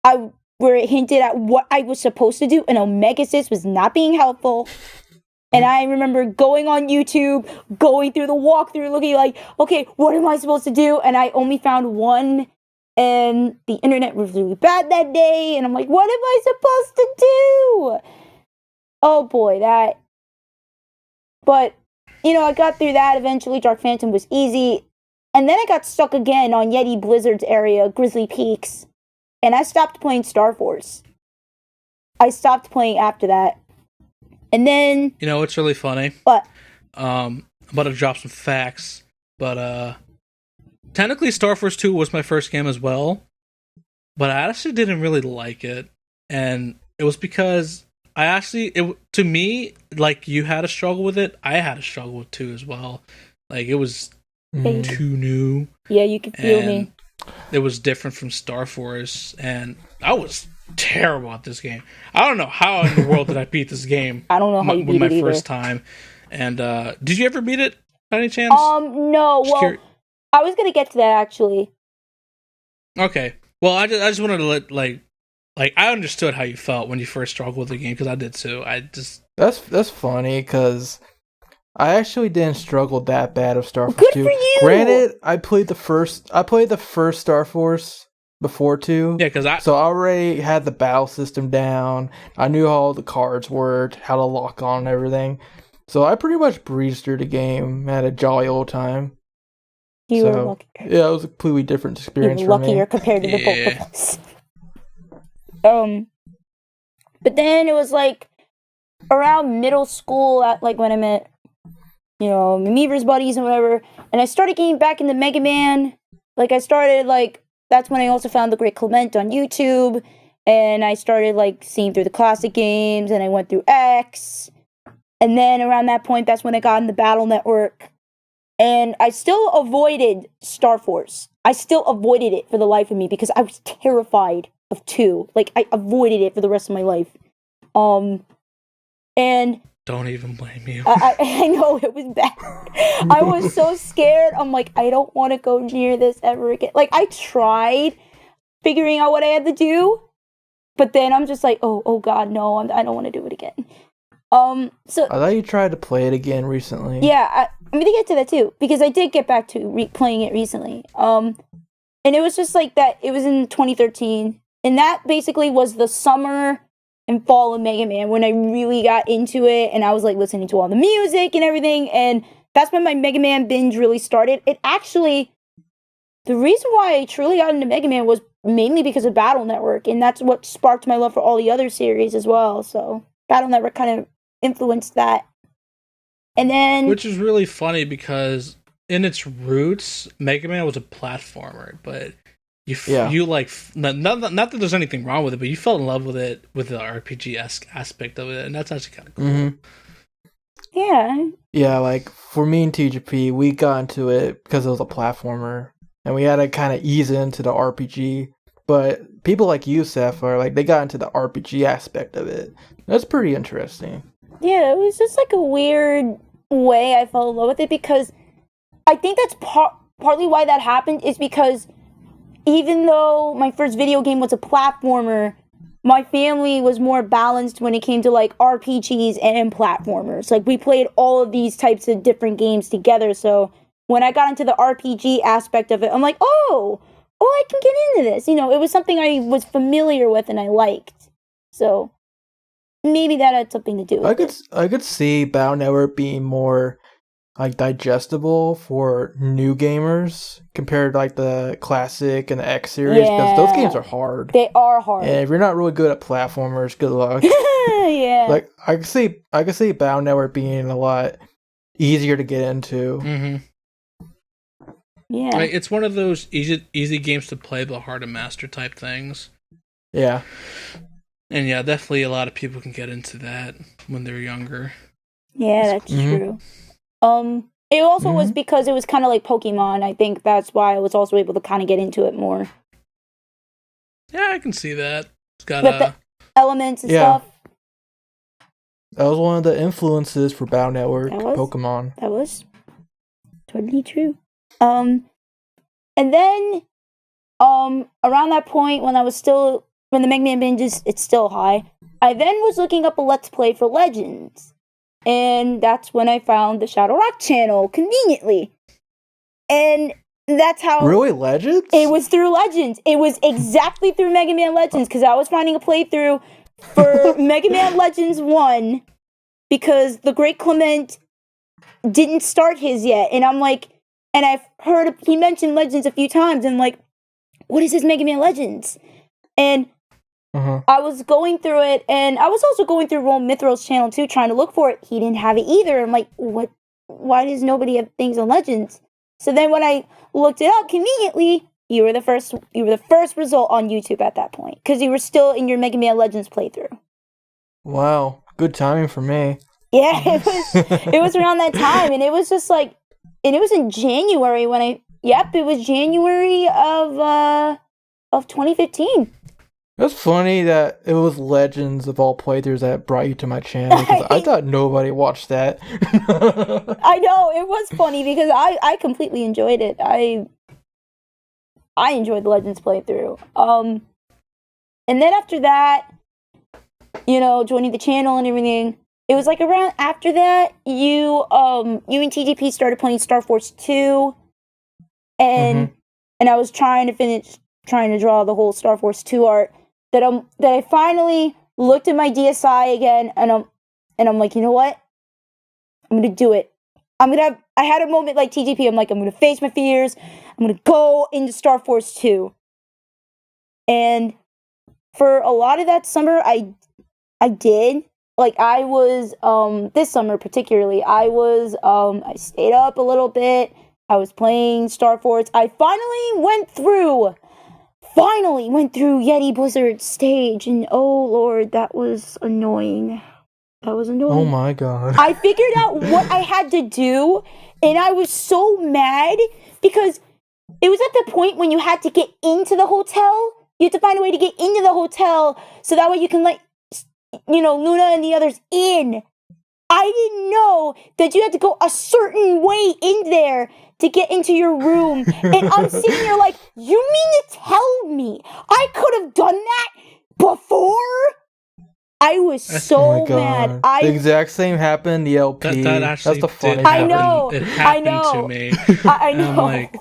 it hinted at what I was supposed to do, and Omegasys was not being helpful. And I remember going on YouTube, going through the walkthrough, looking like, okay, what am I supposed to do? And I only found one, and the internet was really bad that day, and I'm like, what am I supposed to do? Oh boy, that... But, I got through that eventually. Dark Phantom was easy. And then I got stuck again on Yeti Blizzard's area, Grizzly Peaks. And I stopped playing Star Force. I stopped playing after that. And then... what's really funny? What? I'm about to drop some facts. But, technically Star Force 2 was my first game as well. But I actually didn't really like it. And it was because... to me, like, you had a struggle with it, I had a struggle with 2 as well. Like, it was too new. Yeah, you could feel me. It was different from Star Force, and I was terrible at this game. I don't know how in the world did I beat this game. I don't know how you beat it either. First time. And, did you ever beat it, by any chance? No, well, I was gonna get to that, actually. Okay. Well, I just wanted to let, like, I understood how you felt when you first struggled with the game, because I did too. That's funny, because I actually didn't struggle that bad with Star Force 2. Good for you! Granted, I played the first Star Force before 2. Yeah, so I already had the battle system down. I knew how all the cards worked, how to lock on and everything. So I pretty much breezed through the game, had a jolly old time. You were lucky. Yeah, it was a completely different experience for me. You were luckier compared to the both of us. But then it was like around middle school, at like when I met, my Meavers buddies and whatever. And I started getting back into Mega Man. Like, that's when I also found The Great Clement on YouTube. And I started, seeing through the classic games. And I went through X. And then around that point, that's when I got in the Battle Network. And I still avoided Star Force. I still avoided it for the life of me because I was terrified of 2. I avoided it for the rest of my life. And don't even blame you. I know, it was bad. I was so scared. I'm like, I don't want to go near this ever again. I tried figuring out what I had to do, but then I'm just like, oh God, no, I don't want to do it again. So I thought you tried to play it again recently. Yeah, I'm gonna get to that too because I did get back to playing it recently. And it was just like that. It was in 2013, and that basically was the summer and fall of Mega Man when I really got into it, and I was listening to all the music and everything, and that's when my Mega Man binge really started. It actually, the reason why I truly got into Mega Man was mainly because of Battle Network, and that's what sparked my love for all the other series as well. So Battle Network kind of influenced that. And then, which is really funny because in its roots, Mega Man was a platformer, but you not that there's anything wrong with it, but you fell in love with it with the RPG-esque aspect of it, and that's actually kind of cool. Mm-hmm. Yeah, for me and TGP, we got into it because it was a platformer, and we had to kind of ease into the RPG. But people like you, Seth, are they got into the RPG aspect of it. That's pretty interesting. Yeah, it was just a weird way I fell in love with it because I think that's partly why that happened is because even though my first video game was a platformer, my family was more balanced when it came to RPGs and platformers. We played all of these types of different games together. So when I got into the RPG aspect of it, I'm like, oh, I can get into this. It was something I was familiar with and I liked. So maybe that had something to do with it. I could see Battle Network being more digestible for new gamers compared to the classic and the X series because those games are hard. They are hard. And if you're not really good at platformers, good luck. Yeah. I could see Battle Network being a lot easier to get into. Mm-hmm. Yeah. It's one of those easy games to play but hard to master type things. Yeah. And yeah, definitely a lot of people can get into that when they're younger. Yeah, that's true. It also was because it was kind of like Pokemon. I think that's why I was also able to kind of get into it more. Yeah, I can see that. It's got the elements and stuff. That was one of the influences for Battle Network, Pokemon. That was totally true. And then, around that point when the Mega Man binge it's still high, I then was looking up a Let's Play for Legends. And that's when I found the ShadowRock channel, conveniently. And that's how... Really? Legends? It was through Legends. It was exactly through Mega Man Legends, because I was finding a playthrough for Mega Man Legends 1, because the Great Clement didn't start his yet. And I'm like... And I've heard... He mentioned Legends a few times, and I'm like, what is this Mega Man Legends? And... I was going through it, and I was also going through Roll Mithro's channel too, trying to look for it. He didn't have it either. I'm like, what? Why does nobody have things on Legends? So then when I looked it up, conveniently, you were the first result on YouTube at that point, because you were still in your Mega Man Legends playthrough. Wow, good timing for me. Yeah, it was around that time, and it was just and it was in January when it was January of 2015. It's funny that it was Legends of all playthroughs that brought you to my channel, because I thought nobody watched that. I know, it was funny because I completely enjoyed it. I enjoyed the Legends playthrough. And then after that, joining the channel and everything, it was around after that, you and TGP started playing Star Force 2, and I was trying to draw the whole Star Force 2 art. That I finally looked at my DSI again, and I'm like, you know what? I'm gonna do it. I had a moment like TGP. I'm like, I'm gonna face my fears. I'm gonna go into Star Force 2. And for a lot of that summer, I did. like, I was, this summer particularly, I stayed up a little bit. I was playing Star Force. I finally went through Yeti Blizzard stage, and oh lord, that was annoying. Oh my god. I figured out what I had to do, and I was so mad because it was at the point when you had to get into the hotel. You had to find a way to get into the hotel so that way you can let, Luna and the others in. I didn't know that you had to go a certain way in there to get into your room. And I'm sitting here like, you mean to tell me I could have done that before? I was so mad. The exact same happened in the LP. That actually That's the funny. I know. It happened to me. I know. I'm like,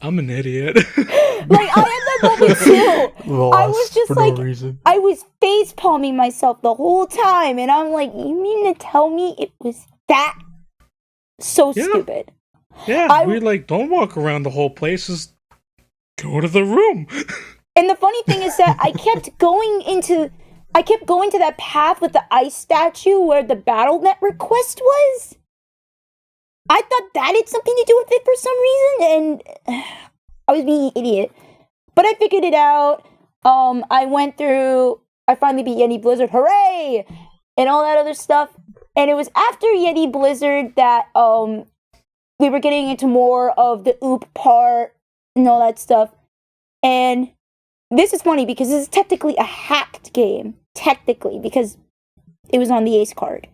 I'm an idiot. Like, I had that moment too. I was just like, I was face palming myself the whole time, and I'm like, you mean to tell me it was that so stupid? Yeah, we don't walk around the whole place, just go to the room. And the funny thing is that I kept going to that path with the ice statue where the BattleNet request was. I thought that had something to do with it for some reason, and I was being an idiot. But I figured it out. I finally beat Yeti Blizzard, hooray! And all that other stuff. And it was after Yeti Blizzard that we were getting into more of the oop part and all that stuff. And this is funny because this is technically a hacked game. Technically, because it was on the Ace card.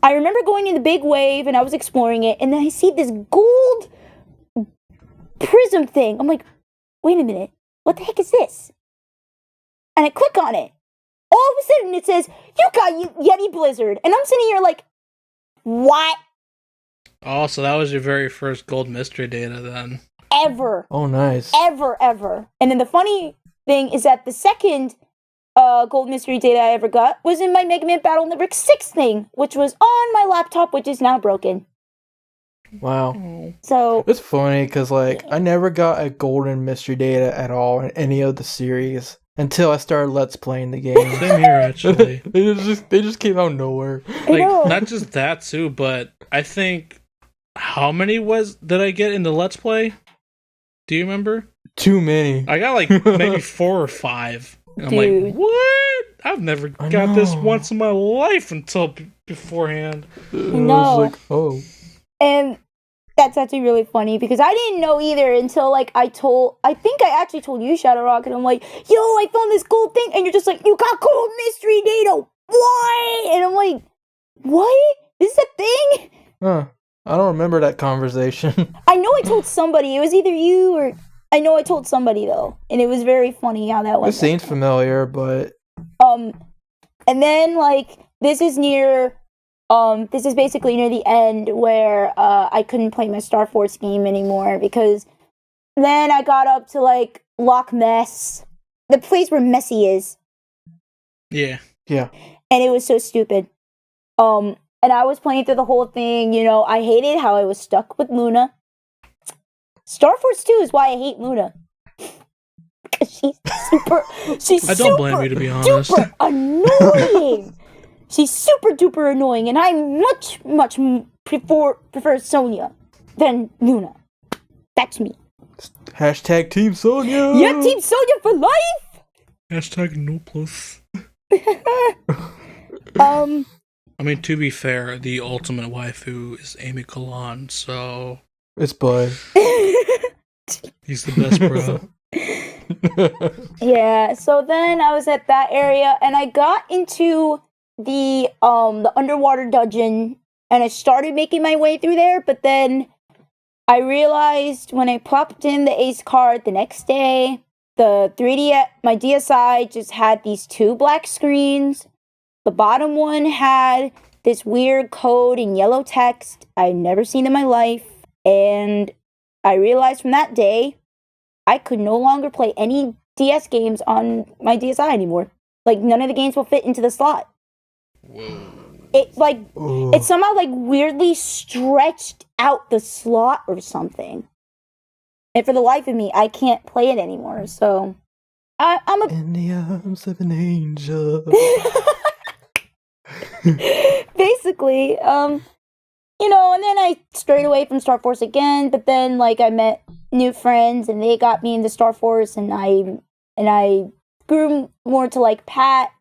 I remember going in the big wave and I was exploring it, and then I see this gold prism thing. I'm like, wait a minute, what the heck is this? And I click on it. All of a sudden it says, you got Yeti Blizzard. And I'm sitting here like, what? Oh, so that was your very first gold mystery data then. Ever. Oh, nice. Ever. And then the funny thing is that the second gold mystery data I ever got was in my Mega Man Battle Network 6 thing, which was on my laptop, which is now broken. Wow. So it's funny because I never got a golden mystery data at all in any of the series until I started Let's Playing the game. Same here, actually. they just came out of nowhere. Not just that too, but I think how many did I get in the Let's Play? Do you remember? Too many. I got maybe 4 or 5. And I'm like, what? I've never got this once in my life until beforehand. No. Oh. And that's actually really funny because I didn't know either until I think I actually told you, ShadowRock, and I'm like, yo, I found this gold thing, and you're just like, you got gold mystery data, what? And I'm like, what? This is a thing? Huh. I don't remember that conversation. I know I told somebody. It was either you or... I know I told somebody, though, and it was very funny how that went. It seems familiar, but... And then, this is basically near the end where, I couldn't play my Star Force game anymore, because then I got up to, Loch Mess. The place where Messy is. Yeah. Yeah. And it was so stupid. And I was playing through the whole thing, I hated how I was stuck with Luna. Star Force 2 is why I hate Luna. Because she's I don't blame you, to be honest. Super annoying. She's super duper annoying, and I much prefer Sonya than Luna. That's me. Hashtag Team Sonya. Yeah, Team Sonya for life. Hashtag no plus. I mean, to be fair, the ultimate waifu is Amy Kalan, so... It's Bud. He's the best, bro. Yeah, so then I was at that area, and I got into the underwater dungeon, and I started making my way through there, but then I realized when I popped in the Ace card the next day, my DSi just had these 2 black screens. The bottom one had this weird code in yellow text I'd never seen in my life. And I realized from that day, I could no longer play any DS games on my DSi anymore. None of the games will fit into the slot. Whoa. It somehow, weirdly stretched out the slot or something. And for the life of me, I can't play it anymore, so... I'm a... In the arms of an angel. Basically, and then I strayed away from Star Force again, but then I met new friends and they got me into Star Force, and I grew more to like Pat,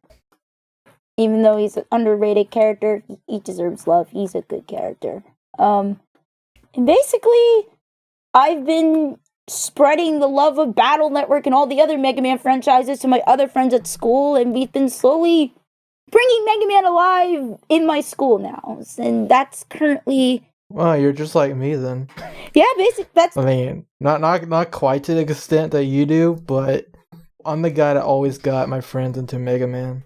even though he's an underrated character. He deserves love. He's a good character. And basically, I've been spreading the love of Battle Network and all the other Mega Man franchises to my other friends at school, and we've been slowly bringing Mega Man alive in my school now, and that's currently. Well, you're just like me then. Yeah, basically that's. I mean, not quite to the extent that you do, but I'm the guy that always got my friends into Mega Man.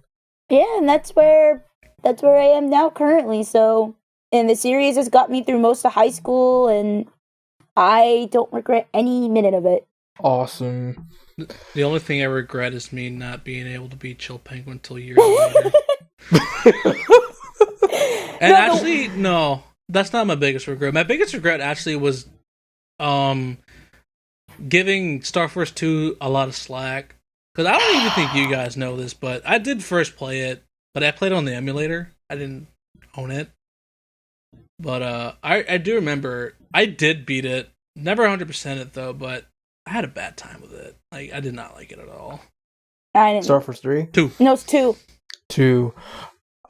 Yeah, and that's where I am now currently. So, and the series has got me through most of high school, and I don't regret any minute of it. Awesome. The only thing I regret is me not being able to beat Chill Penguin until years later. And actually, no, that's not my biggest regret. My biggest regret actually was giving Star Force 2 a lot of slack. Because I don't even think you guys know this, but I did first play it, but I played it on the emulator. I didn't own it. But I do remember I did beat it. Never 100% it though, but I had a bad time with it. Like, I did not like it at all. I didn't. Star Force 3? 2. No, it's 2. 2.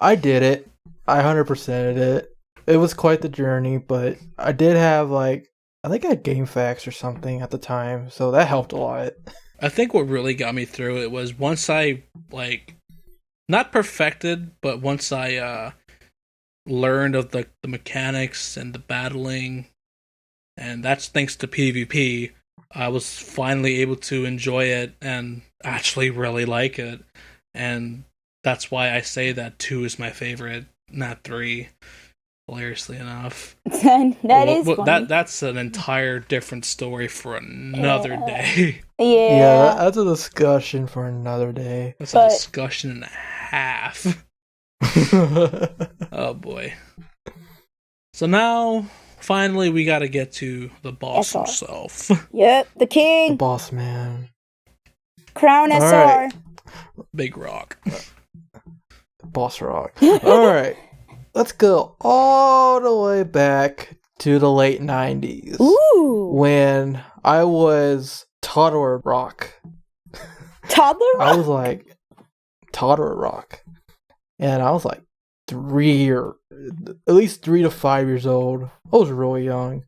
I did it. I 100%ed it. It was quite the journey, but I did have, I think I had GameFAQs or something at the time, so that helped a lot. I think what really got me through it was once I, not perfected, but once I learned of the mechanics and the battling, and that's thanks to PvP, I was finally able to enjoy it and actually really like it. And that's why I say that 2 is my favorite, not 3. Hilariously enough. That is funny. That's an entire different story for another day. Yeah. That's a discussion for another day. That's a discussion and a half. Oh boy. So now, finally, we gotta get to the boss himself. Yep, the king. The boss man. Crown SR. Right. Big Rock. Boss Rock. Alright. Let's go all the way back to the late 90s. Ooh. When I was Toddler Rock. Toddler Rock? I was like Toddler Rock. And I was like 3 or at least 3 to 5 years old. I was really young.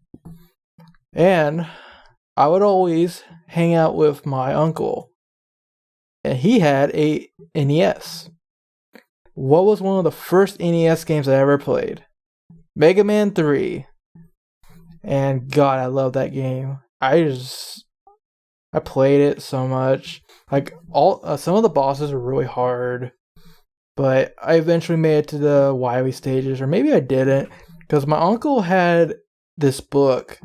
And I would always hang out with my uncle. And he had a NES. What was one of the first NES games I ever played? Mega Man 3. And God, I love that game. I played it so much. Some of the bosses were really hard, but I eventually made it to the Wily stages, or maybe I didn't, because my uncle had this book,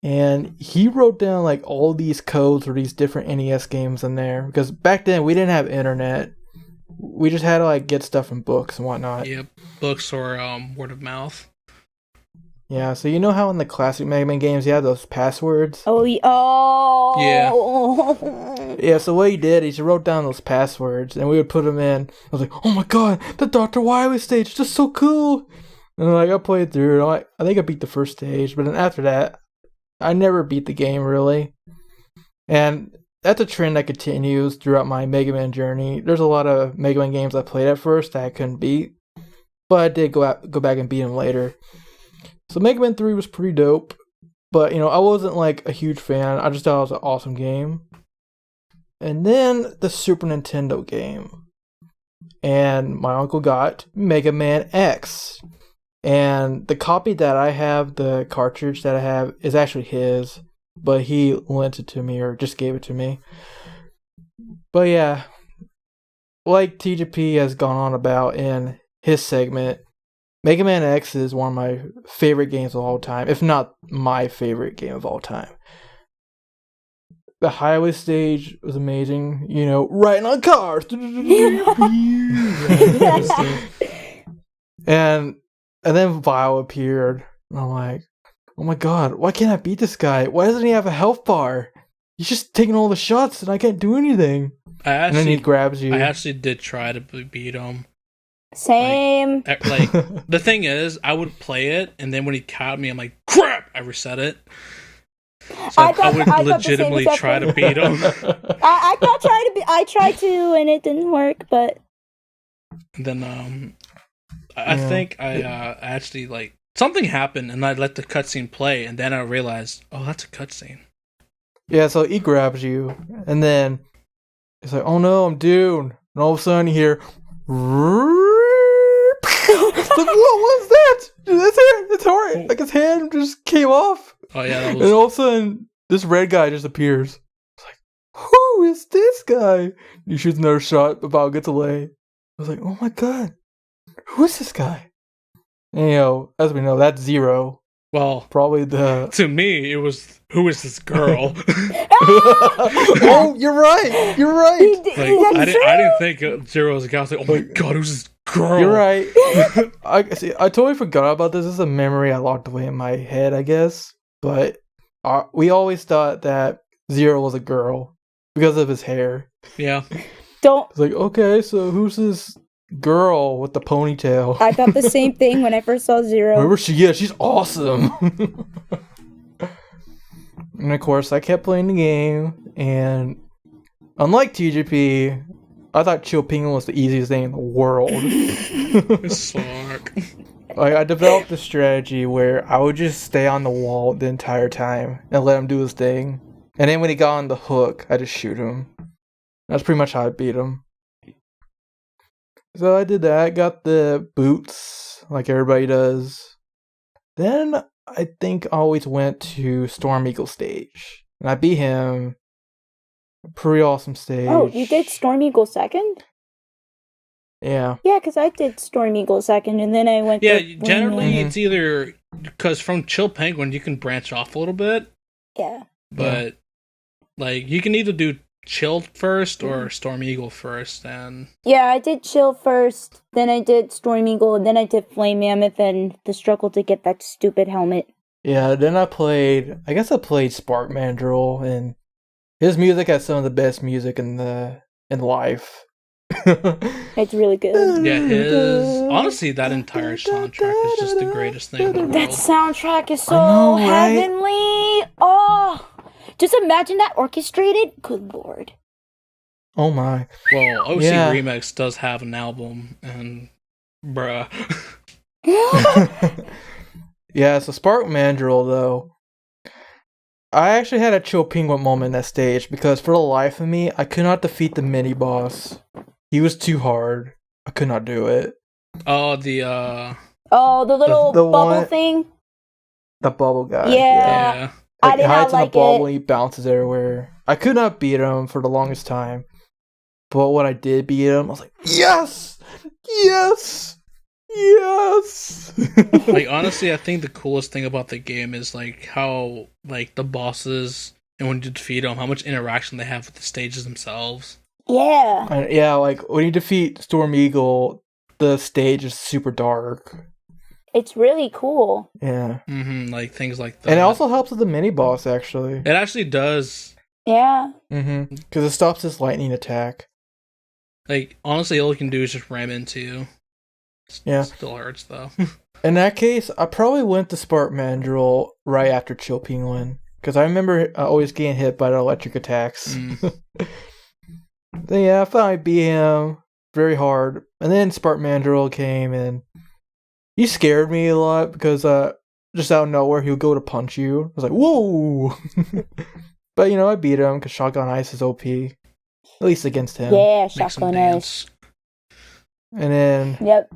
and he wrote down all these codes for these different NES games in there. Because back then we didn't have internet. We just had to get stuff from books and whatnot. Yep, books or word of mouth. Yeah, so you know how in the classic Mega Man games you have those passwords? Oh. Yeah. Yeah, so what he did, he just wrote down those passwords, and we would put them in. I was like, oh my god, the Dr. Wily stage is just so cool! And I played through it. I think I beat the first stage, but then after that, I never beat the game, really. And that's a trend that continues throughout my Mega Man journey. There's a lot of Mega Man games I played at first that I couldn't beat, but I did go back and beat them later. So Mega Man 3 was pretty dope, but I wasn't a huge fan. I just thought it was an awesome game. And then the Super Nintendo game. And my uncle got Mega Man X. And the copy that I have, the cartridge that I have, is actually his. But he lent it to me, or just gave it to me. But yeah, like TGP has gone on about in his segment, Mega Man X is one of my favorite games of all time, if not my favorite game of all time. The highway stage was amazing, riding on cars. and then Vile appeared, and I'm like, oh my god, why can't I beat this guy? Why doesn't he have a health bar? He's just taking all the shots and I can't do anything. And then he grabs you. I actually did try to beat him. Same. Like the thing is, I would play it, and then when he caught me, I'm like, crap! I reset it. So I would legitimately try to beat him. I tried to, and it didn't work. But then, I think I actually like something happened, and I let the cutscene play, and then I realized, oh, that's a cutscene. Yeah, so he grabs you, and then it's like, oh no, I'm doomed. And all of a sudden, you hear. Like, what was that? It's hard. Like his hand just came off. Oh yeah, and all of a sudden, this red guy just appears. It's like, who is this guy? He shoots another shot, but Bao gets away. I was like, oh my god, who is this guy? And, as we know, that's Zero. Well, probably to me, it was, who is this girl? Oh, you're right. Like, I didn't think Zero was a guy. I was like, oh my god, who's this girl? You're right. I totally forgot about this. This is a memory I locked away in my head, I guess. But we always thought that Zero was a girl because of his hair. Yeah. It's like, okay, so who's this girl with the ponytail? I thought the same thing when I first saw Zero. Remember, she's awesome. And of course, I kept playing the game, and unlike TGP, I thought Chill Penguin was the easiest thing in the world. I developed a strategy where I would just stay on the wall the entire time and let him do his thing. And then when he got on the hook, I just shoot him. That's pretty much how I beat him. So I did that, got the boots, like everybody does. Then I think I always went to Storm Eagle stage. And I beat him. Pretty awesome stage. Oh, you did Storm Eagle second? Yeah. Yeah, because I did Storm Eagle second, and then I went to generally it's either... Because from Chill Penguin, you can branch off a little bit. Yeah. But, like, you can either do Chill first or Storm Eagle first, and... Yeah, I did Chill first, then I did Storm Eagle, and then I did Flame Mammoth, and the struggle to get that stupid helmet. Yeah, then I played Spark Mandrill, and his music has some of the best music in life. It's really good. Yeah, honestly, that entire soundtrack is just the greatest thing in the world. That soundtrack is so heavenly! Oh! Just imagine that orchestrated. Good lord. Oh my. Well, OC Remix does have an album, and bruh. Yeah, so Spark Mandrill, though, I actually had a Chill Penguin moment in that stage, because for the life of me, I could not defeat the mini-boss. He was too hard. I could not do it. Oh, the little the bubble one, thing? The bubble guy. Yeah. I did not like it. Bubble, he bounces everywhere. I could not beat him for the longest time. But when I did beat him, I was like, yes! Yes! Yes! Like, honestly, I think the coolest thing about the game is, like, how, like, the bosses, and when you defeat them, how much interaction they have with the stages themselves. Yeah. Yeah, like, when you defeat Storm Eagle, the stage is super dark. It's really cool. Yeah. Mm-hmm, like, things like that. And it also helps with the mini-boss, actually. It actually does. Yeah. Mm-hmm. Because it stops his lightning attack. Like, honestly, all you can do is just ram into you. Yeah. Still hurts, though. In that case, I probably went to Spark Mandrill right after Chill Penguin. Because I remember always getting hit by the electric attacks. Then, yeah, I finally beat him very hard. And then Spark Mandrill came, and he scared me a lot because just out of nowhere, he would go to punch you. I was like, whoa! But, I beat him because Shotgun Ice is OP. At least against him. Yeah, Shotgun Ice. And then... Yep.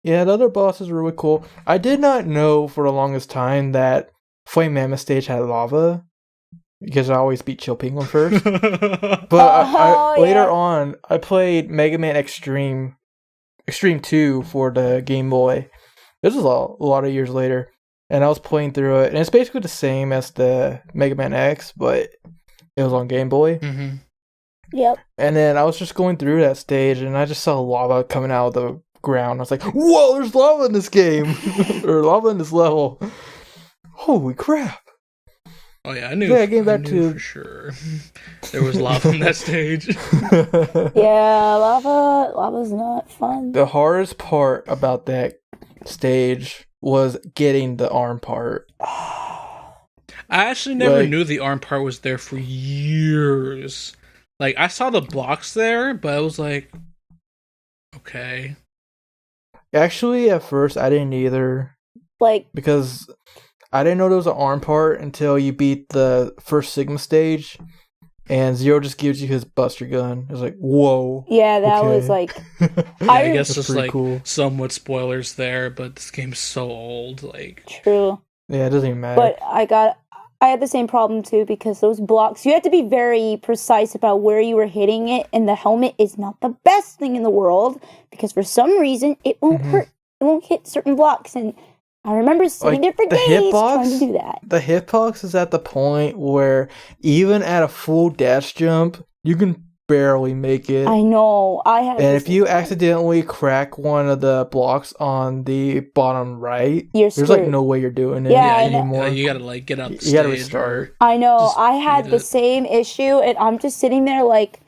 Yeah, the other bosses were really cool. I did not know for the longest time that Flame Mammoth stage had lava. Because I always beat Chill Penguin first. But later on, I played Mega Man Extreme 2 for the Game Boy. This was a lot of years later. And I was playing through it. And it's basically the same as the Mega Man X, but it was on Game Boy. Mm-hmm. Yep. And then I was just going through that stage, and I just saw lava coming out of the ground. I was like, whoa, there's lava in this game! Or lava in this level. Holy crap. Oh yeah, I knew. Yeah, getting back to for sure. There was lava on that stage. Yeah, lava's not fun. The hardest part about that stage was getting the arm part. I actually never knew the arm part was there for years. Like, I saw the blocks there, but I was like, okay. Actually, at first, I didn't either. Like, because I didn't know there was an arm part until you beat the first Sigma stage, and Zero just gives you his Buster gun. It was like, whoa. Yeah, that was like... I guess just like cool. somewhat spoilers there, but this game's so old. Like, true. Yeah, it doesn't even matter. But I had the same problem too, because those blocks, you have to be very precise about where you were hitting it, and the helmet is not the best thing in the world, because for some reason it won't hurt, it won't hit certain blocks, and I remember sitting there for days trying to do that. The hitbox is at the point where even at a full dash jump, you can barely make it. I know. And if you accidentally crack one of the blocks on the bottom right, there's like no way you're doing it anymore. You gotta like get out the stage. You gotta restart. I know. I had the same issue, and I'm just sitting there like...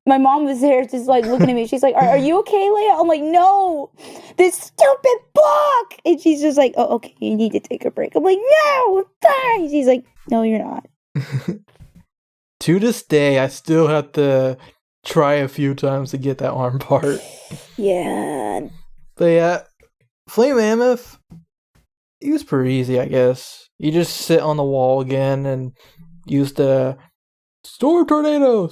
My mom was there just like looking at me. She's like, are you okay, Leia? I'm like, no, this stupid block. And she's just like, oh, okay, you need to take a break. I'm like, no, I'm fine. She's like, no, you're not. To this day, I still have to try a few times to get that arm part. Yeah. But yeah, Flame Mammoth, he was pretty easy, I guess. You just sit on the wall again and use the Storm Tornado!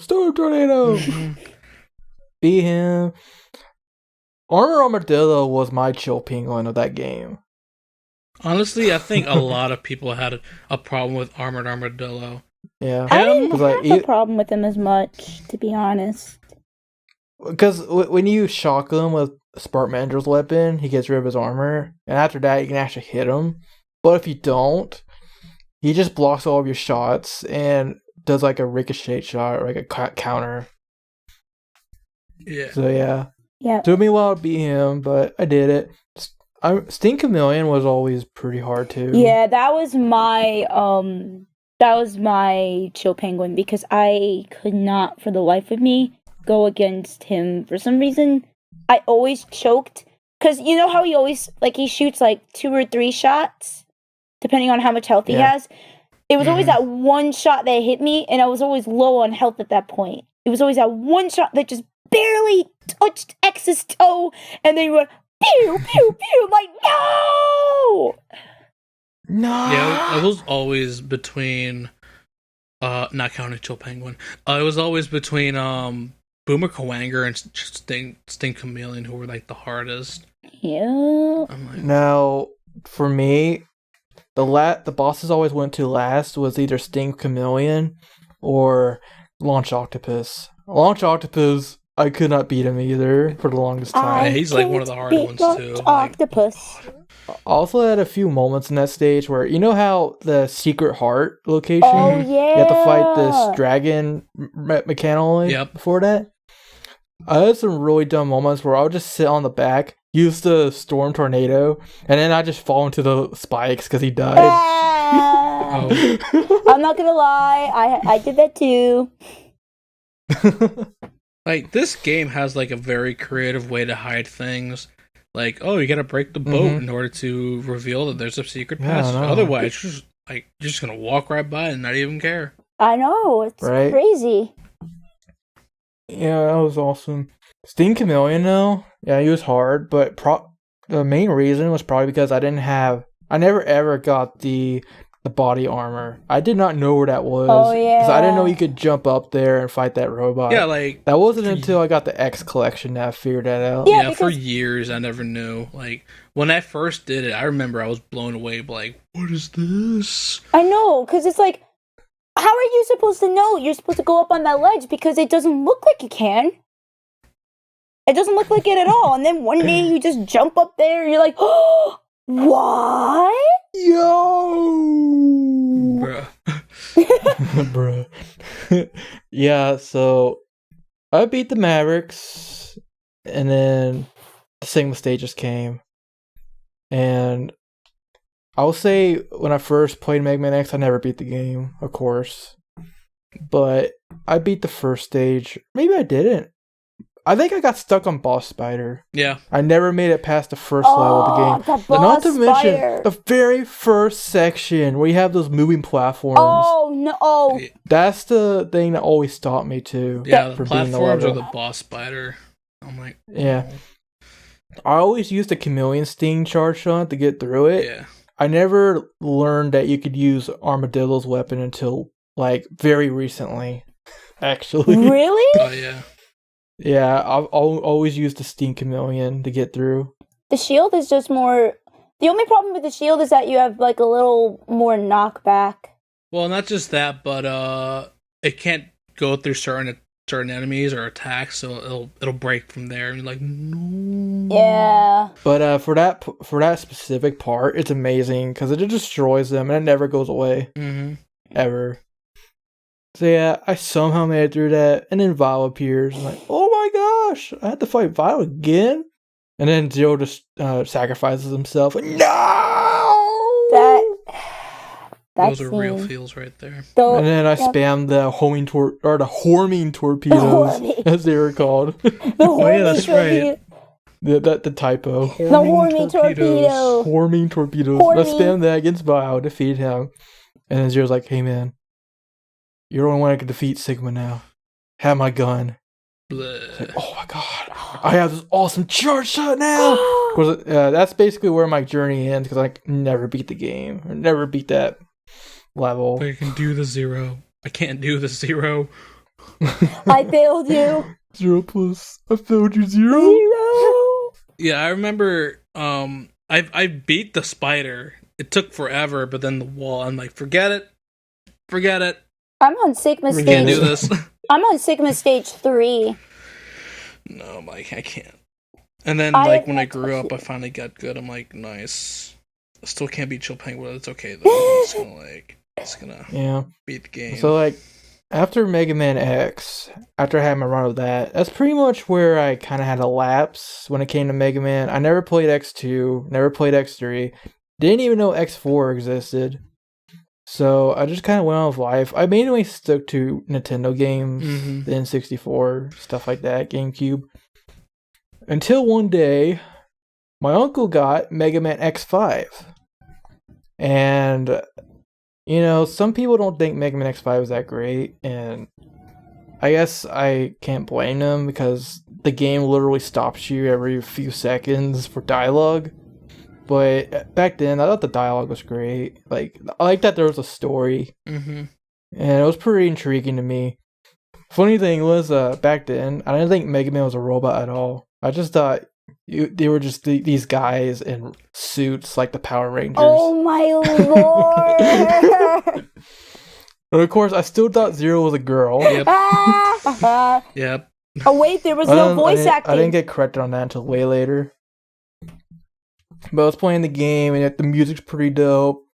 Beat him. Armor Armadillo was my chill penguin of that game. Honestly, I think a lot of people had a problem with Armored Armadillo. Yeah. I didn't have a problem with him as much, to be honest. Because when you shock him with Spark Mandrill's weapon, he gets rid of his armor. And after that, you can actually hit him. But if you don't, he just blocks all of your shots and does like a ricochet shot or like a counter. Yeah. So yeah. Yeah. Took me a while to beat him, but I did it. Sting Chameleon was always pretty hard too. Yeah, that was my chill penguin, because I could not for the life of me go against him. For some reason, I always choked, because you know how he always he shoots like 2 or 3 shots depending on how much health he has. It was always that one shot that hit me, and I was always low on health at that point. It was always that one shot that just barely touched X's toe, and then you went pew pew pew. Like, no. Yeah, it was always between not counting Chill Penguin. It was always between Boomer Kawanger and Sting Chameleon, who were like the hardest. Yeah. Now, for me, the bosses always went to last was either Sting Chameleon or Launch Octopus. Launch Octopus, I could not beat him either for the longest time. Yeah, he's like one of the hard ones too. Octopus. I also had a few moments in that stage where, you know how the secret heart location? Oh, yeah. You have to fight this dragon mechanoid before that? I had some really dumb moments where I would just sit on the back, use the Storm Tornado, and then I just fall into the spikes because he died. I'm not gonna lie, I did that too. Like, this game has like a very creative way to hide things. Like, oh, you gotta break the boat in order to reveal that there's a secret passage. Otherwise, you're just gonna walk right by and not even care. I know, it's crazy. Yeah, that was awesome. Sting Chameleon, though, yeah, he was hard, but the main reason was probably because I never ever got the body armor. I did not know where that was. Oh, yeah. Because I didn't know you could jump up there and fight that robot. Yeah, like... That wasn't until I got the X collection that I figured that out. Yeah, for years I never knew. Like, when I first did it, I remember I was blown away, like, what is this? I know, because it's like, how are you supposed to know? You're supposed to go up on that ledge because it doesn't look like you can. It doesn't look like it at all. And then one day you just jump up there and you're like, oh, what? Yo! Bruh. Yeah, so I beat the Mavericks, and then the Sigma stages came. And I'll say when I first played Mega Man X, I never beat the game, of course. But I beat the first stage. Maybe I didn't. I think I got stuck on Boss Spider. Yeah. I never made it past the first level of the game. Not to mention the very first section where you have those moving platforms. Oh, no. That's the thing that always stopped me, too. Yeah, the platforms or the Boss Spider. I'm like... Yeah. I always used the Chameleon Sting charge shot to get through it. Yeah. I never learned that you could use Armadillo's weapon until, like, very recently, actually. Really? Oh, yeah. Yeah, I've always used the Sting Chameleon to get through. The shield is just more... The only problem with the shield is that you have, like, a little more knockback. Well, not just that, but it can't go through certain enemies or attacks, so it'll break from there. And you're like, no. Yeah. But for that specific part, it's amazing because it just destroys them and it never goes away. Mm-hmm. Ever. So yeah, I somehow made it through that, and then Vile appears. I'm like, oh my gosh, I had to fight Vile again? And then Zero just sacrifices himself. No! Those are real feels right there. And then I spammed the homing torpedoes, as they were called. Oh yeah, that's right. The typo. The homing torpedo. Homing torpedoes. I spammed that against Vile, defeat him. And then Zero's like, hey man, you're the only one I can defeat Sigma now. Have my gun. Like, oh my god, I have this awesome charge shot now! That's basically where my journey ends, because I never beat the game. Or never beat that level. But you can do the Zero. I can't do the Zero. I failed you. 0+. I failed you, Zero. Yeah, I remember I beat the spider. It took forever, but then the wall, I'm like, forget it. I'm on Sigma stage. Can't do this. I'm on Sigma stage 3. No, Mike, I can't. And then, when I grew up, I finally got good. I'm like, nice. I still can't beat Chill Penguin. It's okay though. It's gonna beat the game. So after Mega Man X, after I had my run of that, that's pretty much where I kind of had a lapse when it came to Mega Man. I never played X2, never played X3, didn't even know X4 existed. So I just kind of went on with life. I mainly stuck to Nintendo games, the N64, stuff like that, GameCube. Until one day, my uncle got Mega Man X5. And, some people don't think Mega Man X5 is that great. And I guess I can't blame them because the game literally stops you every few seconds for dialogue. But back then, I thought the dialogue was great. I like that there was a story. And it was pretty intriguing to me. Funny thing was, back then, I didn't think Mega Man was a robot at all. I just thought they were just these guys in suits like the Power Rangers. Oh my lord! But of course, I still thought Zero was a girl. Yep. Yep. Oh wait, there was no voice acting. I didn't get corrected on that until way later. But I was playing the game, and the music's pretty dope.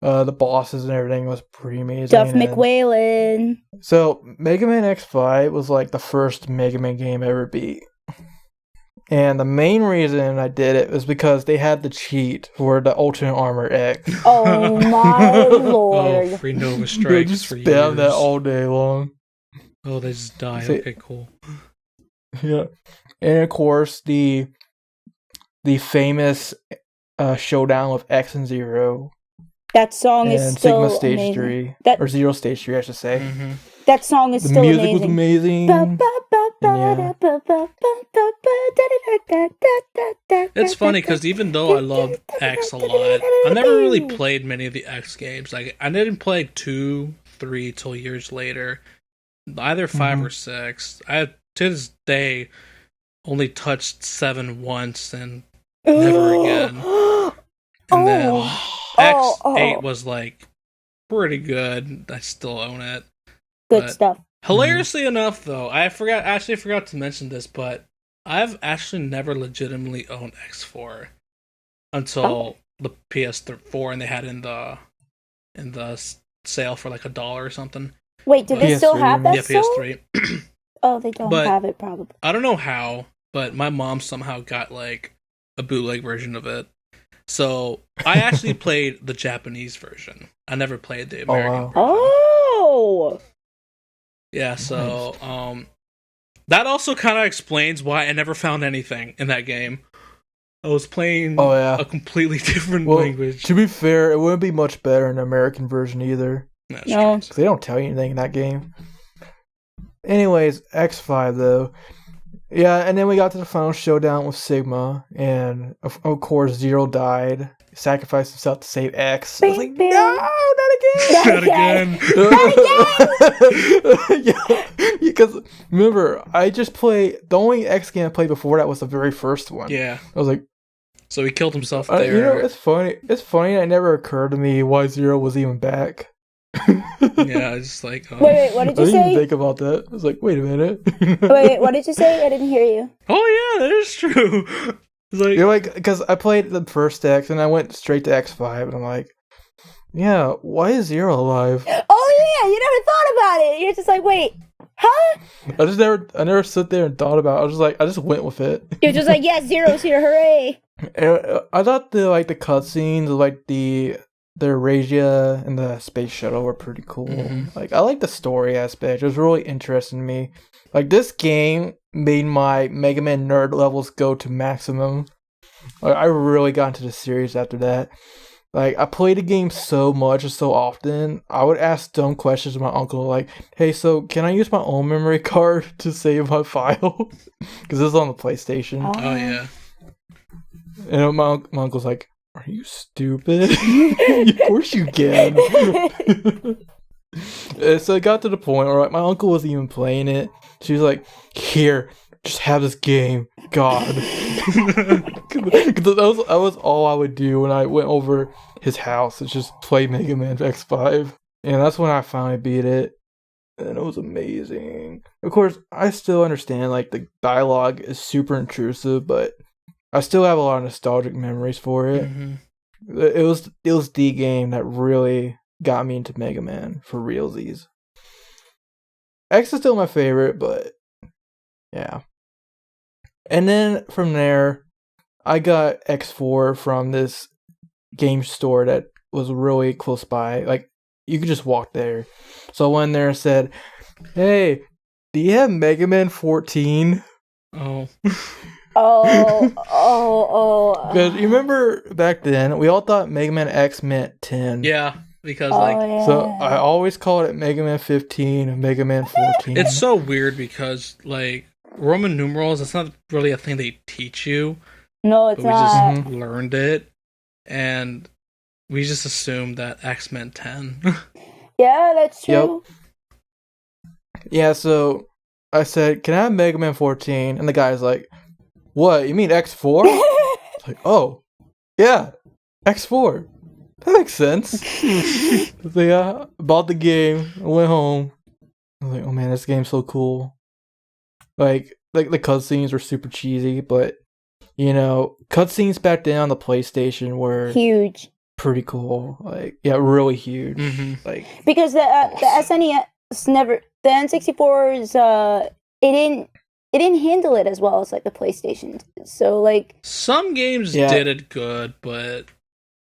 The bosses and everything was pretty amazing. Duff McWhalen. So, Mega Man X5 was the first Mega Man game I ever beat. And the main reason I did it was because they had the cheat for the Ultimate Armor X. Oh my lord. Oh, free Nova Strikes. They just spam that all day long. Oh, they just died. Okay, cool. Yeah. And of course, the famous showdown with X and Zero. That song is still Sigma Stage amazing. 3. Or Zero Stage 3, I should say. That song is still amazing. The music was amazing. It's funny because even though I love X a lot, I never really played many of the X games. I didn't play 2, 3 till years later. Either 5 or 6. I, to this day, only touched 7 once and never again. And then X8 was pretty good. I still own it. Good stuff. Hilariously enough, though, I actually forgot to mention this, but I've actually never legitimately owned X4 until the PS4, and they had in the sale for $1 or something. Wait, do they still have that? Yeah, PS3. Oh, they don't have it, probably. I don't know how, but my mom somehow got a bootleg version of it. So I actually played the Japanese version. I never played the American version. Oh! Yeah, so that also kind of explains why I never found anything in that game. I was playing a completely different language. To be fair, it wouldn't be much better in the American version either. That's true. They don't tell you anything in that game. Anyways, X5 though. Yeah, and then we got to the final showdown with Sigma, and of course Zero died. He sacrificed himself to save X. I was like, no, not again! Not again! Yeah, because remember, I just played, the only X game I played before that was the very first one. Yeah. I was like, so he killed himself there. You know, it's funny. It's funny, it never occurred to me why Zero was even back. Yeah, I just like... Wait, what did you say? I didn't even think about that. I was like, wait a minute. Wait, what did you say? I didn't hear you. Oh, yeah, that is true. It's like... You're like, because I played the first X, and I went straight to X5, and I'm like, yeah, why is Zero alive? Oh, yeah, you never thought about it. You're just like, wait, huh? I never sit there and thought about it. I was just like, I just went with it. You're just like, yeah, Zero's here, hooray. And I thought the cutscenes, like the Eurasia and the space shuttle were pretty cool. Mm-hmm. Like, I like the story aspect. It was really interesting to me. Like, this game made my Mega Man nerd levels go to maximum. Like, I really got into the series after that. Like, I played the game so much and so often, I would ask dumb questions to my uncle, like, hey, so can I use my own memory card to save my file? Because this is on the PlayStation. Oh, yeah. And my uncle's like, are you stupid? Of course you can. So it got to the point where my uncle wasn't even playing it. She was like, here, just have this game. God. That was all I would do when I went over his house. Is just play Mega Man X5. And that's when I finally beat it. And it was amazing. Of course, I still understand, like, the dialogue is super intrusive, but I still have a lot of nostalgic memories for it. Mm-hmm. It was the game that really got me into Mega Man for realsies. X is still my favorite, but yeah. And then from there, I got X4 from this game store that was really close by. Like, you could just walk there. So I went there and said, hey, do you have Mega Man 14? Oh. Because you remember back then, we all thought Mega Man X meant 10. Yeah, because So I always called it Mega Man 15 and Mega Man 14. It's so weird because, like, Roman numerals, it's not really a thing they teach you. No, it's not. We just learned it, and we just assumed that X meant 10. Yeah, that's true. Yep. Yeah, so I said, can I have Mega Man 14? And the guy's like, what, you mean X4? It's like, oh, yeah, X4. That makes sense. So yeah, bought the game, I went home. I was like, oh man, this game's so cool. Like the cutscenes were super cheesy, but, you know, cutscenes back then on the PlayStation were huge. Pretty cool. Like, yeah, really huge. Mm-hmm. Like, because the SNES never, the N64's, it didn't handle it as well as, like, the PlayStation. So, like, some games did it good, but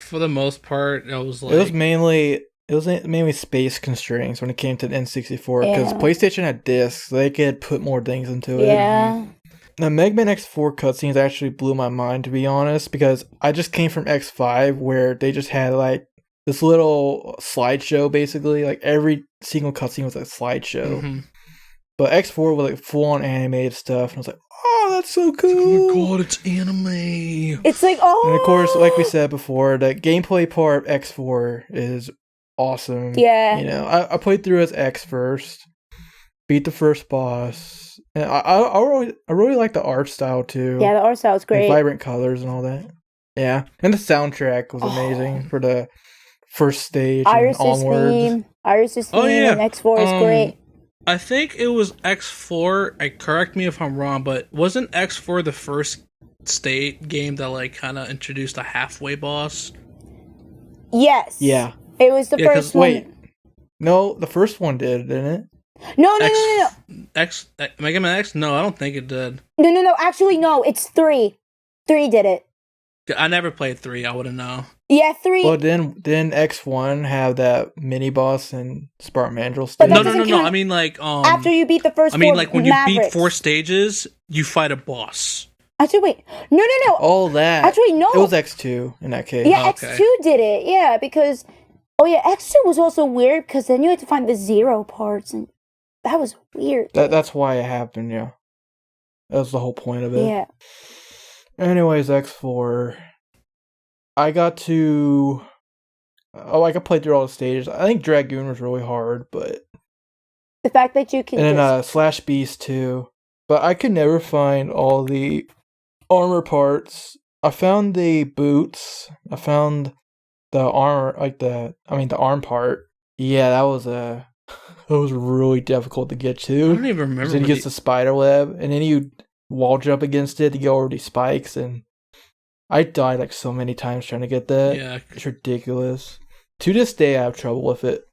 for the most part, it was like, it was mainly space constraints when it came to the N64, because PlayStation had discs, so they could put more things into it. Yeah. Now, Mega Man X4 cutscenes actually blew my mind, to be honest, because I just came from X5, where they just had, like, this little slideshow, basically. Like, every single cutscene was a slideshow. Mm-hmm. But X4 was, like, full-on animated stuff, and I was like, oh, that's so cool! Oh my god, it's anime! It's like, oh! And of course, like we said before, the gameplay part of X4 is awesome. Yeah. You know, I played through as X first, beat the first boss, and I really like the art style too. Yeah, the art style is great. And vibrant colors and all that. Yeah, and the soundtrack was amazing for the first stage and onwards. Iris's theme in X4 is great. I think it was X4. Correct me if I'm wrong, but wasn't X4 the first state game that, like, kind of introduced a halfway boss? Yes. Yeah. It was the first one. Wait, no, the first one did, didn't it? No. Mega Man X? No, I don't think it did. No. Actually, no. It's 3. 3 did it. I never played 3. I wouldn't know. Yeah, 3. Well, didn't X1 have that mini boss in Spartan Mandrill But stage? No. I mean, like, after you beat the first. I mean, like when Mavericks. you beat 4 stages, you fight a boss. Actually, wait. No. All that. Actually, no. It was X2 in that case. Yeah, X2 did it. Yeah, because X2 was also weird because then you had to find the 0 parts, and that was weird. That's why it happened. Yeah, that was the whole point of it. Yeah. Anyways, X4. I got to. I could play through all the stages. I think Dragoon was really hard, but the fact that you can. And then Slash Beast too, but I could never find all the armor parts. I found the boots. I found the armor, the arm part. Yeah, that was really difficult to get to. I don't even remember. Then you get the spider web, and then you wall jump against it to get over these spikes, and I died like so many times trying to get that. Yeah, it's ridiculous. To this day, I have trouble with it.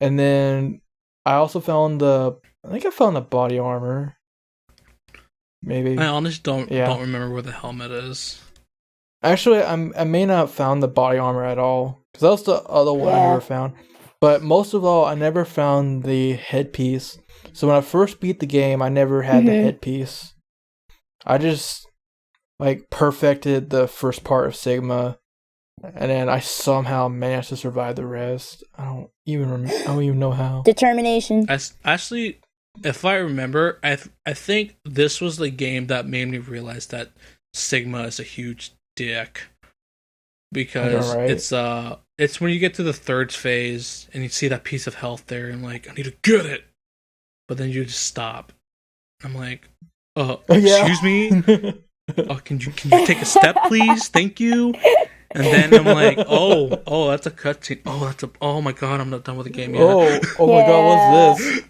And then I also found I think I found the body armor. Maybe. I honestly don't remember where the helmet is. Actually, I may not have found the body armor at all, because that was the other one I never found. But most of all, I never found the headpiece. So when I first beat the game, I never had the headpiece. I just perfected the first part of Sigma, and then I somehow managed to survive the rest. I don't even know how. Determination. Actually, if I remember, I think this was the game that made me realize that Sigma is a huge dick, because it's when you get to the 3rd phase and you see that piece of health there and I need to get it, but then you just stop. I'm like, excuse me. Can you take a step, please? Thank you. And then I'm like, oh, that's a cutscene. Oh my god, I'm not done with the game yet. Oh my god, what's this?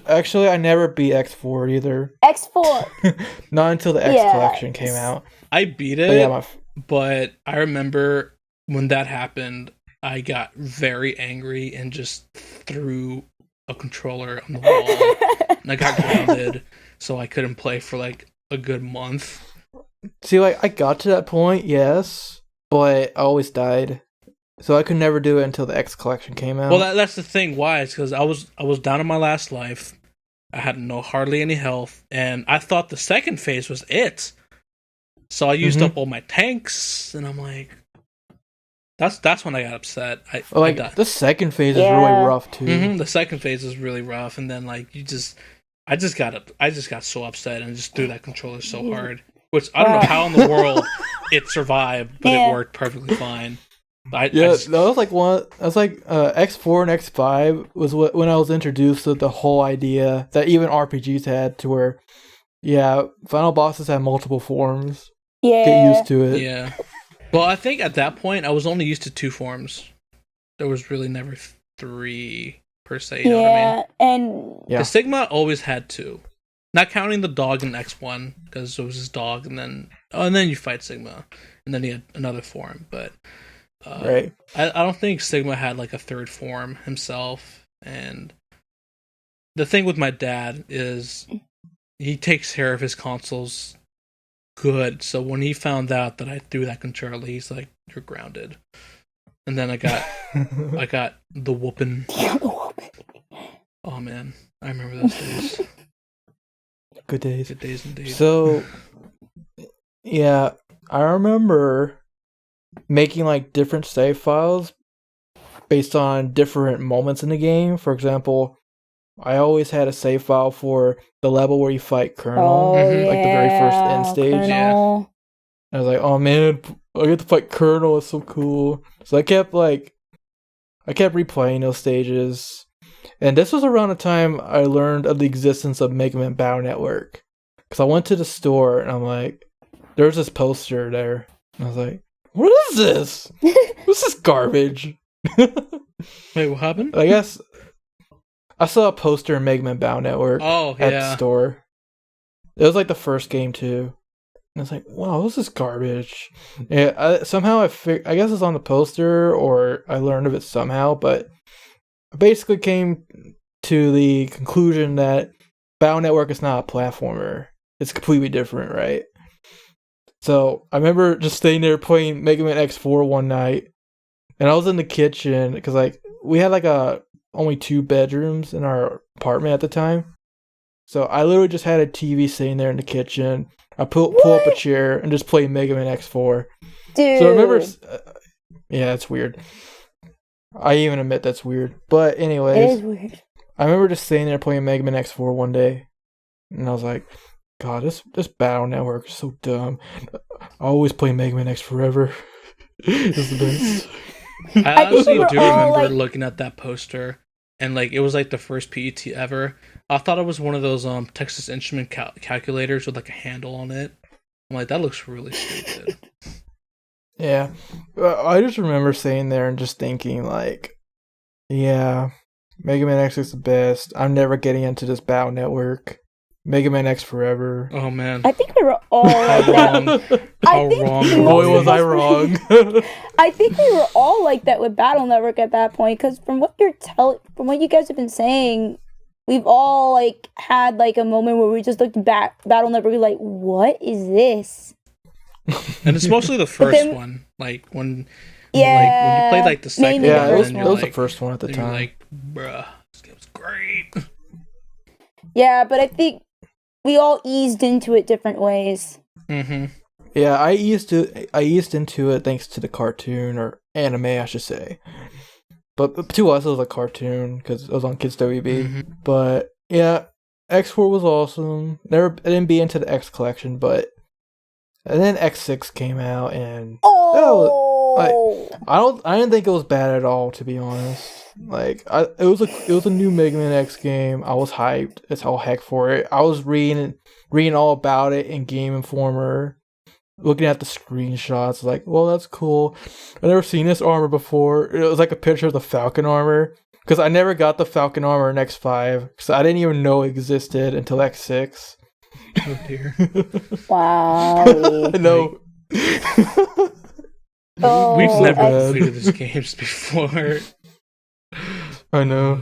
Actually, I never beat X4 either. X4. Not until the X collection came out. I beat it, but I remember when that happened, I got very angry and just threw a controller on the wall, and I got grounded, so I couldn't play for a good month. See, I got to that point, yes, but I always died, so I could never do it until the X collection came out. Well, that's the thing. Why? It's because I was down to my last life. I had hardly any health, and I thought the 2nd phase was it. So I used up all my tanks, and I'm like, that's when I got upset. The 2nd phase is really rough too. The 2nd phase is really rough, and then I just got so upset and just threw that controller so hard. Which I don't know how in the world it survived, but it worked perfectly fine. That was X4 and X5 was when I was introduced to the whole idea that even RPGs had, to where, final bosses have multiple forms. Yeah. Get used to it. Yeah. Well, I think at that point I was only used to 2 forms. There was really never 3 per se. You know what I mean? And the Sigma always had 2. Not counting the dog in X1, because it was his dog, and then you fight Sigma, and then he had another form. But I don't think Sigma had a 3rd form himself. And the thing with my dad is he takes care of his consoles good. So when he found out that I threw that controller, he's like, "You're grounded." And then I got the whooping. Oh man, I remember those days. Good days. Good days indeed. So, yeah, I remember making different save files based on different moments in the game. For example, I always had a save file for the level where you fight Colonel, the very first end stage. Colonel. Yeah. I was like, oh man, I get to fight Colonel. It's so cool. So I kept replaying those stages. And this was around the time I learned of the existence of Mega Man Battle Network. Because I went to the store and I'm like, there's this poster there. And I was like, what is this? What's this garbage? Wait, what happened? I guess I saw a poster in Mega Man Battle Network at the store. It was the first game too. And I was like, wow, what's this garbage? Yeah, I guess it's on the poster, or I learned of it somehow, but I basically came to the conclusion that Battle Network is not a platformer. It's completely different, right? So I remember just staying there playing Mega Man X4 one night, and I was in the kitchen because like we had like only 2 bedrooms in our apartment at the time. So I literally just had a TV sitting there in the kitchen. I pull up a chair and just play Mega Man X4. Dude. So I remember, yeah, it's weird. I even admit that's weird. But anyways, it is weird. I remember just sitting there playing Mega Man X4 one day, and I was like, God, this Battle Network is so dumb. I always play Mega Man X forever. It's the best. I honestly do remember looking at that poster, and like it was like the first PET ever. I thought it was one of those Texas Instrument calculators with like a handle on it. I'm like, that looks really stupid. Yeah, I just remember sitting there and just thinking like, yeah, Mega Man X is the best. I'm never getting into this Battle Network. Mega Man X forever. Oh man, I think we were all like that. How wrong? Boy, was I wrong. I think we were all like that with Battle Network at that point, because from what from what you guys have been saying, we've all like had like a moment where we just looked back Battle Network like, what is this? And it's mostly the first one, like when you played like the second one. Yeah, it was like, the first one at the time. Like, bruh, this game's great. Yeah, but I think we all eased into it different ways. Mm-hmm. Yeah, I eased into it thanks to the cartoon, or anime, I should say. But to us, it was a cartoon because it was on Kids WB. Mm-hmm. But yeah, X4 was awesome. I didn't be into the X collection, and then X6 came out, and I didn't think it was bad at all, to be honest. Like, it was a new Mega Man X game. I was hyped as all heck for it. I was reading all about it in Game Informer, looking at the screenshots. Like, well, that's cool. I've never seen this armor before. It was like a picture of the Falcon armor, because I never got the Falcon armor in X5, because I didn't even know it existed until X6. Oh dear. Wow. No. We've never completed these games before. I know.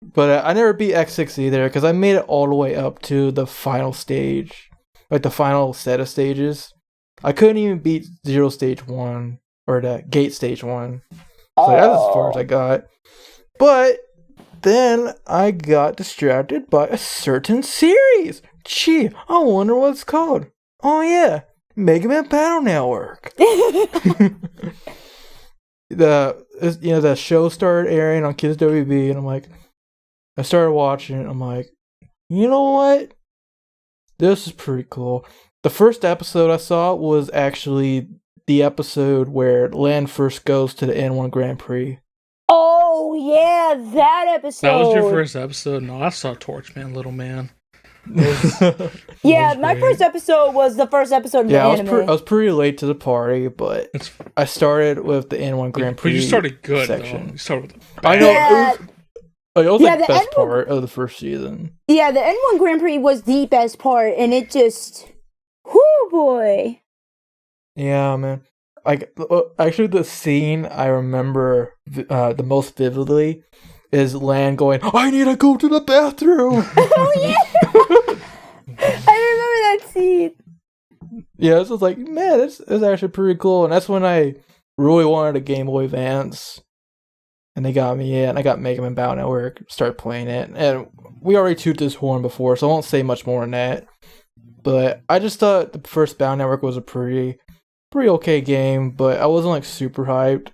But I never beat X6 either, because I made it all the way up to the final stage. Like the final set of stages. I couldn't even beat Zero Stage 1, or the Gate Stage 1. So that's as far as I got. But then I got distracted by a certain series. Gee, I wonder what it's called. Oh yeah, Mega Man Battle Network. The show started airing on Kids WB, and I'm like, I started watching it. I'm like, you know what? This is pretty cool. The first episode I saw was actually the episode where Lan first goes to the N1 Grand Prix. Oh yeah, that episode. That was your first episode? No, I saw Torchman, Little Man. Yeah, my first episode was the first episode of the anime. I was pretty late to the party, but I started with the N1 Grand Prix. But you started good section. Though. You started with the I know. It was like the best part of the first season. Yeah, the N1 Grand Prix was the best part, and it just, whoo boy. Yeah, man. Like, actually, the scene I remember the most vividly is Lan going, I need to go to the bathroom! Oh, yeah! I remember that scene. Yeah, this was like, man, it's actually pretty cool. And that's when I really wanted a Game Boy Advance. And they got me in. I got Mega Man Battle Network, started playing it. And we already tooted this horn before, so I won't say much more on that. But I just thought the first Battle Network was a pretty okay game, but I wasn't like super hyped.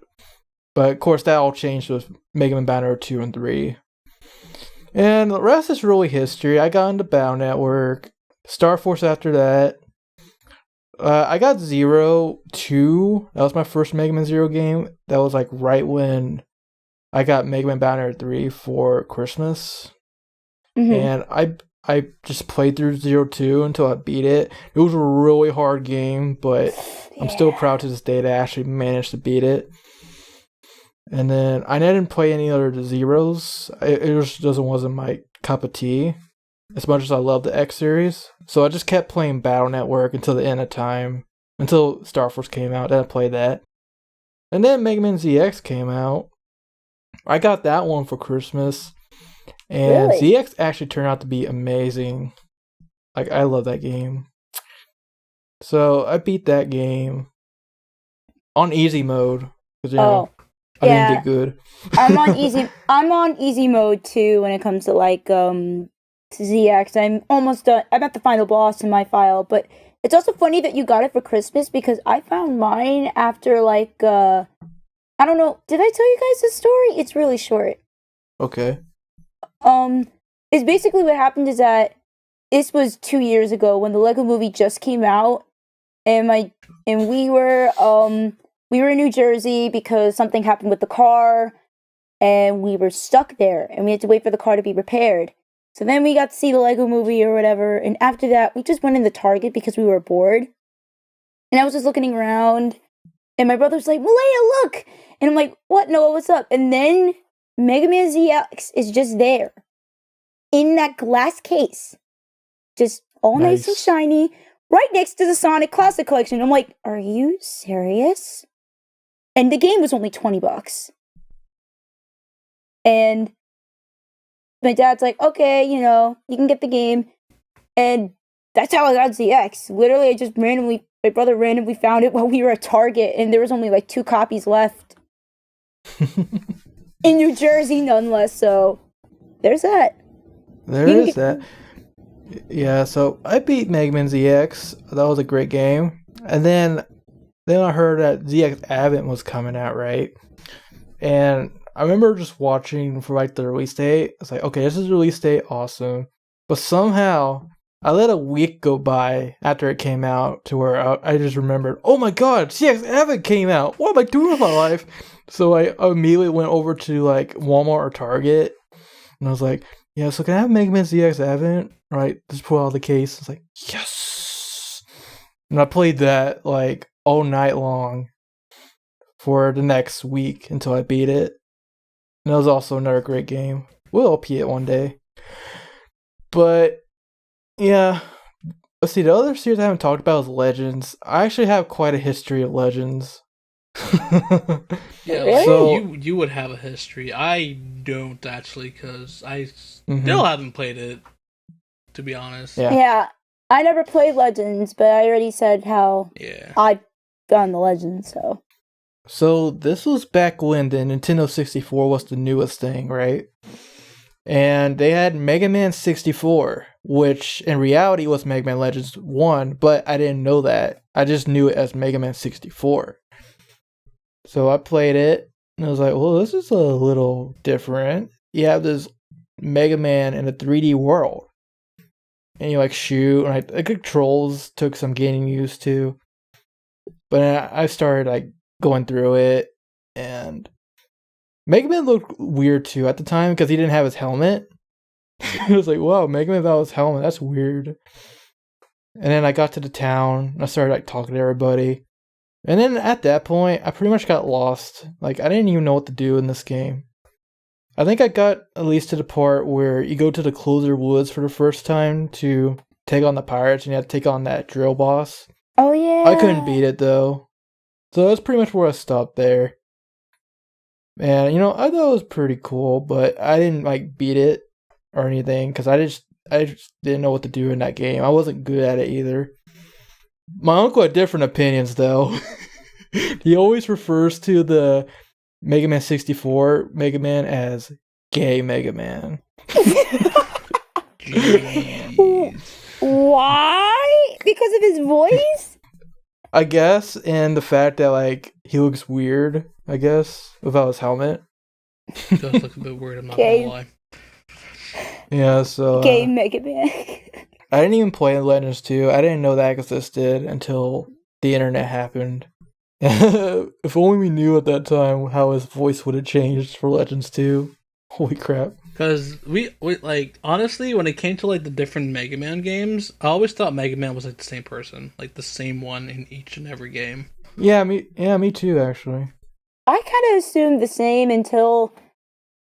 But of course that all changed with Mega Man Battle Network 2 and 3. And the rest is really history. I got into Battle Network, Star Force after that. I got 2. That was my first Mega Man Zero game. That was like right when I got Mega Man Battle Network 3 for Christmas. Mm-hmm. And I just played through 2 until I beat it. It was a really hard game, but I'm still proud to this day that I actually managed to beat it. And then I didn't play any other Zeros. It just wasn't my cup of tea, as much as I love the X series. So I just kept playing Battle Network until the end of time, until Star Force came out. Then I played that. And then Mega Man ZX came out. I got that one for Christmas. And really? ZX actually turned out to be amazing. Like, I love that game. So I beat that game on easy mode because I didn't get good. I'm on easy. I'm on easy mode too when it comes to like ZX. I'm almost done. I'm at the final boss in my file, but it's also funny that you got it for Christmas because I found mine after like I don't know. Did I tell you guys this story? It's really short. Okay. It's basically what happened is that this was 2 years ago when the Lego Movie just came out, and we were in New Jersey because something happened with the car, and we were stuck there, and we had to wait for the car to be repaired. So then we got to see the Lego Movie or whatever, and after that, we just went in the Target because we were bored. And I was just looking around, and my brother's like, Malaya, look! And I'm like, what? Noah, what's up? And then Mega Man ZX is just there, in that glass case. Just all nice and shiny, right next to the Sonic Classic Collection. I'm like, are you serious? And the game was only $20. And my dad's like, okay, you can get the game. And that's how I got ZX. Literally, my brother randomly found it while we were at Target, and there was only like 2 copies left. In New Jersey, nonetheless, so there's that. There is that. Yeah, so I beat Mega Man ZX. That was a great game. And then I heard that ZX Advent was coming out, right? And I remember just watching for like the release date. It's like, okay, this is the release date, awesome. But somehow I let a week go by after it came out to where I just remembered, oh my god, ZX Advent came out. What am I doing with my life? So I immediately went over to like Walmart or Target, and I was like, yeah, so can I have Mega Man ZX Advent? Right, just pull out the case. It's like, yes! And I played that like all night long for the next week until I beat it. And that was also another great game. We'll LP it one day. But yeah, let's see, the other series I haven't talked about is Legends. I actually have quite a history of Legends. Yeah, really? So you would have a history. I don't actually, because I still haven't played it, to be honest. Yeah, I never played Legends, but I already said how I've done the Legends, So this was back when the Nintendo 64 was the newest thing, right? And they had Mega Man 64, which in reality was Mega Man Legends 1, but I didn't know that. I just knew it as Mega Man 64. So I played it, and I was like, well, this is a little different. You have this Mega Man in a 3D world. And you like shoot, and the controls took some getting used to. But I started like going through it, and Mega Man looked weird too at the time because he didn't have his helmet. I was like, wow, Mega Man without his helmet, that's weird. And then I got to the town, and I started like talking to everybody. And then at that point, I pretty much got lost. Like, I didn't even know what to do in this game. I think I got at least to the part where you go to the Closer Woods for the first time to take on the pirates, and you have to take on that drill boss. Oh, yeah. I couldn't beat it, though. So that's pretty much where I stopped there. And, I thought it was pretty cool, but I didn't, like, beat it or anything, because I just didn't know what to do in that game. I wasn't good at it either. My uncle had different opinions, though. He always refers to the Mega Man 64 Mega Man as gay Mega Man. Why? Because of his voice? I guess, and the fact that, like, he looks weird, I guess, without his helmet. He does look a bit weird, I'm not gonna lie. Yeah, so... Gay Mega Man. I didn't even play Legends 2. I didn't know that existed until the internet happened. If only we knew at that time how his voice would have changed for Legends 2. Holy crap. Because we like, honestly, when it came to like the different Mega Man games, I always thought Mega Man was like the same person. Like the same one in each and every game. Yeah, me too, actually. I kind of assumed the same until,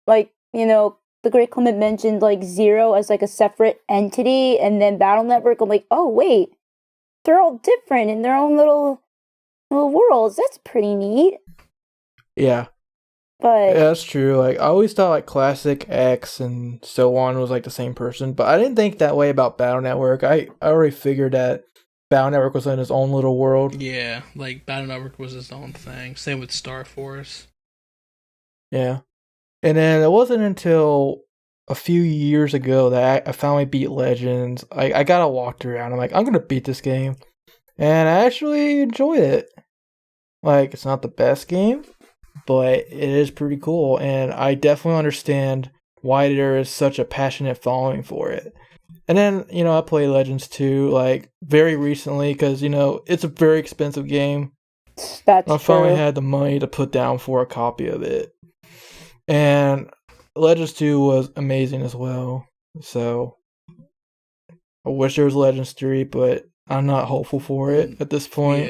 like, the Great Clement mentioned, like, Zero as, like, a separate entity, and then Battle Network, I'm like, oh, wait, they're all different in their own little worlds. That's pretty neat. Yeah. But yeah, that's true. Like, I always thought, like, Classic X and so on was, like, the same person, but I didn't think that way about Battle Network. I already figured that Battle Network was in its own little world. Yeah, like Battle Network was its own thing. Same with Star Force. Yeah. And then it wasn't until a few years ago that I finally beat Legends. I got a walkthrough around. I'm like, I'm going to beat this game. And I actually enjoyed it. Like, it's not the best game, but it is pretty cool. And I definitely understand why there is such a passionate following for it. And then, I played Legends 2, like, very recently, because, it's a very expensive game. That's I finally true. had the money to put down for a copy of it. And Legends 2 was amazing as well. So, I wish there was Legends 3, but I'm not hopeful for it at this point.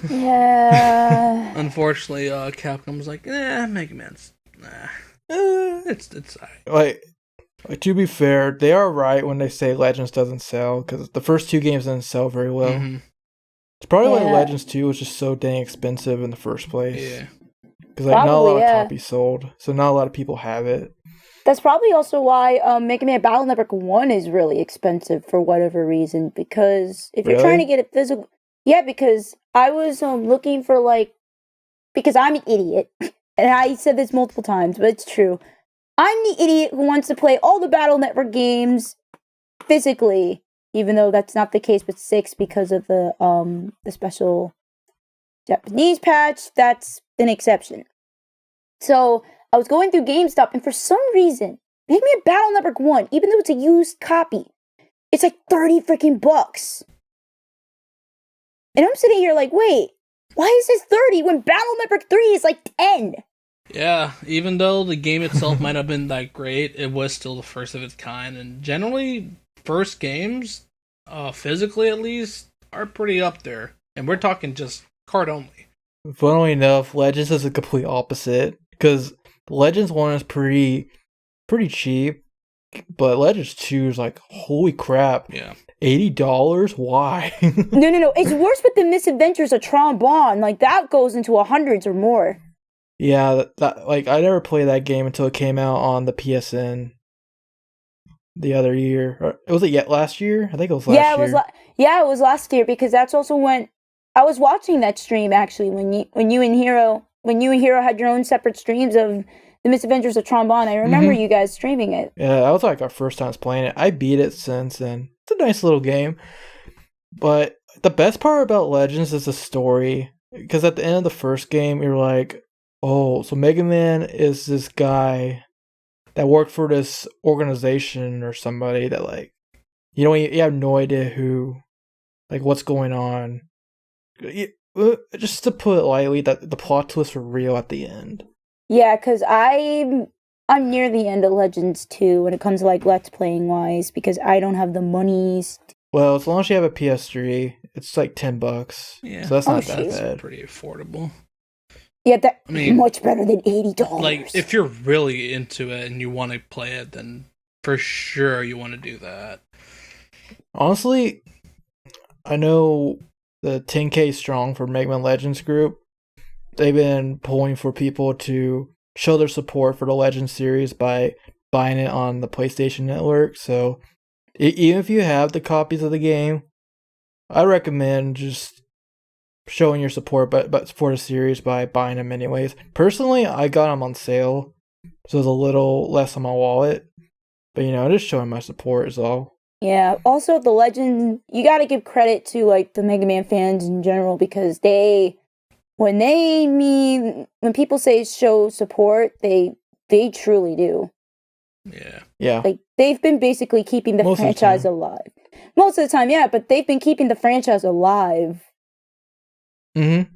Yeah. Unfortunately, Capcom was like, Mega Man's, it's alright. Like, to be fair, they are right when they say Legends doesn't sell, because the first two games didn't sell very well. Mm-hmm. It's probably why Legends 2 was just so dang expensive in the first place. Yeah. Because not a lot of copies sold, so not a lot of people have it. That's probably also why Mega Man Battle Network 1 is really expensive for whatever reason, because if you're trying to get it physical... Yeah, because I was looking for, because I'm an idiot, and I said this multiple times, but it's true. I'm the idiot who wants to play all the Battle Network games physically, even though that's not the case with 6 because of the special Japanese patch. That's an exception. So I was going through GameStop, and for some reason, Mega Man Battle Network 1, even though it's a used copy, it's like 30 freaking bucks. And I'm sitting here like, wait, why is this 30 when Battle Network 3 is like 10? Yeah, even though the game itself might have been that great, it was still the first of its kind, and generally, first games, physically at least, are pretty up there. And we're talking just card only. Funnily enough, Legends is the complete opposite, because Legends 1 is pretty cheap, but Legends 2 is like, holy crap. Yeah. $80? Why? No. It's worse with the Misadventures of Trombone. Like, that goes into hundreds or more. Yeah, I never played that game until it came out on the PSN the other year. Was it yet last year? I think it was last year. It was last year, because that's also when I was watching that stream, actually, when you and Hero had your own separate streams of the Misadventures of Trombone. I remember you guys streaming it. Yeah, that was like our first time playing it. I beat it since then. It's a nice little game. But the best part about Legends is the story. Because at the end of the first game, you're like, oh, so Mega Man is this guy that worked for this organization or somebody that, like, you have no idea who, like, what's going on. Just to put it lightly, that the plot twists were real at the end. Yeah, because I'm near the end of Legends 2 when it comes to, like, Let's Playing wise, because I don't have the monies. Well, as long as you have a PS3, it's like $10. Yeah. So that's not that bad. Pretty affordable. Yeah, much better than $80. Like, if you're really into it and you want to play it, then for sure you want to do that. Honestly, I know the 10K Strong for Mega Man Legends group, they've been pulling for people to show their support for the Legends series by buying it on the PlayStation Network. So even if you have the copies of the game, I recommend just showing your support, but for the series by buying them anyways. Personally, I got them on sale, so it's a little less on my wallet. But just showing my support is all. Yeah. Also, the Legend, you got to give credit to, like, the Mega Man fans in general, because when people say show support, they truly do. Yeah. Like, they've been basically keeping the franchise alive. Most of the time, yeah, but they've been keeping the franchise alive. Mm-hmm.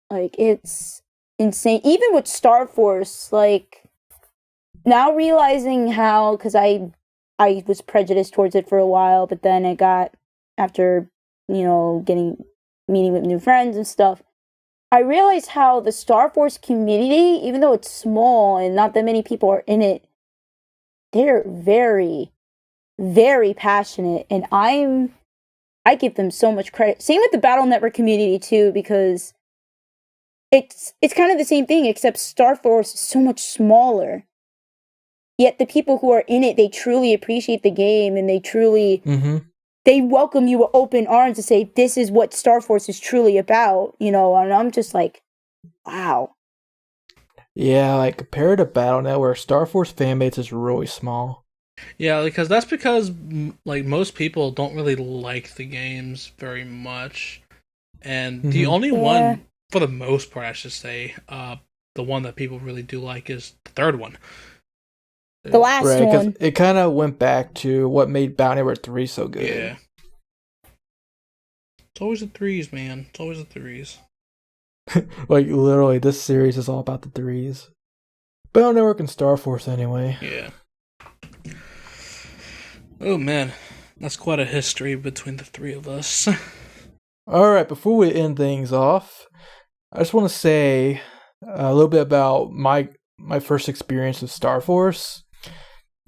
Like, it's insane. Even with Star Force, like, now realizing how, because I was prejudiced towards it for a while, but then it got, after, meeting with new friends and stuff, I realized how the Star Force community, even though it's small and not that many people are in it, they're very, very passionate, and I give them so much credit. Same with the Battle Network community too, because it's kind of the same thing, except Star Force is so much smaller. Yet the people who are in it, they truly appreciate the game, and they truly they welcome you with open arms to say, this is what Star Force is truly about, and I'm just like, wow. Yeah, like, compared to Battle Network, Star Force fanbase is really small. Yeah, because that's because, like, most people don't really like the games very much. And the only one, for the most part, I should say, the one that people really do like is the third one. The last one. Because it kind of went back to what made Battle Network 3 so good. Yeah. It's always the threes, man. It's always the threes. Like, literally, this series is all about the threes. Battle Network and Star Force, anyway. Yeah. Oh, man. That's quite a history between the three of us. Alright, before we end things off, I just want to say a little bit about my first experience with Star Force.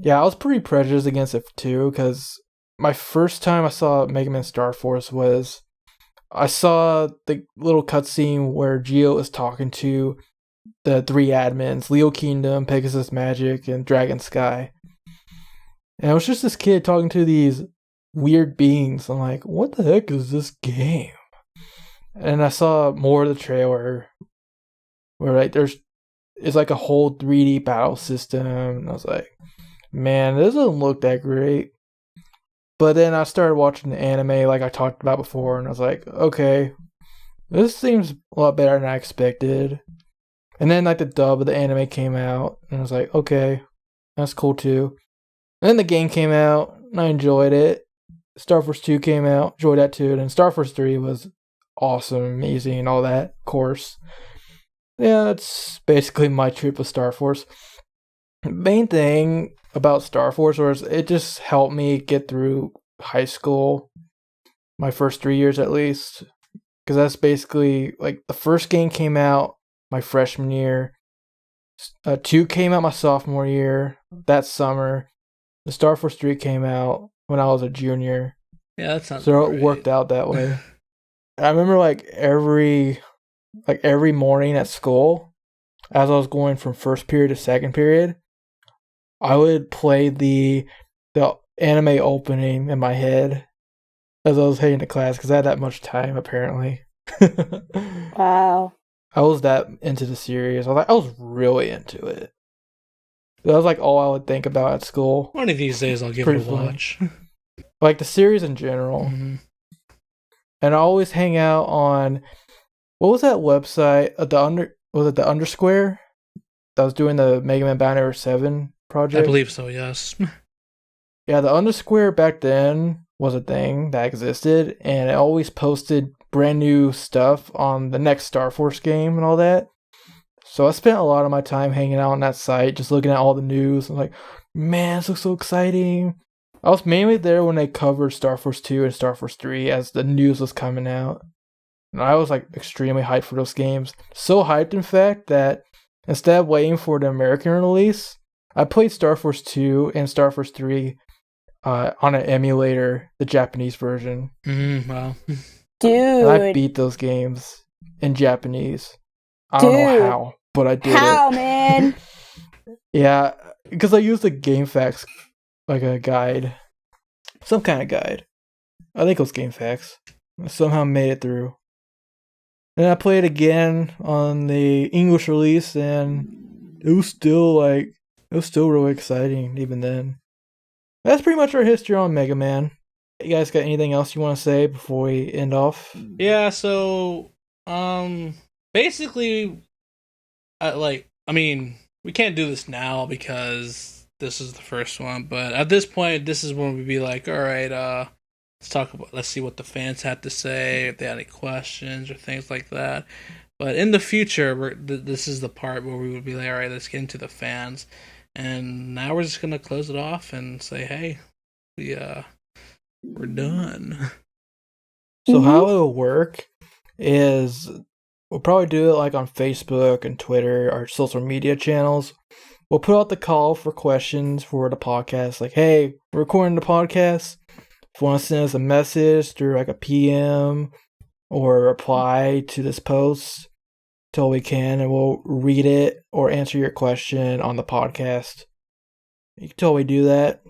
Yeah, I was pretty prejudiced against it too, because my first time I saw Mega Man Star Force was I saw the little cutscene where Geo is talking to the three admins, Leo Kingdom, Pegasus Magic, and Dragon Sky. And it was just this kid talking to these weird beings. I'm like, what the heck is this game? And I saw more of the trailer where like it's like a whole 3D battle system, and I was like, man, this doesn't look that great. But then I started watching the anime like I talked about before, and I was like, okay, this seems a lot better than I expected. And then like the dub of the anime came out, and I was like, okay, that's cool too. And then the game came out, and I enjoyed it. Star Force 2 came out, enjoyed that too. And then Star Force 3 was awesome, amazing, and all that, of course. Yeah, that's basically my trip with Star Force. The main thing about Star Force was it just helped me get through high school, my first 3 years at least. Because that's basically, like, the first game came out my freshman year. 2 came out my sophomore year, that summer. The Star Force 3 came out when I was a junior. Yeah, that sounds so it worked out that way. I remember like every morning at school, as I was going from first period to second period, I would play the anime opening in my head as I was heading to class because I had that much time apparently. Wow. I was that into the series. I was really into it. That was like all I would think about at school. One of these days I'll give it a watch. Like the series in general. Mm-hmm. And I always hang out on, what was that website? Was it the Undersquare? That was doing the Mega Man Banner 7 project? I believe so, yes. Yeah, the Undersquare back then was a thing that existed, and it always posted brand new stuff on the next Star Force game and all that. So I spent a lot of my time hanging out on that site, just looking at all the news. I'm like, man, this looks so exciting. I was mainly there when they covered Star Force 2 and Star Force 3 as the news was coming out. And I was like extremely hyped for those games. So hyped, in fact, that instead of waiting for the American release, I played Star Force 2 and Star Force 3 on an emulator, the Japanese version. Wow. Dude. And I beat those games in Japanese. I don't know how, but I did it. How, man? Yeah, because I used the GameFAQs, like a guide. Some kind of guide. I think it was GameFAQs. I somehow made it through. And I played again on the English release, and it was still really exciting even then. That's pretty much our history on Mega Man. You guys got anything else you want to say before we end off? Yeah, so basically we can't do this now because this is the first one, but at this point this is when we'd be like, all right, let's see what the fans had to say, if they had any questions or things like that. But in the future, this is the part where we would be like, all right, let's get into the fans. And now we're just gonna close it off and say, hey, we're done. So how it'll work is we'll probably do it like on Facebook and Twitter, our social media channels. We'll put out the call for questions for the podcast, like, hey, we're recording the podcast. If you want to send us a message through like a PM or a reply to this post till we can, and we'll read it or answer your question on the podcast. You can totally do that.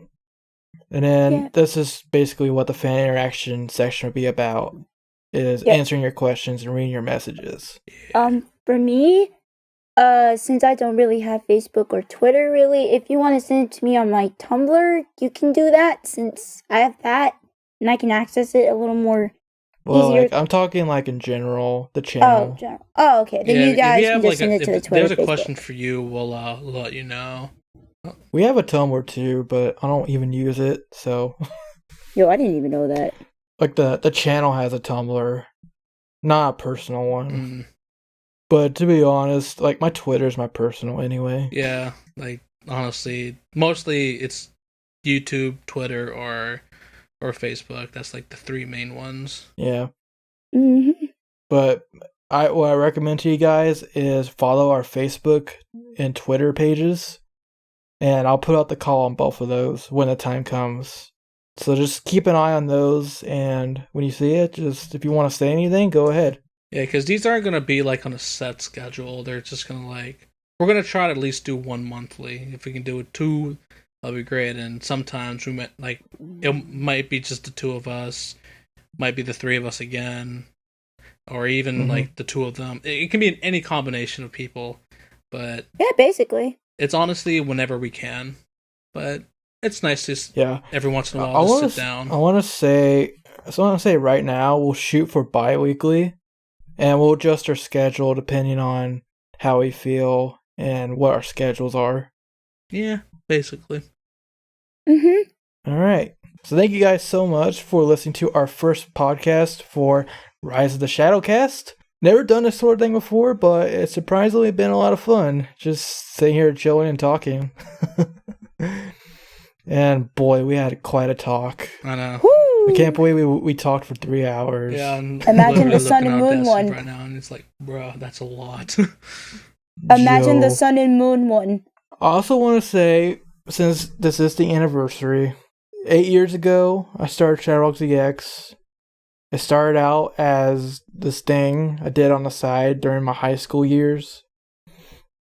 And then this is basically what the fan interaction section will be about, is answering your questions and reading your messages. For me, since I don't really have Facebook or Twitter really, if you want to send it to me on my Tumblr, you can do that since I have that and I can access it a little more easier. Like, I'm talking like in general, the channel. Oh, okay. Then you guys can just send it to the Twitter. If there's a question for you, we'll let you know. We have a Tumblr too, but I don't even use it, so. Yo, I didn't even know that. Like the channel has a Tumblr, not a personal one. But to be honest, like my Twitter's my personal anyway. Yeah, like honestly, mostly it's YouTube, Twitter, or Facebook. That's like the three main ones. Yeah. But what I recommend to you guys is follow our Facebook and Twitter pages. And I'll put out the call on both of those when the time comes. So just keep an eye on those, and when you see it, just if you want to say anything, go ahead. Yeah, because these aren't going to be like on a set schedule. They're just going to we're going to try to at least do one monthly. If we can do it 2, that'll be great. And sometimes we might, it might be just the 2 of us, might be the 3 of us again, or even the 2 of them. It can be any combination of people, but yeah, basically. It's honestly whenever we can, but it's nice to every once in a while to sit down. I want to say right now we'll shoot for bi-weekly, and we'll adjust our schedule depending on how we feel and what our schedules are. Yeah, basically. All right. So thank you guys so much for listening to our first podcast for Rise of the ShadowCast. Never done this sort of thing before, but it's surprisingly been a lot of fun. Just sitting here chilling and talking. And boy, we had quite a talk. I know. I can't believe we talked for 3 hours. Yeah, I'm imagine the sun and moon one right now, and it's like, bro, that's a lot. Imagine the sun and moon one. I also want to say, since this is the anniversary, 8 years ago, I started ShadowRockZX. It started out as this thing I did on the side during my high school years,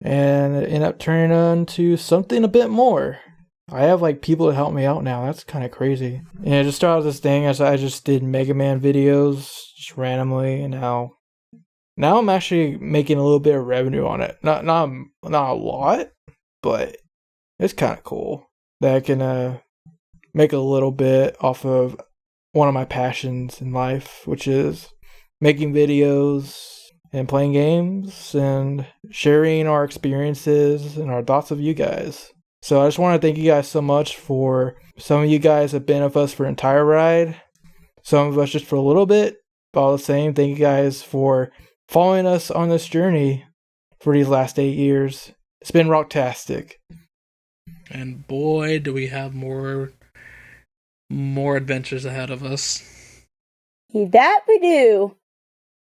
and it ended up turning into something a bit more. I have people to help me out now. That's kind of crazy. And it just started this thing as I just did Mega Man videos just randomly, and now I'm actually making a little bit of revenue on it. Not a lot, but it's kind of cool that I can make a little bit off of one of my passions in life, which is making videos and playing games and sharing our experiences and our thoughts of you guys. So I just want to thank you guys so much. For some of you guys have been with us for an entire ride, some of us just for a little bit, but all the same, thank you guys for following us on this journey for these last 8 years. It's been rocktastic. And boy, do we have more adventures ahead of us. That we do.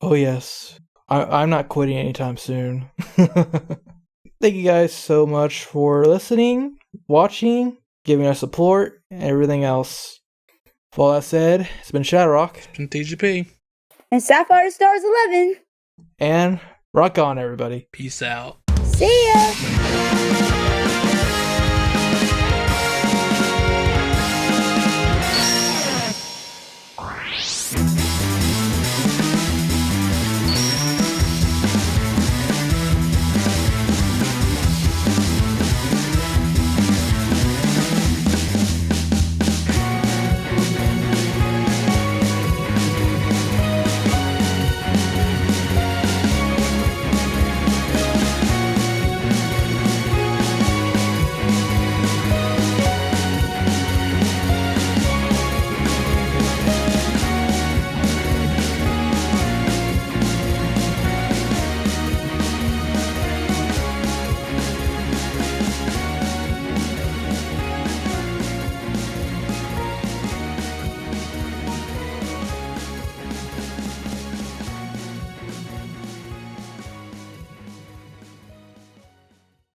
Oh yes. I'm not quitting anytime soon. Thank you guys so much for listening, watching, giving us support, and everything else. With all that said, it's been ShadowRock. It's been TGP. And Sapphire Stars 11. And rock on, everybody. Peace out. See ya.